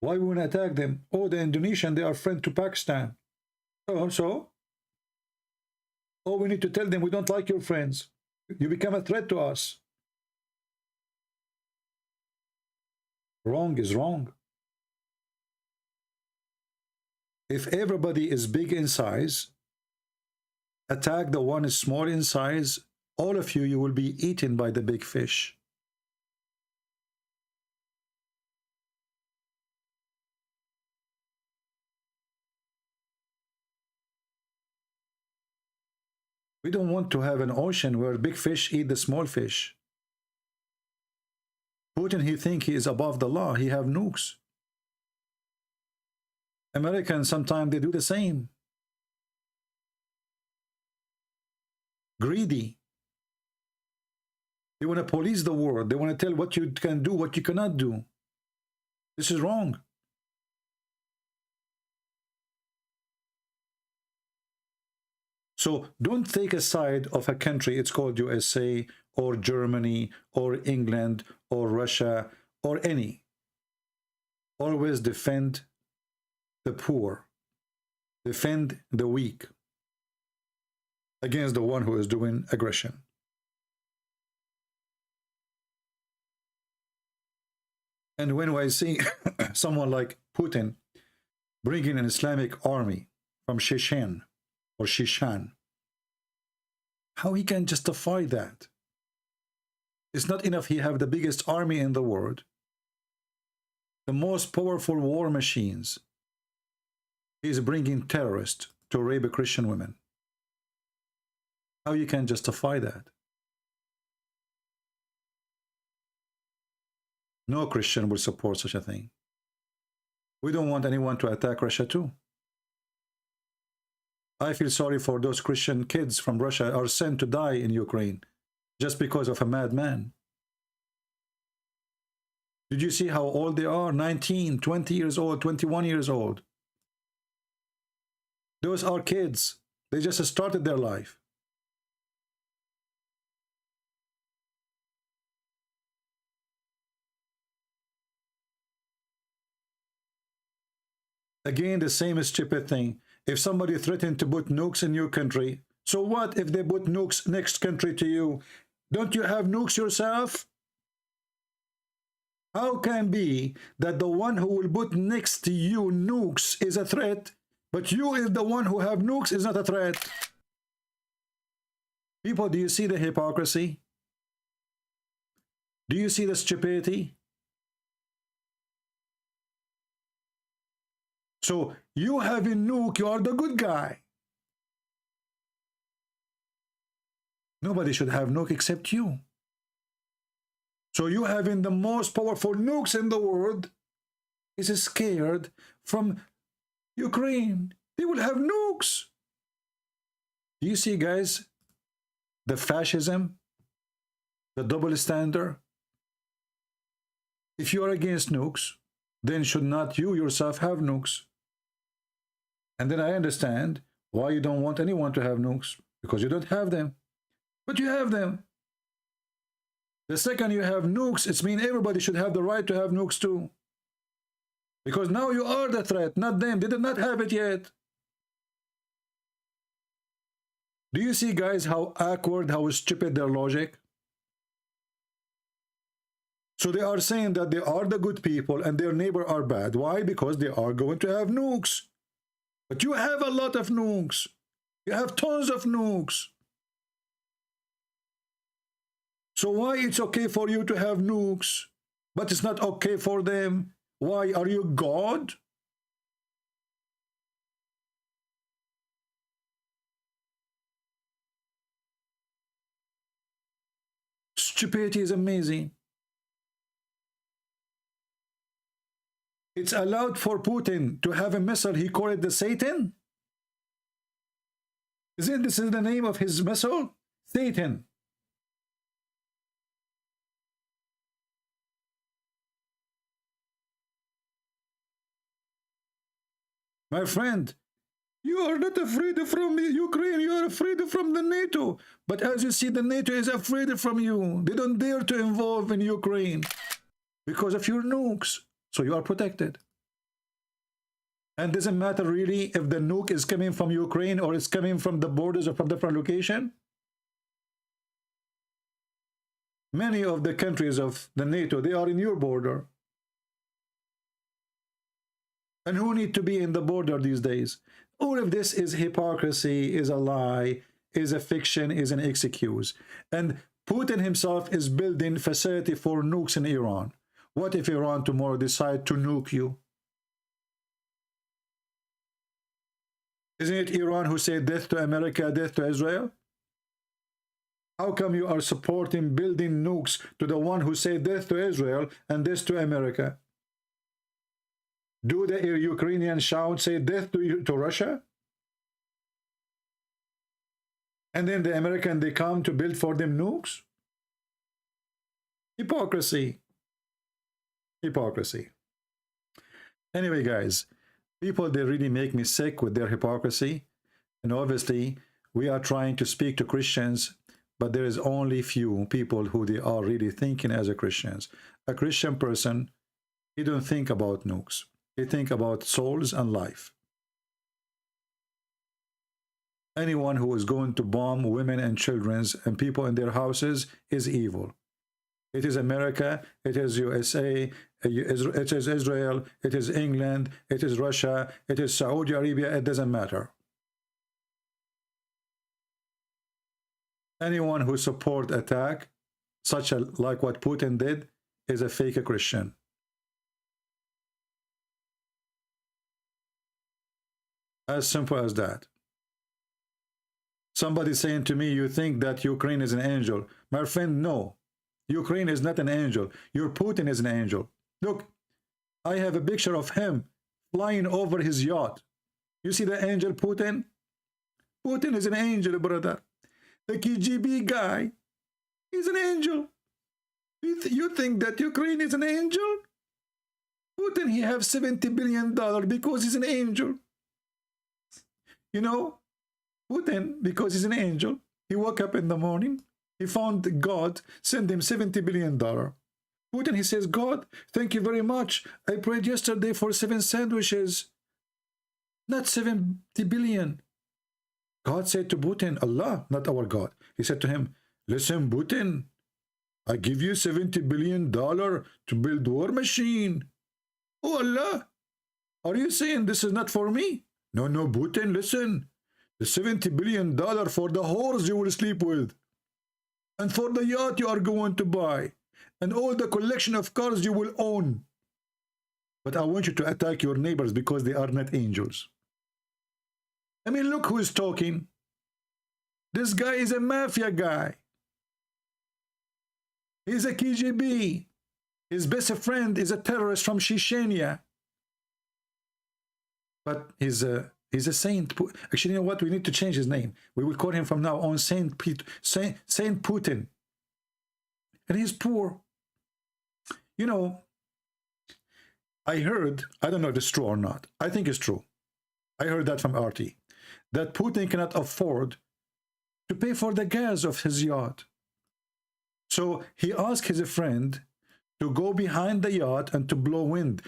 Why we want to attack them? Oh, the Indonesian, they are friend to Pakistan. So? Oh, we need to tell them we don't like your friends. You become a threat to us. Wrong is wrong. If everybody is big in size, attack the one is small in size, all of you, you will be eaten by the big fish. We don't want to have an ocean where big fish eat the small fish. Putin, he think he is above the law. He have nukes. Americans, sometimes they do the same. Greedy. They want to police the world. They want to tell what you can do, what you cannot do. This is wrong. So don't take a side of a country, it's called USA or Germany or England or Russia or any. Always defend the poor, defend the weak against the one who is doing aggression. And when I see someone like Putin bringing an Islamic army from Chechen or Shishan, how he can justify that? It's not enough he have the biggest army in the world, the most powerful war machines. He's bringing terrorists to rape Christian women. How you can justify that? No Christian will support such a thing. We don't want anyone to attack Russia too. I feel sorry for those Christian kids from Russia are sent to die in Ukraine just because of a madman. Did you see how old they are? 19, 20 years old, 21 years old. Those are kids. They just started their life. Again, the same stupid thing. If somebody threatened to put nukes in your country, so what if they put nukes next country to you? Don't you have nukes yourself? How can be that the one who will put next to you nukes is a threat, but you is the one who have nukes is not a threat? People, do you see the hypocrisy? Do you see the stupidity? So you have a nuke, you are the good guy. Nobody should have nuke except you. So you having the most powerful nukes in the world is scared from Ukraine. They will have nukes. Do you see, guys, the fascism, the double standard? If you are against nukes, then should not you yourself have nukes? And then I understand why you don't want anyone to have nukes, because you don't have them. But you have them. The second you have nukes, it means everybody should have the right to have nukes too. Because now you are the threat, not them. They did not have it yet. Do you see, guys, how awkward, how stupid their logic? So they are saying that they are the good people and their neighbor are bad. Why? Because they are going to have nukes. But you have a lot of nukes. You have tons of nukes. So why it's okay for you to have nukes, but it's not okay for them? Why? Are you God? Stupidity is amazing. It's allowed for Putin to have a missile. He called it the Satan. Isn't this the name of his missile? Satan. My friend, You are not afraid from Ukraine. You are afraid from the NATO. But as you see, the NATO is afraid from you. They don't dare to involve in Ukraine because of your nukes. So you are protected. And doesn't matter really if the nuke is coming from Ukraine or it's coming from the borders or from different location. Many of the countries of the NATO, they are in your border. And who need to be in the border these days? All of this is hypocrisy, is a lie, is a fiction, is an excuse. And Putin himself is building facility for nukes in Iran. What if Iran tomorrow decide to nuke you? Isn't it Iran who said death to America, death to Israel? How come you are supporting building nukes to the one who said death to Israel and death to America? Do the Ukrainians shout, say death to Russia? And then the American, they come to build for them nukes? Hypocrisy. Hypocrisy. Anyway, guys, people, they really make me sick with their hypocrisy. And obviously, we are trying to speak to Christians, but there is only few people who they are really thinking as a Christians. A Christian person, he don't think about nukes. He think about souls and life. Anyone who is going to bomb women and children and people in their houses is evil. It is America, it is USA, it is Israel, it is England, it is Russia, it is Saudi Arabia, it doesn't matter. Anyone who support attack, such like what Putin did, is a fake Christian. As simple as that. Somebody saying to me, you think that Ukraine is an angel. My friend, no. Ukraine is not an angel. Your Putin is an angel. Look, I have a picture of him flying over his yacht. You see the angel Putin? Putin is an angel, brother. The KGB guy is an angel. You think that Ukraine is an angel? Putin, he have $70 billion because he's an angel. You know, Putin, because he's an angel, he woke up in the morning, he found God, sent him $70 billion. Putin, he says, God, thank you very much. I prayed yesterday for 7 sandwiches, not 70 billion. God said to Putin, Allah, not our God. He said to him, listen, Putin, I give you $70 billion to build war machine. Oh, Allah, are you saying this is not for me? No, no, Putin, listen. The $70 billion for the horse you will sleep with. And for the yacht you are going to buy. And all the collection of cars you will own. But I want you to attack your neighbors because they are not angels. I mean, look who is talking. This guy is a mafia guy. He's a KGB. His best friend is a terrorist from Chechnya. But he's a saint. Actually, you know what? We need to change his name. We will call him from now on Saint Putin. And he's poor. You know, I heard, I don't know if it's true or not. I think it's true. I heard that from RT. That Putin cannot afford to pay for the gas of his yacht. So he asked his friend to go behind the yacht and to blow wind.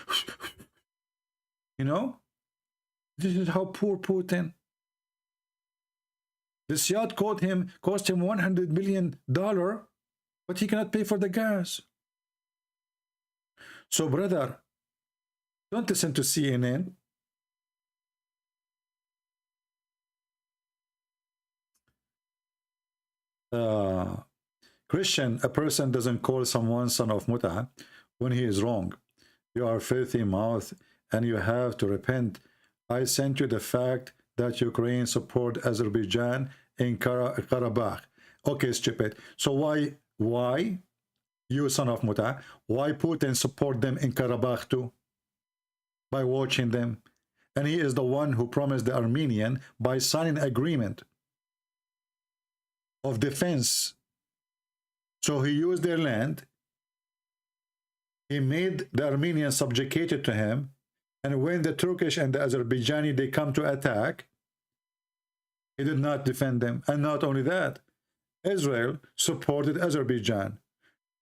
You know? This is how poor Putin. This yacht cost him $100 million, but he cannot pay for the gas. So, brother, don't listen to CNN. Christian, a person doesn't call someone son of muta when he is wrong. You are filthy mouth and you have to repent. I sent you the fact that Ukraine support Azerbaijan in Karabakh. Okay, stupid. So why you son of muta, why Putin support them in Karabakh too? By watching them. And he is the one who promised the Armenian by signing agreement of defense. So he used their land. He made the Armenians subjugated to him. And when the Turkish and the Azerbaijani, they come to attack, He did not defend them. And not only that, Israel supported Azerbaijan.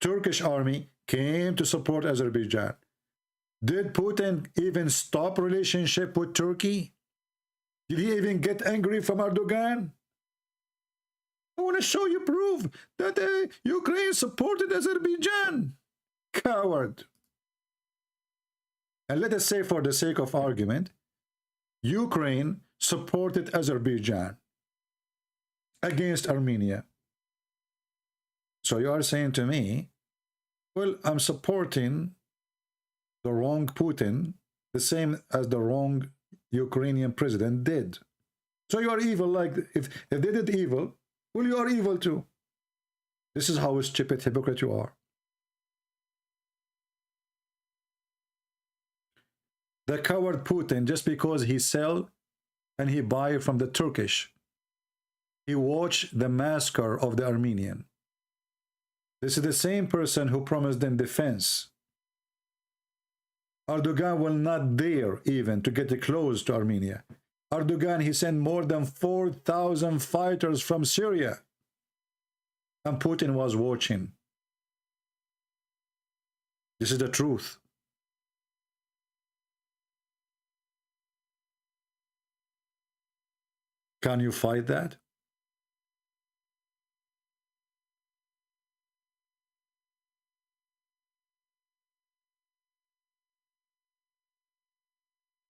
Turkish army came to support Azerbaijan. Did Putin even stop relationship with Turkey? Did he even get angry from Erdogan? I want to show you proof that Ukraine supported Azerbaijan. Coward. And let us say, for the sake of argument, Ukraine supported Azerbaijan against Armenia. So you are saying to me, well, I'm supporting the wrong Putin, the same as the wrong Ukrainian president did. So you are evil. Like if they did evil, well, you are evil too. This is how stupid hypocrite you are. The coward Putin, just because he sell and he buy from the Turkish, he watched the massacre of the Armenian. This is the same person who promised them defense. Erdogan will not dare even to get close to Armenia. Erdogan, he sent more than 4,000 fighters from Syria. And Putin was watching. This is the truth. Can you fight that?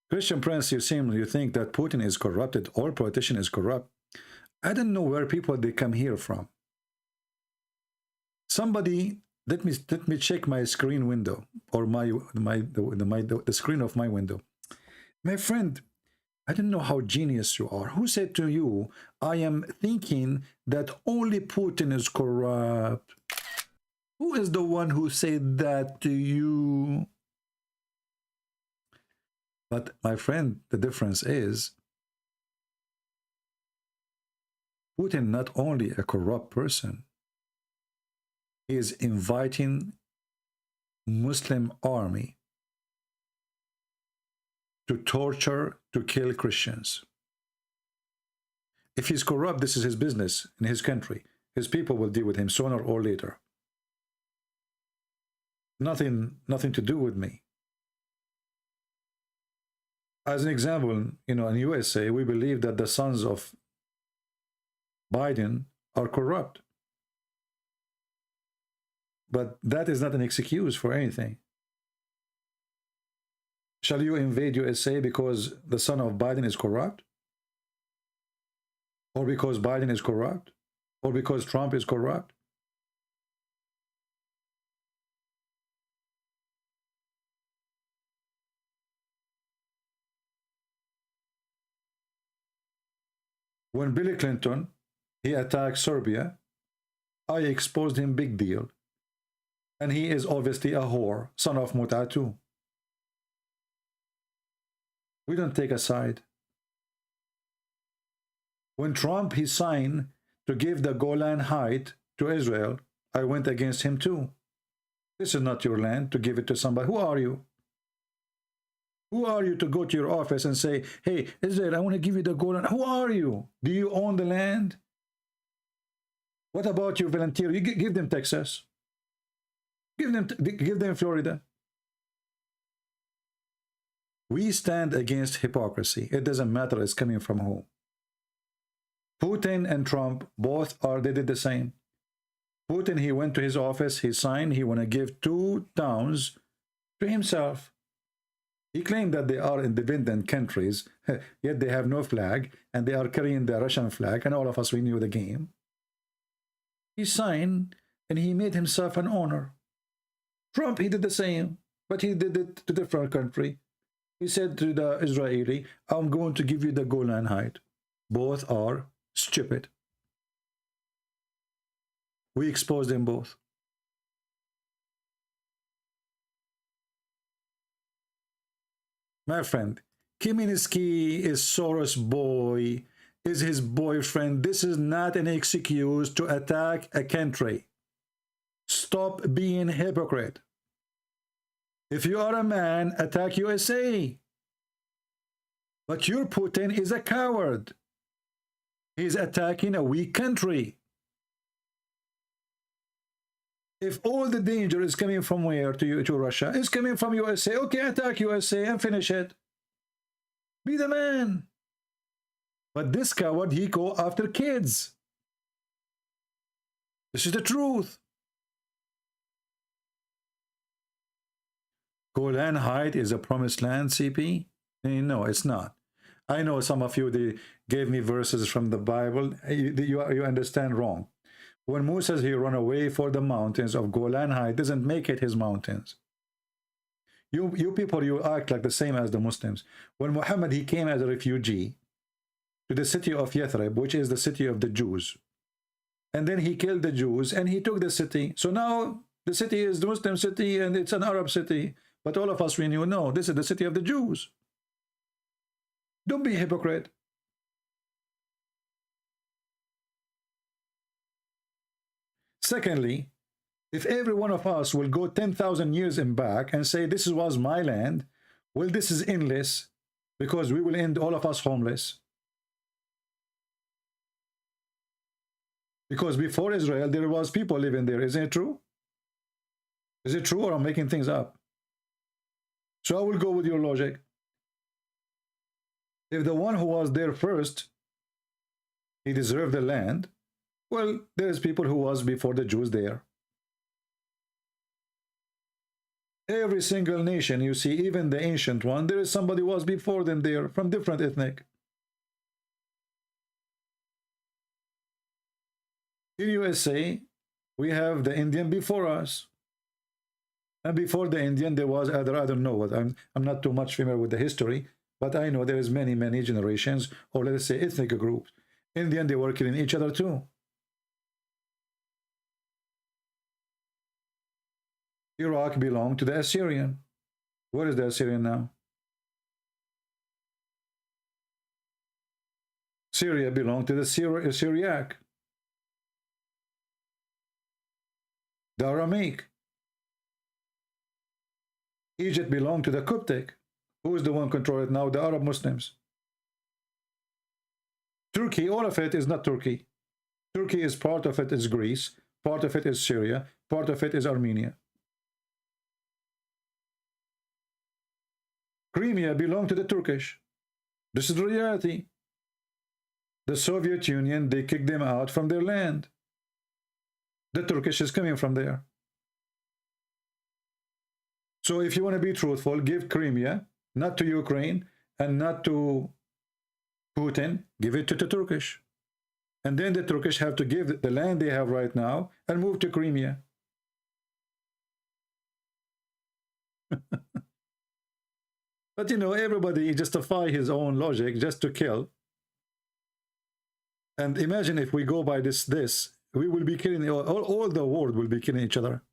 Christian Prince, you think that Putin is corrupted, all politician is corrupt. I don't know where people they come here from. Somebody, let me check my screen window or the screen of my window. My friend, I don't know how genius you are. Who said to you, I am thinking that only Putin is corrupt? Who is the one who said that to you? But my friend, the difference is Putin not only a corrupt person, he is inviting Muslim army to torture, to kill Christians. If he's corrupt, this is his business in his country. His people will deal with him sooner or later. Nothing to do with me. As an example, in USA, we believe that the sons of Biden are corrupt. But that is not an excuse for anything. Shall you invade USA because the son of Biden is corrupt? Or because Biden is corrupt? Or because Trump is corrupt? When Billy Clinton, he attacked Serbia, I exposed him big deal. And he is obviously a whore, son of Muta too. We don't take a side. When Trump, he signed to give the Golan Heights to Israel, I went against him too. This is not your land to give it to somebody. Who are you? Who are you to go to your office and say, hey, Israel, I want to give you the Golan? Who are you? Do you own the land? What about your volunteer? You give them Texas. Give them Florida. We stand against hypocrisy. It doesn't matter it's coming from whom. Putin and Trump, they did the same. Putin, he went to his office, he signed, he want to give 2 towns to himself. He claimed that they are independent countries, yet they have no flag, and they are carrying the Russian flag, and all of us, we knew the game. He signed, and he made himself an owner. Trump, he did the same, but he did it to different country. He said to the Israeli, I'm going to give you the Golan Heights. Both are stupid. We expose them both. My friend, Kaminsky is Soros' boy, is his boyfriend. This is not an excuse to attack a country. Stop being hypocrite. If you are a man, attack USA. But your Putin is a coward. He's attacking a weak country. If all the danger is coming from where to Russia, it's coming from USA. Okay, attack USA and finish it. Be the man. But this coward, he go after kids. This is the truth. Golan Heights is a promised land, CP? No, it's not. I know some of you, they gave me verses from the Bible. You understand wrong. When Moses, he ran away for the mountains of Golan Heights, doesn't make it his mountains. You people, you act like the same as the Muslims. When Muhammad, he came as a refugee to the city of Yathrib, which is the city of the Jews. And then he killed the Jews and he took the city. So now the city is the Muslim city and it's an Arab city. But all of us, we knew, no, this is the city of the Jews. Don't be a hypocrite. Secondly, if every one of us will go 10,000 years in back and say, this was my land, well, this is endless, because we will end all of us homeless. Because before Israel, there was people living there. Isn't it true? Is it true, or I'm making things up? So I will go with your logic. If the one who was there first, he deserved the land, well, there's people who was before the Jews there. Every single nation, you see, even the ancient one, there is somebody who was before them there, from different ethnic. In USA, we have the Indian before us. And before the Indian, there was other, I don't know what, I'm not too much familiar with the history, but I know there is many generations, or let's say ethnic groups. Indian, they were killing each other too. Iraq belonged to the Assyrian. Where is the Assyrian now? Syria belonged to the Syriac. The Aramaic. Egypt belonged to the Coptic. Who is the one controlling it now? The Arab Muslims. Turkey, all of it is not Turkey. Turkey is part of it is Greece, part of it is Syria, part of it is Armenia. Crimea belonged to the Turkish. This is the reality. The Soviet Union, they kicked them out from their land. The Turkish is coming from there. So if you want to be truthful, give Crimea, not to Ukraine and not to Putin, give it to the Turkish. And then the Turkish have to give the land they have right now and move to Crimea. But you know, everybody justify his own logic just to kill. And imagine if we go by this, we will be killing, all the world will be killing each other.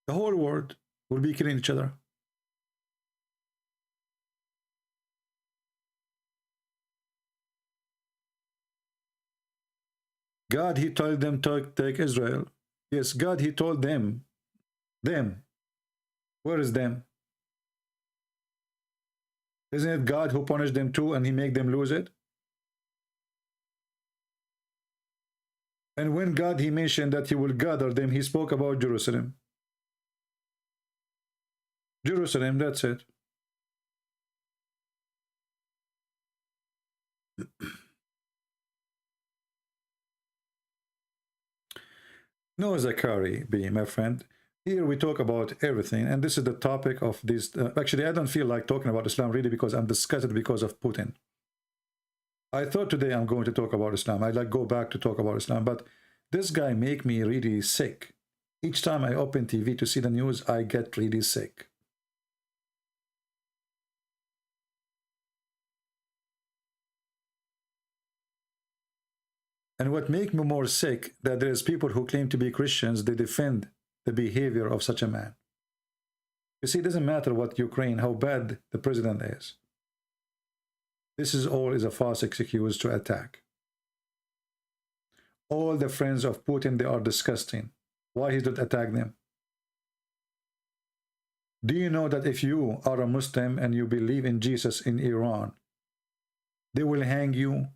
The whole world will be killing each other. God, he told them to take Israel. Yes, God, he told them. Them. Where is them? Isn't it God who punished them too and he made them lose it? And when God, he mentioned that he will gather them, he spoke about Jerusalem. Jerusalem, that's it. No, Zachary B, my friend. Here we talk about everything, and this is the topic of this. Actually, I don't feel like talking about Islam really because I'm disgusted because of Putin. I thought today I'm going to talk about Islam. I'd like go back to talk about Islam, but this guy make me really sick. Each time I open TV to see the news, I get really sick. And what makes me more sick, that there's people who claim to be Christians, they defend the behavior of such a man. You see, it doesn't matter what Ukraine, how bad the president is. This is all is a false excuse to attack. All the friends of Putin, they are disgusting. Why he don't attack them? Do you know that if you are a Muslim and you believe in Jesus in Iran, they will hang you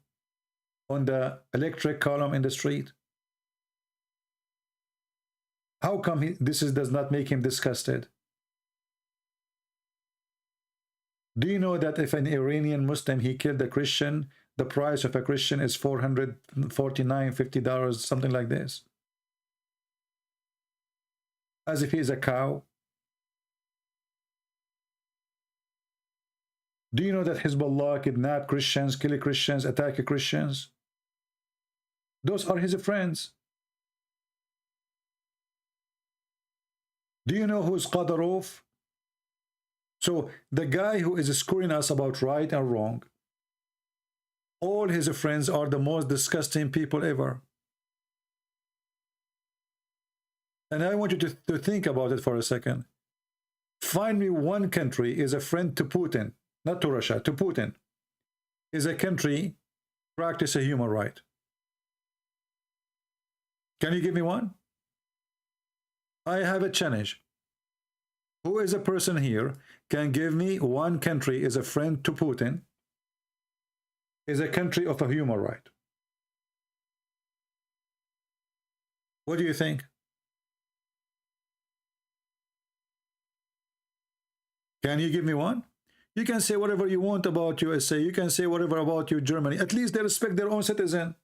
on the electric column in the street? How come this does not make him disgusted? Do you know that if an Iranian Muslim, he killed a Christian, the price of a Christian is $449, $50, something like this? As if he's a cow. Do you know that Hezbollah kidnap Christians, kill Christians, attack Christians? Those are his friends. Do you know who's Qadarov? So the guy who is scoring us about right and wrong, all his friends are the most disgusting people ever. And I want you to think about it for a second. Find me one country is a friend to Putin, not to Russia, to Putin, is a country practice a human right. Can you give me one? I have a challenge. Who is a person here can give me one country is a friend to Putin, is a country of a human right? What do you think? Can you give me one? You can say whatever you want about USA. You can say whatever about you, Germany. At least they respect their own citizen.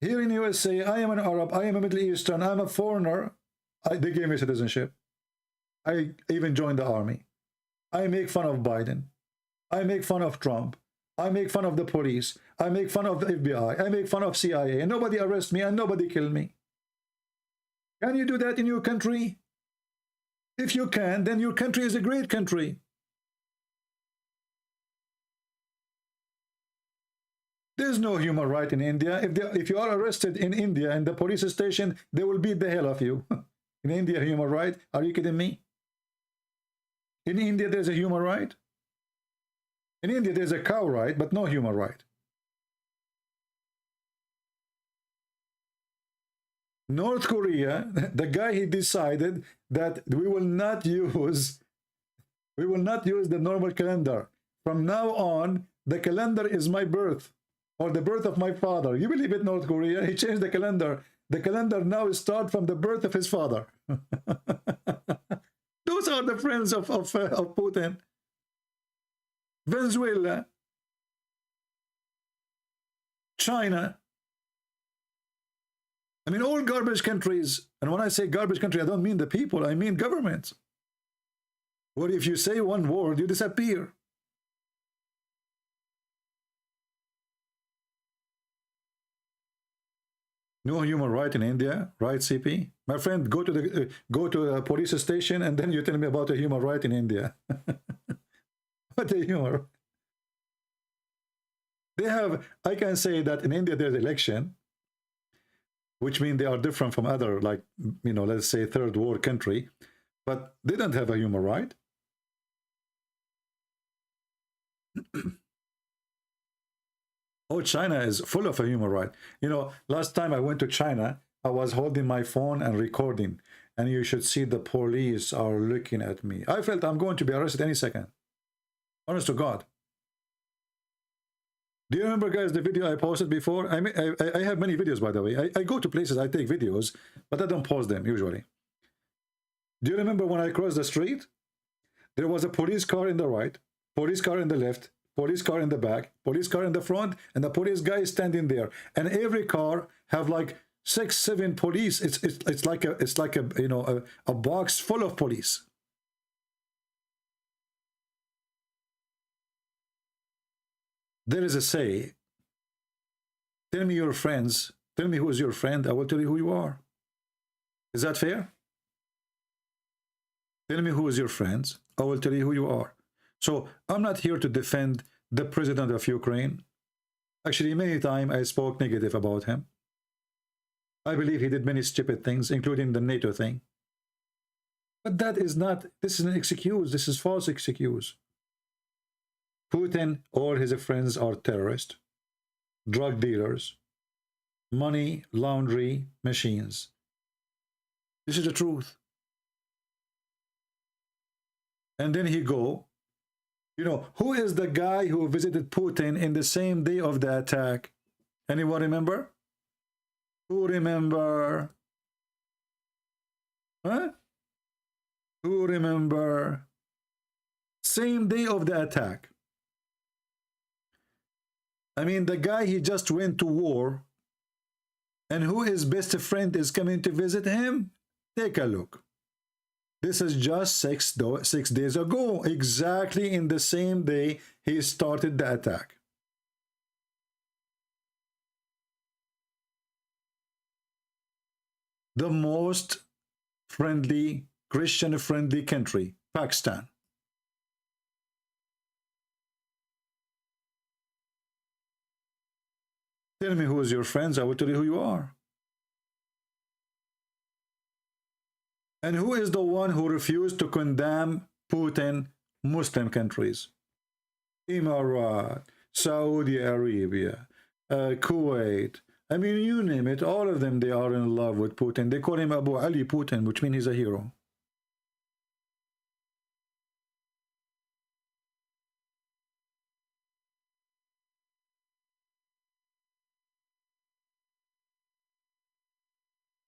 Here in USA, I am an Arab, I am a Middle Eastern, I'm a foreigner. They gave me citizenship. I even joined the army. I make fun of Biden. I make fun of Trump. I make fun of the police. I make fun of the FBI. I make fun of CIA. And nobody arrests me and nobody kill me. Can you do that in your country? If you can, then your country is a great country. There's no human right in India. If you are arrested in India in the police station, they will beat the hell of you. In India, human right? Are you kidding me? In India, there's a human right. In India, there's a cow right, but no human right. North Korea, the guy, he decided that we will not use the normal calendar. From now on, the calendar is my birth, or the birth of my father. You believe it, North Korea? He changed the calendar. The calendar now starts from the birth of his father. Those are the friends of Putin. Venezuela, China. I mean, all garbage countries. And when I say garbage country, I don't mean the people. I mean governments. Where if you say one word, you disappear. No human right in India, right, CP? My friend, go to a police station and then you tell me about a human right in India. What a humor. They have, I can say that in India there's election, which means they are different from other, like, you know, let's say third world country, but they don't have a human right. Oh, China is full of a human right. You know, last time I went to China, I was holding my phone and recording, and you should see the police are looking at me. I felt I'm going to be arrested any second. Honest to God. Do you remember, guys, the video I posted before? I have many videos, by the way. I go to places, I take videos, but I don't post them usually. Do you remember when I crossed the street? There was a police car in the right, police car in the left, police car in the back, police car in the front, and the police guy is standing there. And every car have like 6, 7 police. It's like a you know, a box full of police. There is a say, tell me your friends, tell me who is your friend, I will tell you who you are. Is that fair? Tell me who is your friends, I will tell you who you are. So I'm not here to defend the president of Ukraine. Actually, many times I spoke negative about him. I believe he did many stupid things, including the NATO thing. But that is not, this is an excuse, this is false excuse. Putin, all his friends are terrorists, drug dealers, money laundry machines. This is the truth. And then he go. You know, who is the guy who visited Putin in the same day of the attack? Anyone remember? Who remember? Huh? Who remember? Same day of the attack. I mean, the guy, he just went to war. And who his best friend is coming to visit him? Take a look. This is just 6 days ago. Exactly in the same day he started the attack. The most friendly, Christian-friendly country, Pakistan. Tell me who is your friends, I will tell you who you are. And who is the one who refused to condemn Putin? Muslim countries. Emirat, Saudi Arabia, Kuwait. I mean, you name it, all of them, they are in love with Putin. They call him Abu Ali Putin, which means he's a hero.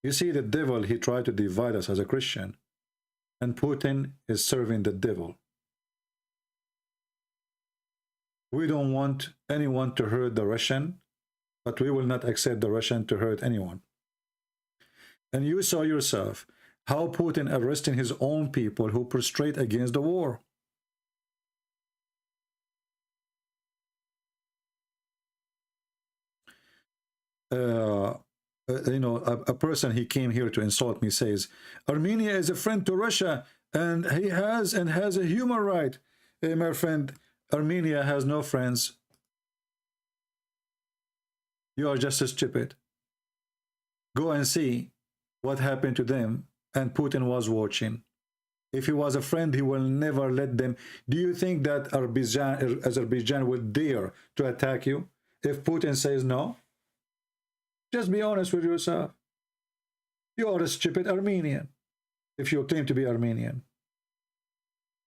You see, the devil, he tried to divide us as a Christian. And Putin is serving the devil. We don't want anyone to hurt the Russian, but we will not accept the Russian to hurt anyone. And you saw yourself how Putin arresting his own people who prostrate against the war. You know, a person, he came here to insult me, says Armenia is a friend to Russia and he has a human right. Hey, my friend, Armenia has no friends. You are just as stupid. Go and see what happened to them, and Putin was watching. If he was a friend, he will never let them. Do you think that Azerbaijan will dare to attack you if Putin says no? Just be honest with yourself. You are a stupid Armenian if you claim to be Armenian.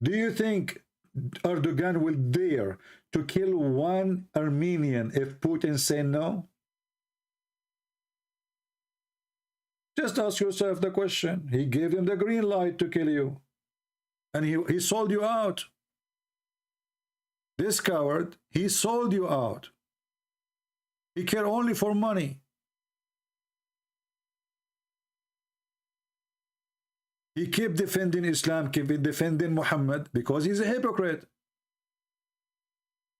Do you think Erdogan will dare to kill one Armenian if Putin say no? Just ask yourself the question. He gave him the green light to kill you. And he sold you out. This coward, he sold you out. He cared only for money. He kept defending Islam, kept defending Muhammad, because he's a hypocrite.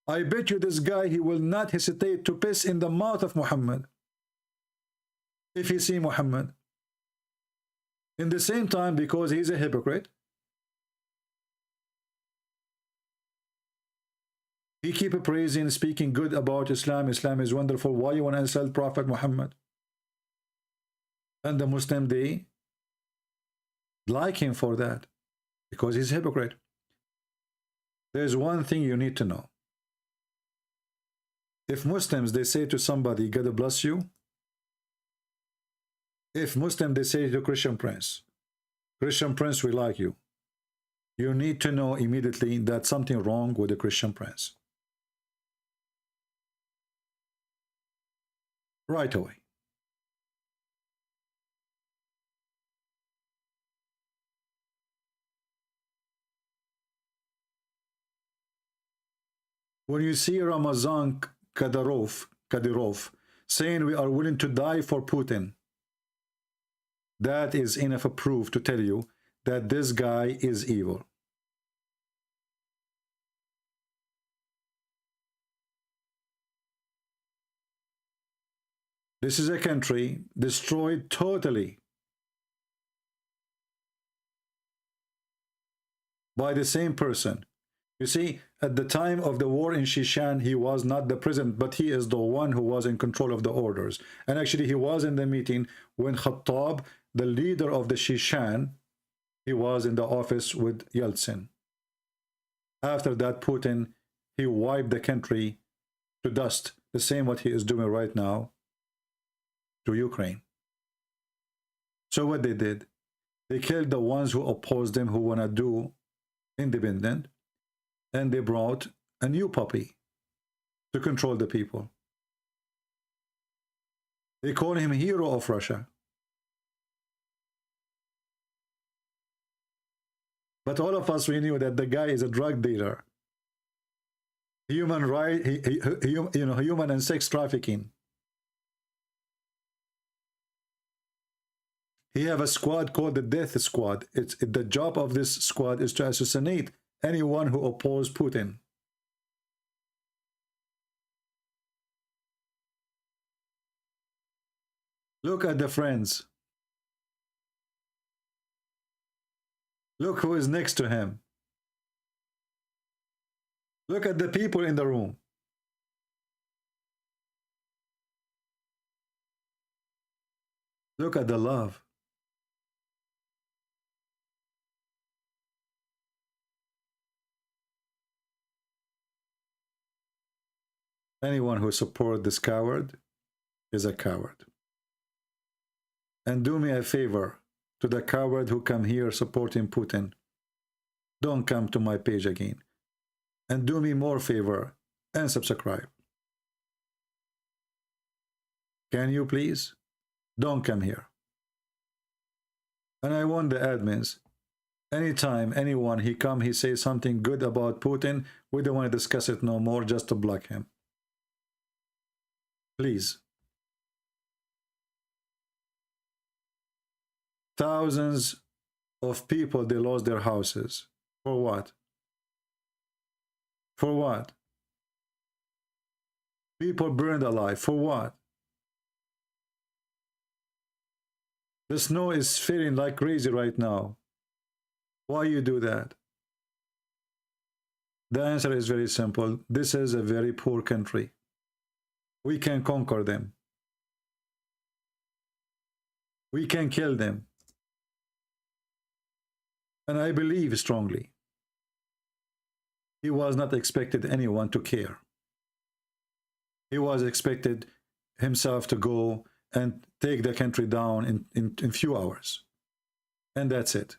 I bet you this guy, he will not hesitate to piss in the mouth of Muhammad if he see Muhammad. In the same time, because he's a hypocrite, he keep praising, speaking good about Islam. Islam is wonderful. Why you want to insult Prophet Muhammad? And the Muslim, they like him for that, because he's a hypocrite. There's one thing you need to know. If Muslims, they say to somebody, God bless you. If Muslim, they say to Christian Prince, we like you. You need to know immediately that something wrong with the Christian Prince. Right away. When you see Ramazan Kadyrov saying we are willing to die for Putin, that is enough proof to tell you that this guy is evil. This is a country destroyed totally by the same person. You see, at the time of the war in Shishan, he was not the president, but he is the one who was in control of the orders. And actually, he was in the meeting when Khattab, the leader of the Shishan, he was in the office with Yeltsin. After that, Putin, he wiped the country to dust, the same what he is doing right now to Ukraine. So what they did, they killed the ones who opposed them, who want to do independent, and they brought a new puppy to control the people. They call him hero of Russia. But all of us, we knew that the guy is a drug dealer, human human and sex trafficking. He have a squad called the Death Squad. The job of this squad is to assassinate anyone who opposes Putin. Look at the friends. Look who is next to him. Look at the people in the room. Look at the love. Anyone who supports this coward is a coward. And do me a favor, to the coward who come here supporting Putin, don't come to my page again. And do me more favor and subscribe. Can you please? Don't come here. And I want the admins, anytime anyone he says something good about Putin, we don't want to discuss it no more, just to block him. Please. Thousands of people, they lost their houses. For what? For what? People burned alive. For what? The snow is falling like crazy right now. Why you do that? The answer is very simple. This is a very poor country. We can conquer them. We can kill them. And I believe strongly, he was not expected anyone to care. He was expected himself to go and take the country down in few hours. And that's it.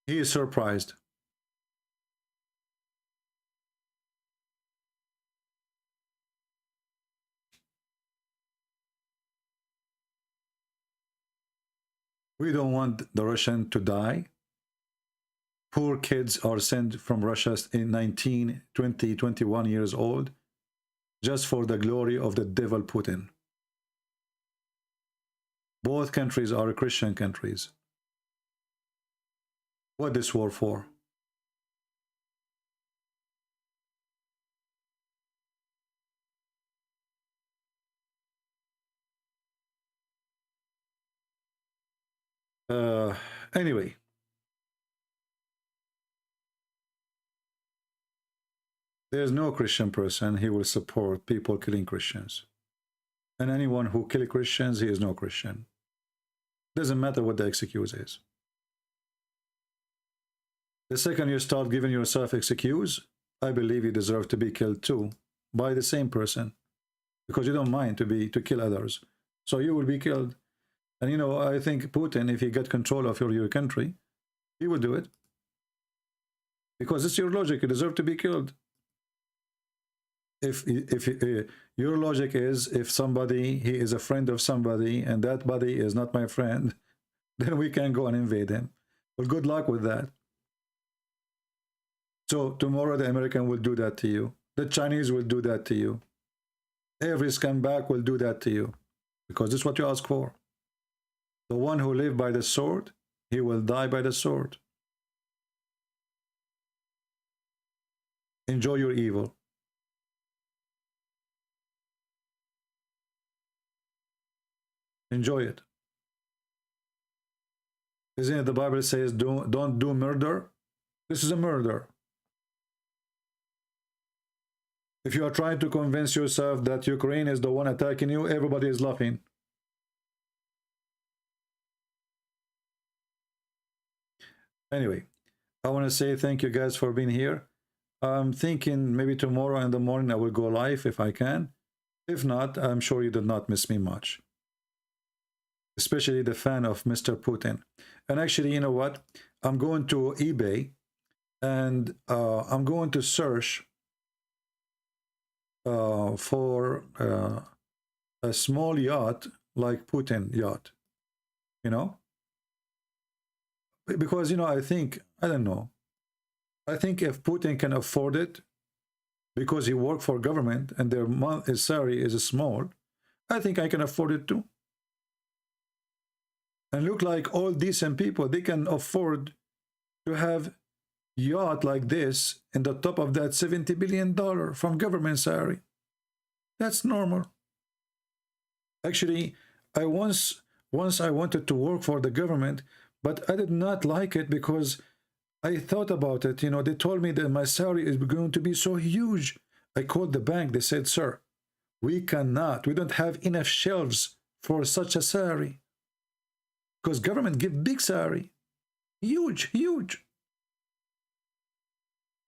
He is surprised. We don't want the Russian to die. Poor kids are sent from Russia in 19, 20, 21 years old just for the glory of the devil Putin. Both countries are Christian countries. What this war for? Anyway, there's no Christian person he will support people killing Christians. And anyone who kills Christians, he is no Christian. Doesn't matter what the excuse is. The second you start giving yourself excuse, I believe you deserve to be killed too by the same person, because you don't mind to kill others. So you will be killed. And you know, I think Putin, if he got control of your country, he would do it. Because it's your logic, you deserve to be killed. If your logic is, if somebody, he is a friend of somebody, and that buddy is not my friend, then we can go and invade him. Well, good luck with that. So tomorrow the American will do that to you. The Chinese will do that to you. Every scumbag will do that to you. Because this is what you ask for. The one who lives by the sword, he will die by the sword. Enjoy your evil. Enjoy it. Isn't it the Bible says don't do murder? This is a murder. If you are trying to convince yourself that Ukraine is the one attacking you, everybody is laughing. Anyway, I want to say thank you guys for being here. I'm thinking maybe tomorrow in the morning I will go live if I can. If not, I'm sure you did not miss me much. especially the fan of Mr. Putin. And actually, you know what? I'm going to eBay and I'm going to search for a small yacht like Putin yacht, you know? Because, you know, I think, I don't know. I think if Putin can afford it, because he worked for government and his salary is small, I think I can afford it too. And look like all decent people, they can afford to have yacht like this in the top of that $70 billion from government salary. That's normal. Actually, once I wanted to work for the government, but I did not like it because I thought about it. You know, they told me that my salary is going to be so huge. I called the bank. They said, sir, we don't have enough shelves for such a salary. Because government give big salary. Huge, huge.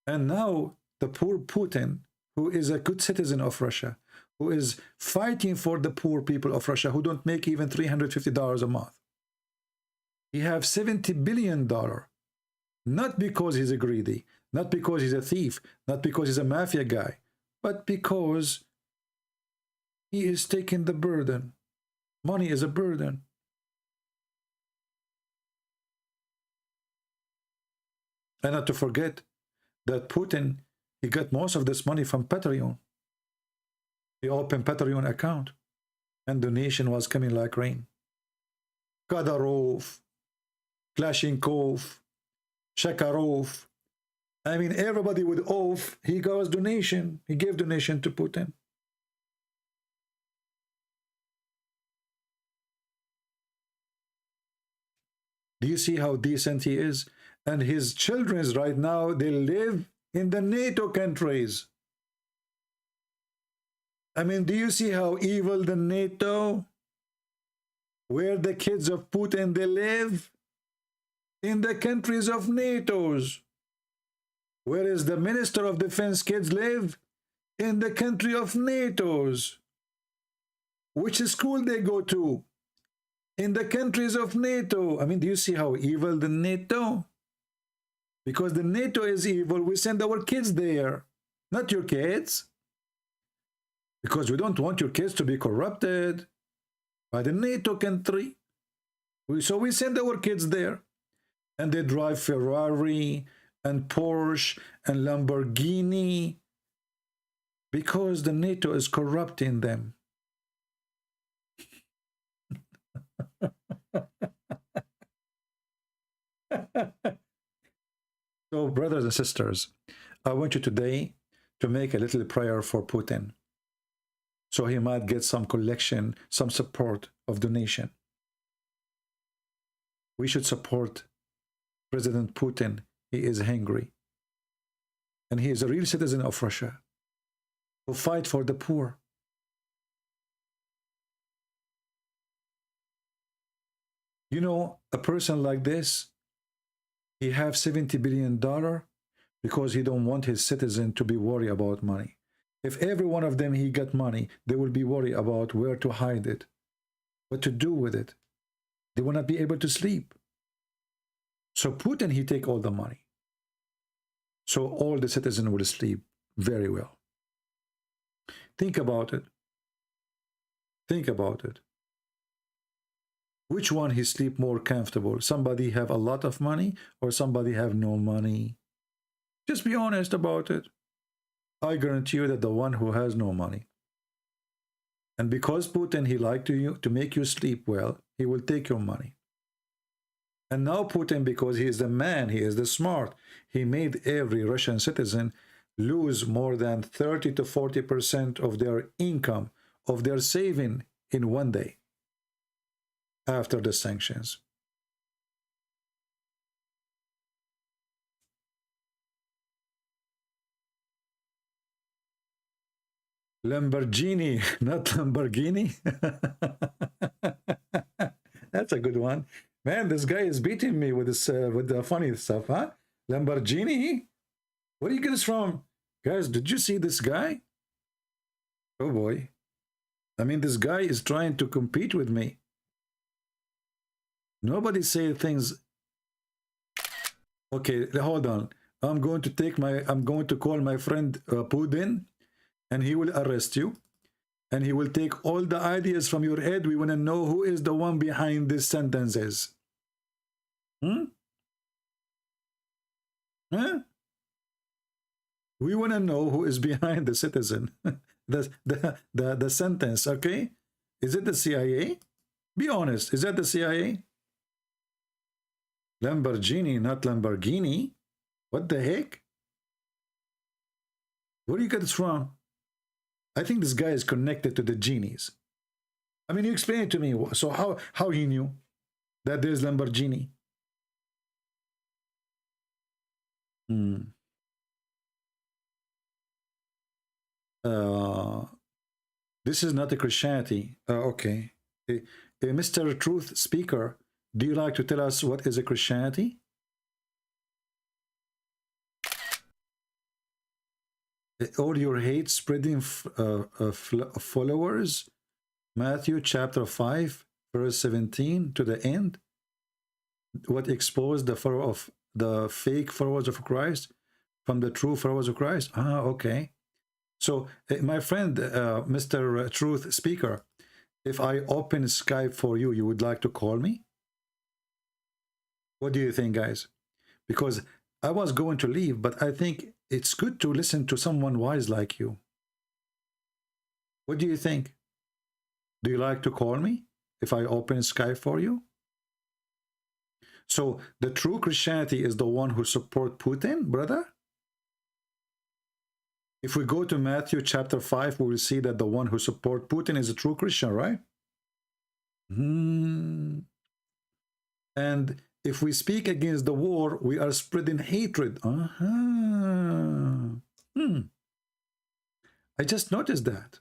And now the poor Putin, who is a good citizen of Russia, who is fighting for the poor people of Russia who don't make even $350 a month. He have $70 billion. Not because he's a greedy, not because he's a thief, not because he's a mafia guy, but because he is taking the burden. Money is a burden. And not to forget that Putin, he got most of this money from Patreon. He opened Patreon account and donation was coming like rain. Kadyrov, Klashenkov, Shakarov. I mean, everybody with oath, he gave donation to Putin. Do you see how decent he is? And his children right now, they live in the NATO countries. I mean, do you see how evil the NATO, where the kids of Putin, they live? In the countries of NATO's. Whereas the Minister of Defense kids live in the country of NATO's. Which school they go to? In the countries of NATO. I mean, do you see how evil the NATO? Because the NATO is evil, we send our kids there, not your kids. Because we don't want your kids to be corrupted by the NATO country. So we send our kids there. And they drive Ferrari and Porsche and Lamborghini because the NATO is corrupting them. So, brothers and sisters, I want you today to make a little prayer for Putin so he might get some collection, some support of donation. We should support President Putin. He is hungry. And he is a real citizen of Russia who fight for the poor. You know, a person like this, he have $70 billion because he don't want his citizen to be worried about money. If every one of them he got money, they will be worried about where to hide it, what to do with it. They will not be able to sleep. So Putin, he take all the money. So all the citizens will sleep very well. Think about it. Think about it. Which one he sleep more comfortable? Somebody have a lot of money or somebody have no money? Just be honest about it. I guarantee you that the one who has no money. And because Putin, he like to make you sleep well, he will take your money. And now Putin, because he is the man, he is the smart, he made every Russian citizen lose more than 30 to 40% of their income, of their saving in one day after the sanctions. Lamborghini, not Lamborghini. That's a good one. Man, this guy is beating me with this with the funny stuff, huh? Lamborghini? Where do you get this from? Guys, did you see this guy? Oh boy. I mean, this guy is trying to compete with me. Nobody say things. Okay, hold on. I'm going to call my friend Putin, and he will arrest you, and he will take all the ideas from your head. We want to know who is the one behind these sentences. Huh? We want to know who is behind the citizen, the sentence. Okay, is it the CIA? Be honest. Is that the CIA? Lamborghini, not Lamborghini. What the heck? Where do you get this from? I think this guy is connected to the genies. I mean, you explain it to me. So how he knew that there's Lamborghini? This is not a Christianity. Okay. Mr. Truth Speaker, do you like to tell us what is a Christianity? All your hate spreading followers, Matthew chapter 5 verse 17 to the end, what exposed the fake followers of Christ from the true followers of Christ. Okay. So my friend, Mr. Truth Speaker, if I open Skype for you, you would like to call me? What do you think, guys? Because I was going to leave, but I think it's good to listen to someone wise like you. What do you think? Do you like to call me if I open Skype for you? So the true Christianity is the one who support Putin, brother? If we go to Matthew chapter 5, we will see that the one who support Putin is a true Christian, right? And if we speak against the war, we are spreading hatred. I just noticed that.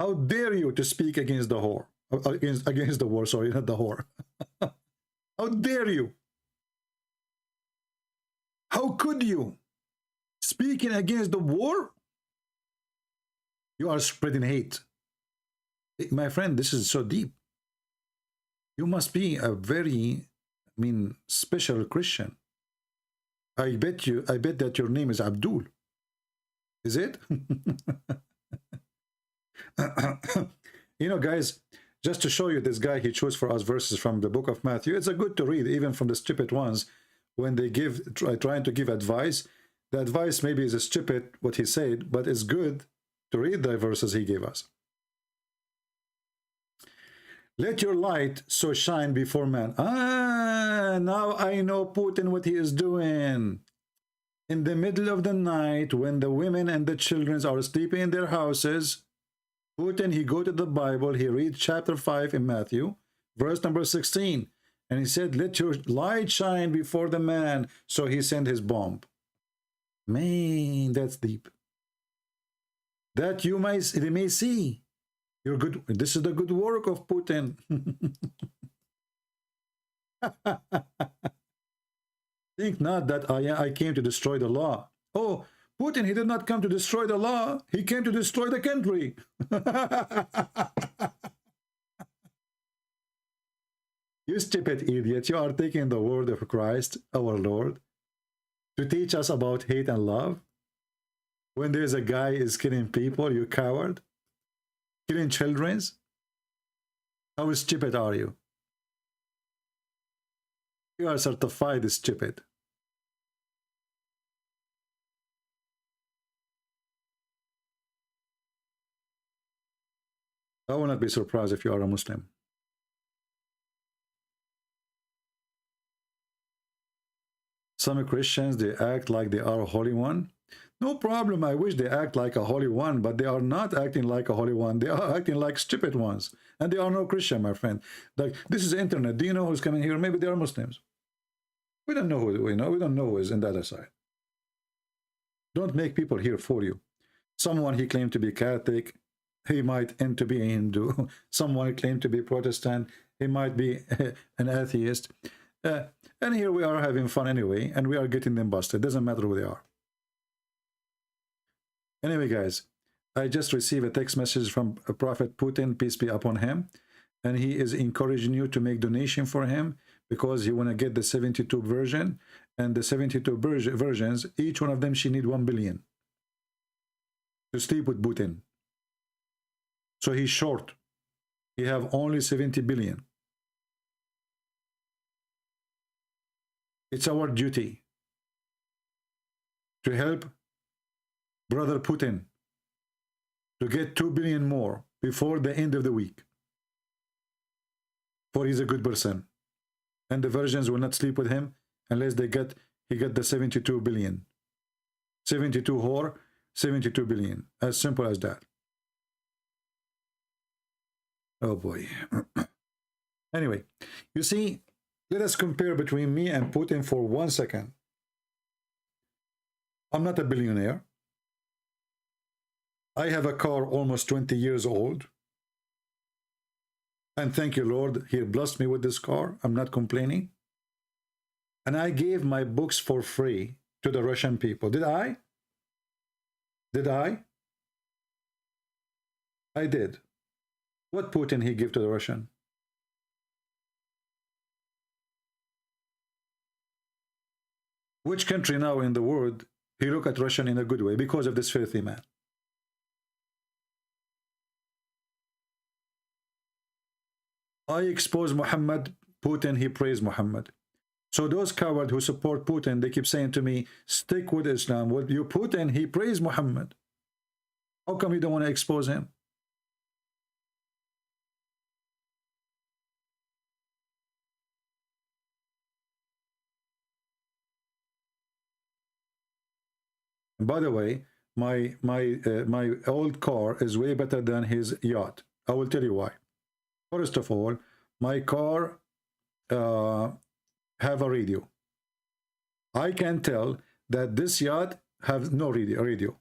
How dare you to speak against the whore? Against the war, sorry, not the whore. How dare you? How could you? Speaking against the war? You are spreading hate. My friend, this is so deep. You must be a very, special Christian. I bet that your name is Abdul. Is it? You know, guys, just to show you this guy, he chose for us verses from the book of Matthew. It's a good to read, even from the stupid ones, when they trying to give advice. The advice maybe is stupid, what he said, but it's good to read the verses he gave us. Let your light so shine before man. Now I know Putin, what he is doing. In the middle of the night, when the women and the children are sleeping in their houses, Putin, he go to the Bible, he reads chapter 5 in Matthew, verse number 16, and he said, let your light shine before the man, so he sent his bomb. Man, that's deep. That they may see your good. This is the good work of Putin. Think not that I came to destroy the law. Oh, Putin, he did not come to destroy the law. He came to destroy the country. You stupid idiot. You are taking the word of Christ, our Lord, to teach us about hate and love. When there's a guy is killing people, you coward. Killing children. How stupid are you? You are certified stupid. I will not be surprised if you are a Muslim. Some Christians, they act like they are a holy one. No problem. I wish they act like a holy one, but they are not acting like a holy one. They are acting like stupid ones. And they are no Christian, my friend. Like, this is the internet. Do you know who's coming here? Maybe they are Muslims. We don't know who we know. We don't know who is on the other side. Don't make people here for you. Someone, he claimed to be Catholic. He might end to be a Hindu. Someone claimed to be Protestant. He might be an atheist. And here we are having fun anyway, and we are getting them busted. Doesn't matter who they are. Anyway, guys, I just received a text message from Prophet Putin, peace be upon him, and he is encouraging you to make donation for him because he want to get the 72 version, and the 72 versions, each one of them, she need 1 billion to sleep with Putin. So he's short. He have only 70 billion. It's our duty to help Brother Putin to get 2 billion more before the end of the week. For he's a good person. And the Virgins will not sleep with him unless he get the 72 billion. 72 whore, 72 billion. As simple as that. Oh boy. Anyway, you see, let us compare between me and Putin for 1 second. I'm not a billionaire. I have a car almost 20 years old. And thank you, Lord, he blessed me with this car. I'm not complaining. And I gave my books for free to the Russian people. Did I? Did I? I did. What Putin he gave to the Russian? Which country now in the world he look at Russian in a good way because of this filthy man? I expose Muhammad, Putin, he praised Muhammad. So those cowards who support Putin, they keep saying to me, stick with Islam. Well, you Putin, he praised Muhammad. How come you don't want to expose him? And by the way, my old car is way better than his yacht. I will tell you why. First of all, my car have a radio. I can tell that this yacht have no radio.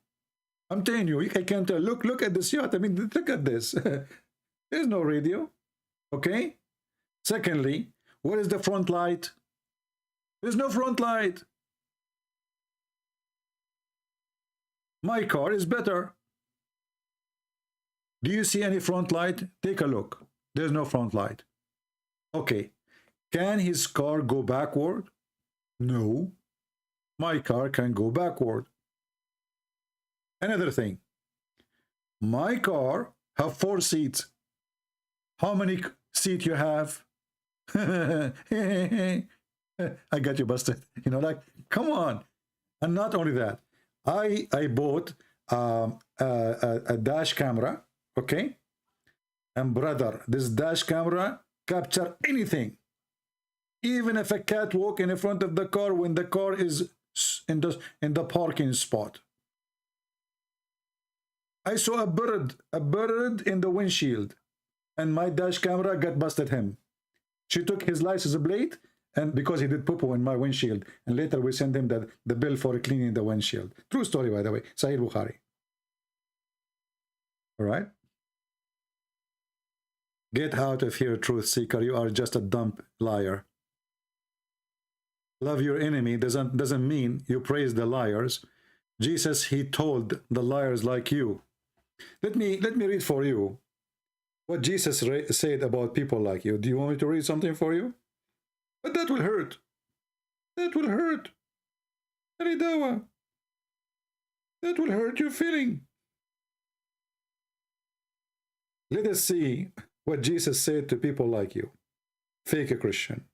I'm telling you, I can tell. Look at this yacht. I mean, look at this. There's no radio. Okay? Secondly, what is the front light? There's no front light. My car is better. Do you see any front light? Take a look. There's no front light. Okay. Can his car go backward? No. My car can go backward. Another thing. My car have 4 seats. How many seats you have? I got you busted. You know, like, come on. And not only that, I bought a dash camera, okay? And brother, this dash camera capture anything. Even if a cat walk in front of the car when the car is in the parking spot. I saw a bird in the windshield, and my dash camera got busted him. She took his license plate, and because he did poo-poo in my windshield, and later we sent him the bill for cleaning the windshield. True story, by the way. Sahih Bukhari. All right. Get out of here, truth seeker. You are just a dumb liar. Love your enemy doesn't mean you praise the liars. Jesus, he told the liars like you. Let me read for you what Jesus said about people like you. Do you want me to read something for you? But that will hurt. That will hurt. That will hurt your feeling. Let us see what Jesus said to people like you. Fake a Christian.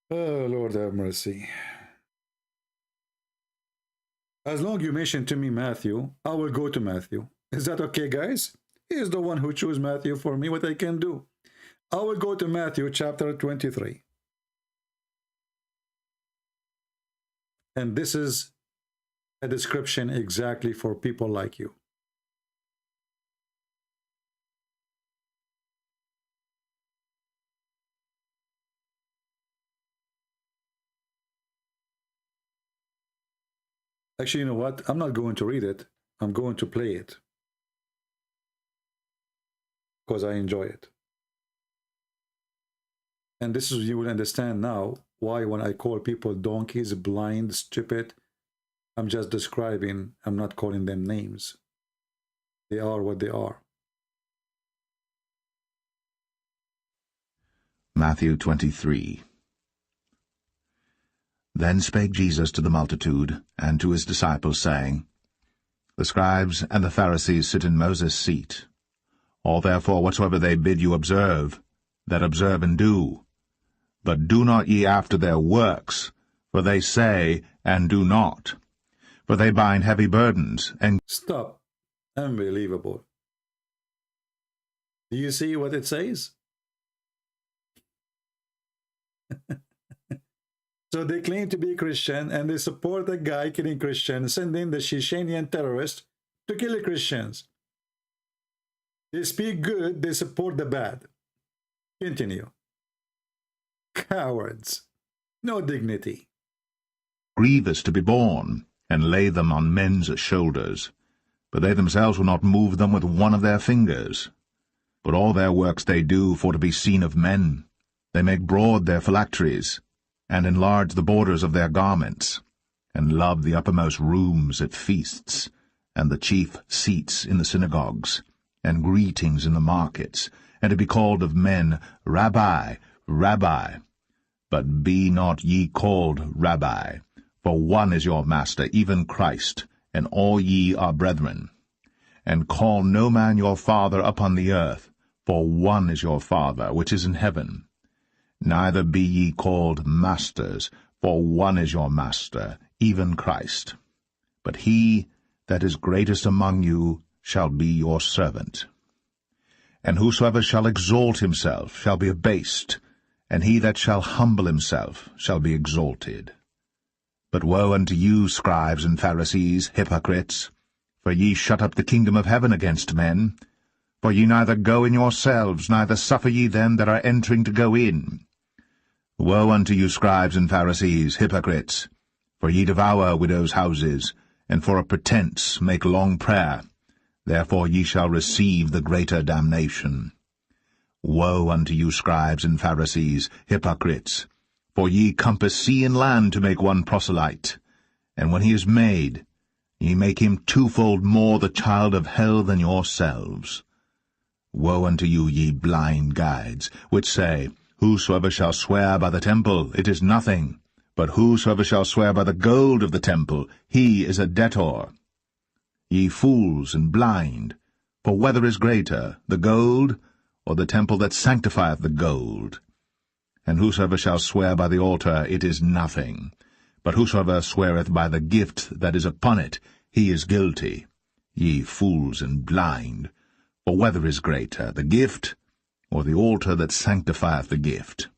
Oh, Lord have mercy. As long as you mention to me Matthew, I will go to Matthew. Is that okay, guys? He is the one who chose Matthew for me, what I can do. I will go to Matthew chapter 23. And this is a description exactly for people like you. Actually, you know what? I'm not going to read it. I'm going to play it. Because I enjoy it. And this is, you will understand now why when I call people donkeys, blind, stupid, I'm just describing, I'm not calling them names. They are what they are. Matthew 23. Then spake Jesus to the multitude, and to his disciples, saying, The scribes and the Pharisees sit in Moses' seat. All therefore whatsoever they bid you observe, that observe and do. But do not ye after their works, for they say, and do not. For they bind heavy burdens, and... Stop. Unbelievable. Do you see what it says? So they claim to be Christian, and they support a guy killing Christians, sending the Chechenian terrorists to kill Christians. They speak good, they support the bad. Continue. Cowards. No dignity. grievous to be borne, and lay them on men's shoulders. But they themselves will not move them with one of their fingers. But all their works they do for to be seen of men. They make broad their phylacteries, and enlarge the borders of their garments, and love the uppermost rooms at feasts, and the chief seats in the synagogues, and greetings in the markets, and to be called of men, Rabbi, Rabbi. But be not ye called Rabbi, for one is your Master, even Christ, and all ye are brethren. And call no man your father upon the earth, for one is your Father, which is in heaven. Neither be ye called masters, for one is your Master, even Christ. But he that is greatest among you shall be your servant. And whosoever shall exalt himself shall be abased, and he that shall humble himself shall be exalted. But woe unto you, scribes and Pharisees, hypocrites! For ye shut up the kingdom of heaven against men. For ye neither go in yourselves, neither suffer ye them that are entering to go in. Woe unto you, scribes and Pharisees, hypocrites! For ye devour widows' houses, and for a pretence make long prayer. Therefore ye shall receive the greater damnation. Woe unto you, scribes and Pharisees, hypocrites! For ye compass sea and land to make one proselyte. And when he is made, ye make him twofold more the child of hell than yourselves. Woe unto you, ye blind guides, which say, Whosoever shall swear by the temple, it is nothing. But whosoever shall swear by the gold of the temple, he is a debtor. Ye fools and blind, for whether is greater, the gold, or the temple that sanctifieth the gold? And whosoever shall swear by the altar, it is nothing. But whosoever sweareth by the gift that is upon it, he is guilty. Ye fools and blind, for whether is greater, the gift, or the altar that sanctifieth the gift?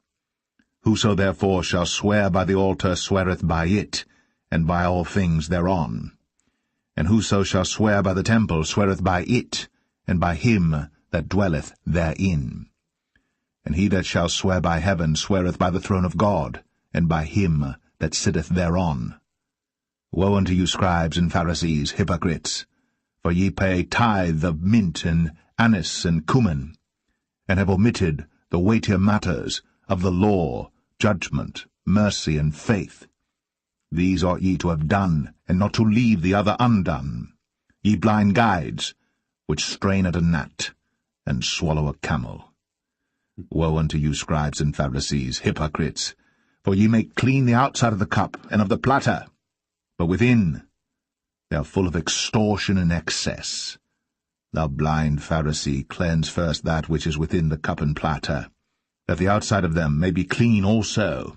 Whoso therefore shall swear by the altar sweareth by it, and by all things thereon. And whoso shall swear by the temple sweareth by it, and by him that dwelleth therein. And he that shall swear by heaven sweareth by the throne of God, and by him that sitteth thereon. Woe unto you, scribes and Pharisees, hypocrites! For ye pay tithe of mint and anise and cumin, and have omitted the weightier matters of the law, judgment, mercy, and faith. These ought ye to have done, and not to leave the other undone. Ye blind guides, which strain at a gnat, and swallow a camel. Woe unto you, scribes and Pharisees, hypocrites! For ye make clean the outside of the cup and of the platter, but within they are full of extortion and excess. Thou blind Pharisee, cleanse first that which is within the cup and platter, that the outside of them may be clean also.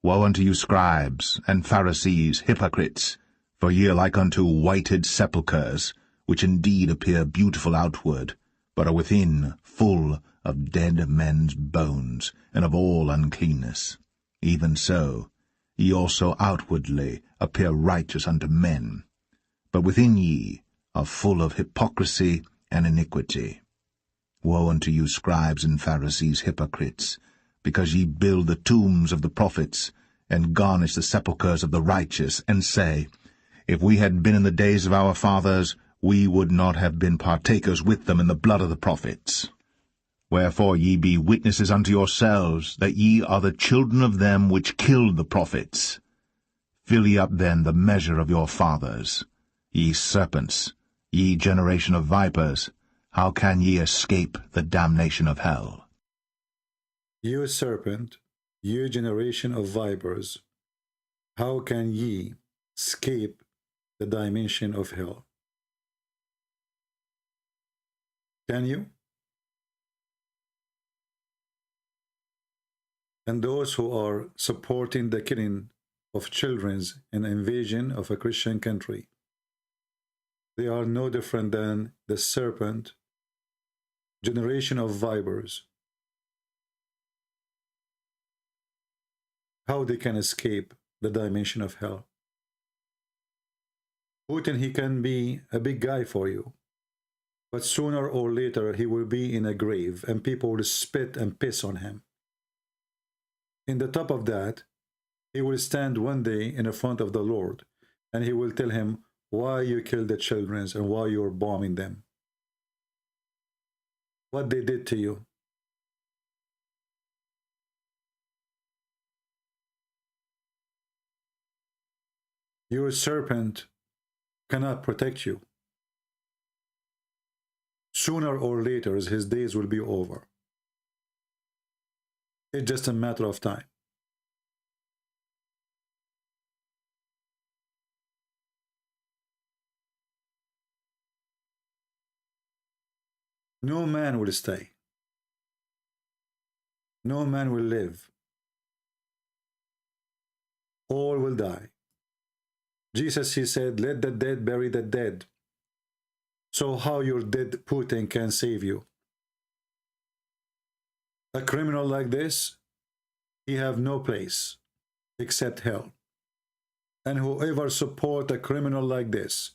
Woe unto you, scribes and Pharisees, hypocrites! For ye are like unto whited sepulchres, which indeed appear beautiful outward, but are within full of dead men's bones, and of all uncleanness. Even so, ye also outwardly appear righteous unto men, but within ye are full of hypocrisy and iniquity. Woe unto you, scribes and Pharisees, hypocrites! Because ye build the tombs of the prophets, and garnish the sepulchres of the righteous, and say, If we had been in the days of our fathers, we would not have been partakers with them in the blood of the prophets. Wherefore ye be witnesses unto yourselves, that ye are the children of them which killed the prophets. Fill ye up then the measure of your fathers. Ye serpents, ye generation of vipers, how can ye escape the damnation of hell? You serpent, you generation of vipers, how can ye escape the dimension of hell? Can you? And those who are supporting the killing of children in invasion of a Christian country, they are no different than the serpent, generation of vipers. How they can escape the dimension of hell? Putin, he can be a big guy for you, but sooner or later he will be in a grave and people will spit and piss on him. In the top of that, he will stand one day in the front of the Lord and he will tell him why you killed the children and why you're bombing them. What they did to you. Your serpent cannot protect you. Sooner or later, his days will be over. It's just a matter of time. No man will stay. No man will live. All will die. Jesus, he said, let the dead bury the dead. So how your dead Putin can save you? A criminal like this, he have no place except hell. And whoever support a criminal like this,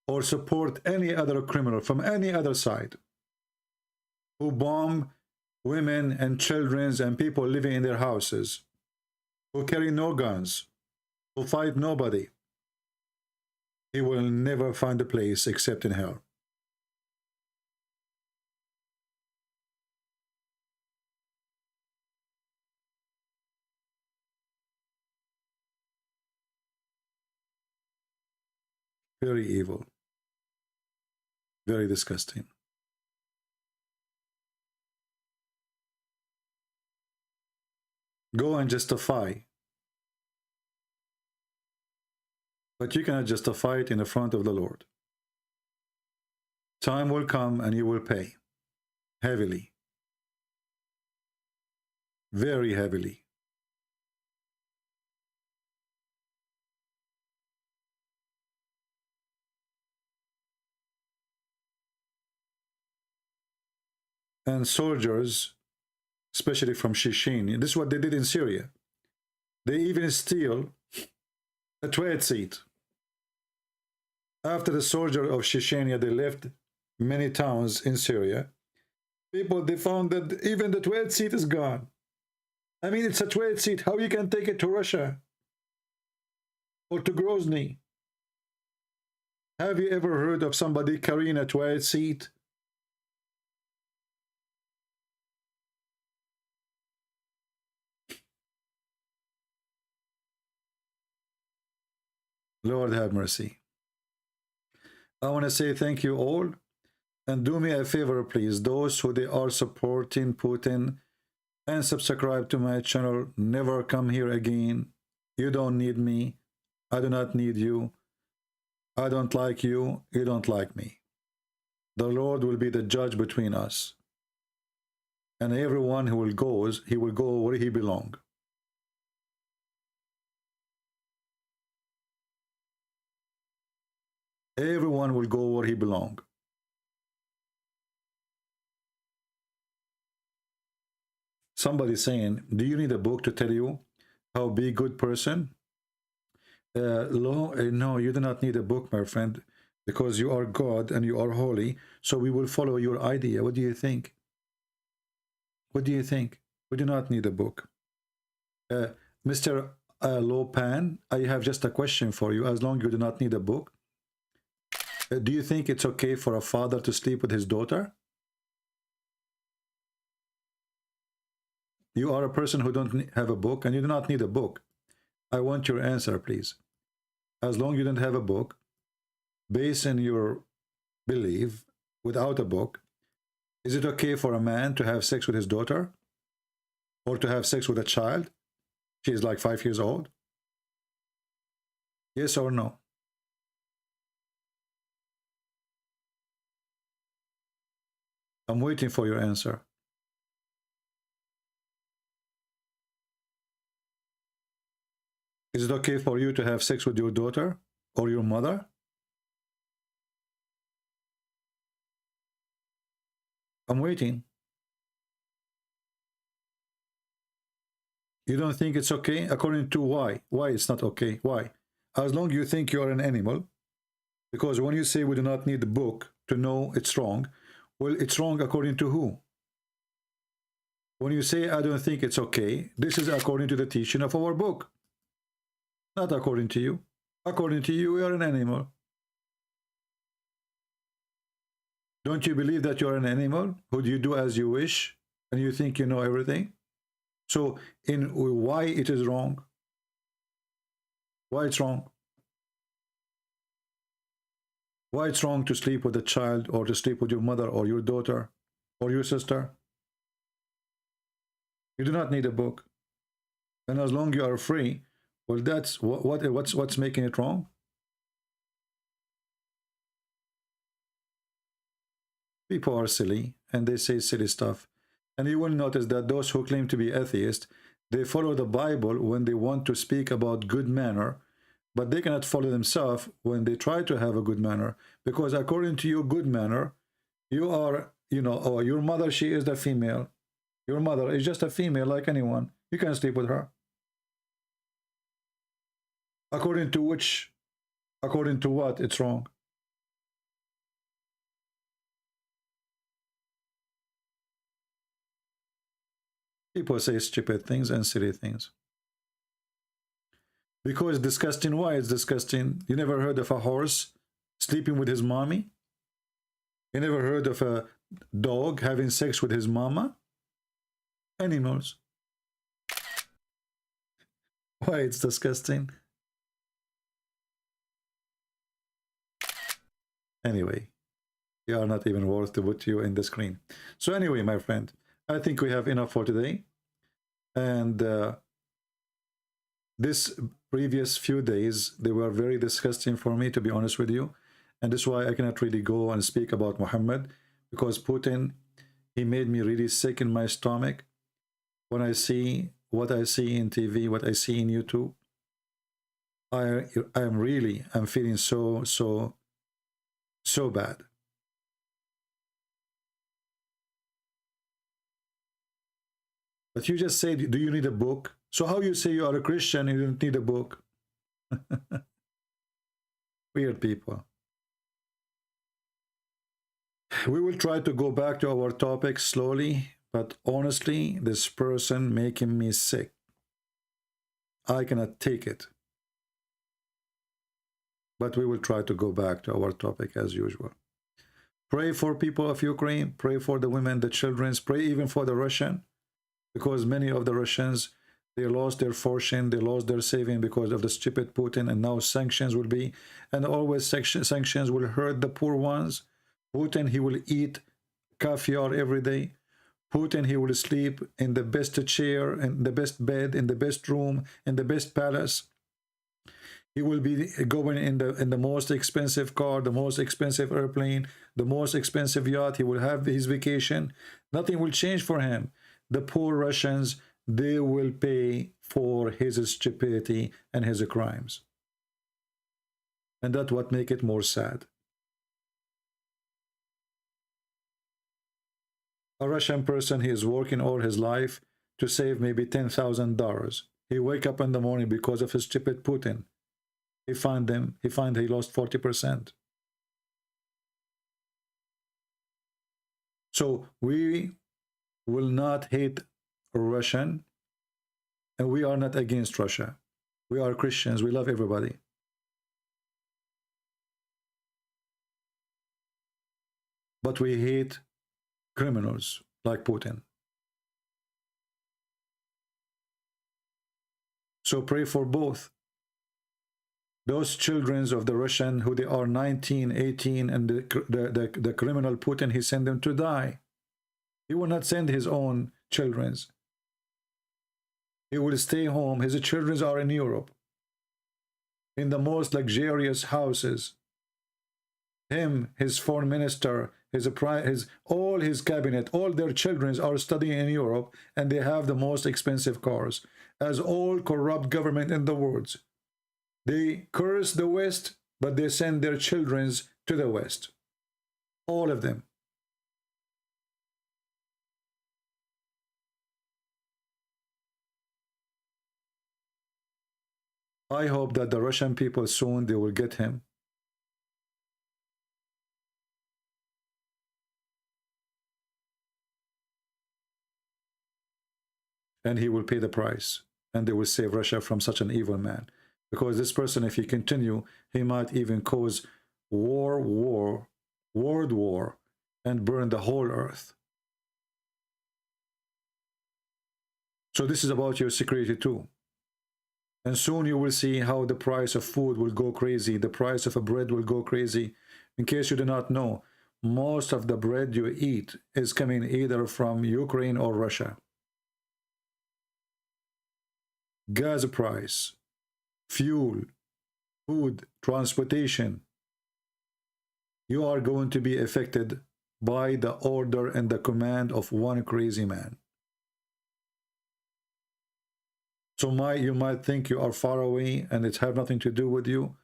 or support any other criminal from any other side, who bomb women and children and people living in their houses, who carry no guns, who fight nobody, he will never find a place except in hell. Very evil. Very disgusting. Go and justify. But you cannot justify it in the front of the Lord. Time will come and you will pay heavily. Very heavily. And soldiers, especially from Chechen, this is what they did in Syria. They even steal a toilet seat. After the soldier of Chechnya, they left many towns in Syria. People, they found that even the toilet seat is gone. I mean, it's a toilet seat. How you can take it to Russia or to Grozny? Have you ever heard of somebody carrying a toilet seat? Lord have mercy. I want to say thank you all, and do me a favor, please. Those who they are supporting Putin and subscribe to my channel, never come here again. You don't need me. I do not need you. I don't like you. You don't like me. The Lord will be the judge between us. And everyone who will go, he will go where he belongs. Everyone will go where he belongs. Somebody saying, do you need a book to tell you how be a good person? No, you do not need a book, my friend, because you are God and you are holy, so we will follow your idea. What do you think? What do you think? We do not need a book. Mr. Lopan, I have just a question for you. As long as you do not need a book, do you think it's okay for a father to sleep with his daughter? You are a person who don't have a book, and you do not need a book. I want your answer, please. As long as you don't have a book, based on your belief, without a book, is it okay for a man to have sex with his daughter? Or to have sex with a child? She is like 5 years old? Yes or no? I'm waiting for your answer. Is it okay for you to have sex with your daughter or your mother? I'm waiting. You don't think it's okay? According to why? Why it's not okay? Why? As long as you think you're an animal, because when you say we do not need the book to know it's wrong, well, it's wrong according to who? When you say I don't think it's okay, this is according to the teaching of our book. Not according to you. According to you, you are an animal. Don't you believe that you're an animal? Who do you do as you wish? And you think you know everything? So, in why it is wrong? Why it's wrong? Why it's wrong to sleep with a child or to sleep with your mother or your daughter or your sister? You do not need a book. And as long as you are free, well, that's what's making it wrong? People are silly and they say silly stuff. And you will notice that those who claim to be atheists, they follow the Bible when they want to speak about good manner, but they cannot follow themselves when they try to have a good manner. Because according to your good manner, you are, you know, oh, your mother, she is the female. Your mother is just a female like anyone. You can sleep with her. According to which, according to what it's wrong? People say stupid things and silly things. Because disgusting. Why it's disgusting? You never heard of a horse sleeping with his mommy? You never heard of a dog having sex with his mama? Animals. Why it's disgusting? Anyway, you are not even worth to put you in the screen. So anyway, my friend, I think we have enough for today. And this previous few days, they were very disgusting for me, to be honest with you. And that's why I cannot really go and speak about Muhammad, because Putin, he made me really sick in my stomach. When I see what I see in TV, what I see in YouTube, I'm feeling so bad. But you just said, do you need a book? So how you say you are a Christian and you don't need a book? Weird people. We will try to go back to our topic slowly, but honestly, this person making me sick. I cannot take it. But we will try to go back to our topic as usual. Pray for people of Ukraine. Pray for the women, the children. Pray even for the Russian. Because many of the Russians, they lost their fortune, they lost their saving because of the stupid Putin, and now sanctions will be, and always sanctions will hurt the poor ones. Putin, he will eat caviar every day. Putin, he will sleep in the best chair, in the best bed, in the best room, in the best palace. He will be going in the most expensive car, the most expensive airplane, the most expensive yacht. He will have his vacation. Nothing will change for him. The poor Russians, they will pay for his stupidity and his crimes. And that's what makes it more sad. A Russian person, he is working all his life to save maybe $10,000. He wake up in the morning because of his stupid Putin. He find he lost 40%. So we will not hate Russian, and we are not against Russia. We are Christians. We love everybody. But we hate criminals like Putin. So pray for both. Those children of the Russian who they are 19, 18, and the criminal Putin, he sent them to die. He will not send his own children. He will stay home. His children are in Europe, in the most luxurious houses. Him, his foreign minister, all his cabinet, all their children are studying in Europe, and they have the most expensive cars, as all corrupt government in the world. They curse the West, but they send their children to the West. All of them. I hope that the Russian people soon, they will get him. And he will pay the price. And they will save Russia from such an evil man. Because this person, if he continue, he might even cause world war, and burn the whole earth. So this is about your security too. And soon you will see how the price of food will go crazy. The price of a bread will go crazy. In case you do not know, most of the bread you eat is coming either from Ukraine or Russia. Gas price, fuel, food, transportation. You are going to be affected by the order and the command of one crazy man. So you might think you are far away and it have nothing to do with you.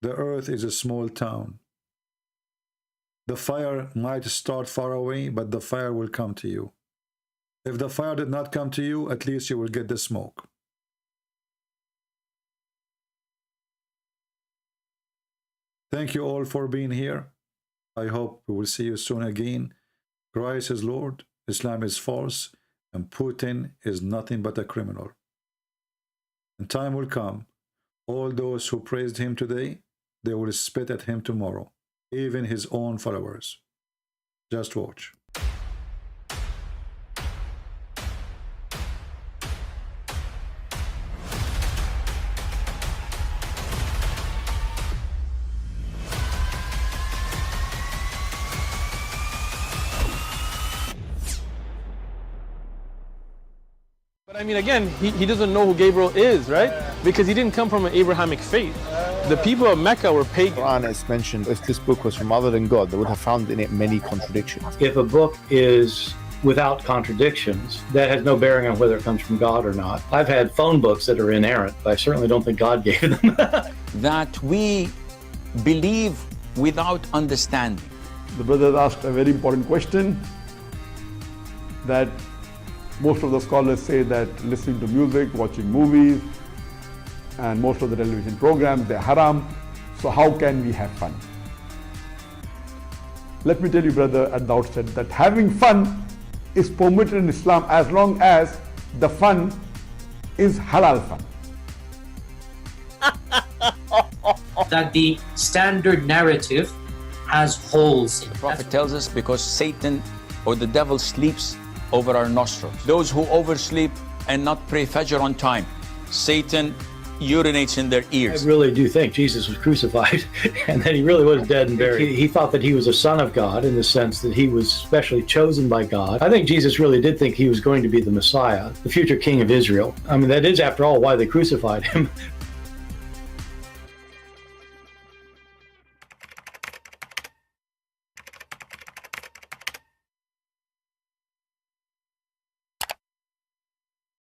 The earth is a small town. The fire might start far away, but the fire will come to you. If the fire did not come to you, at least you will get the smoke. Thank you all for being here. I hope we will see you soon again. Christ is Lord, Islam is false, and Putin is nothing but a criminal. And time will come, all those who praised him today, they will spit at him tomorrow, even his own followers. Just watch. But I mean, again, he doesn't know who Gabriel is, right? Because he didn't come from an Abrahamic faith. The people of Mecca were pagan. The Quran is mentioned, if this book was from other than God, they would have found in it many contradictions. If a book is without contradictions, that has no bearing on whether it comes from God or not. I've had phone books that are inerrant, but I certainly don't think God gave them. That we believe without understanding. The brother asked a very important question, that most of the scholars say that listening to music, watching movies, and most of the television programs, they're haram. So how can we have fun? Let me tell you, brother, at the outset, that having fun is permitted in Islam as long as the fun is halal fun. That the standard narrative has holes in it. The Prophet tells us because Satan or the devil sleeps over our nostrils. Those who oversleep and not pray Fajr on time, Satan urinates in their ears. I really do think Jesus was crucified and that he really was dead and buried. He thought that he was a son of God in the sense that he was specially chosen by God. I think Jesus really did think he was going to be the Messiah, the future king of Israel. I mean, that is, after all, why they crucified him,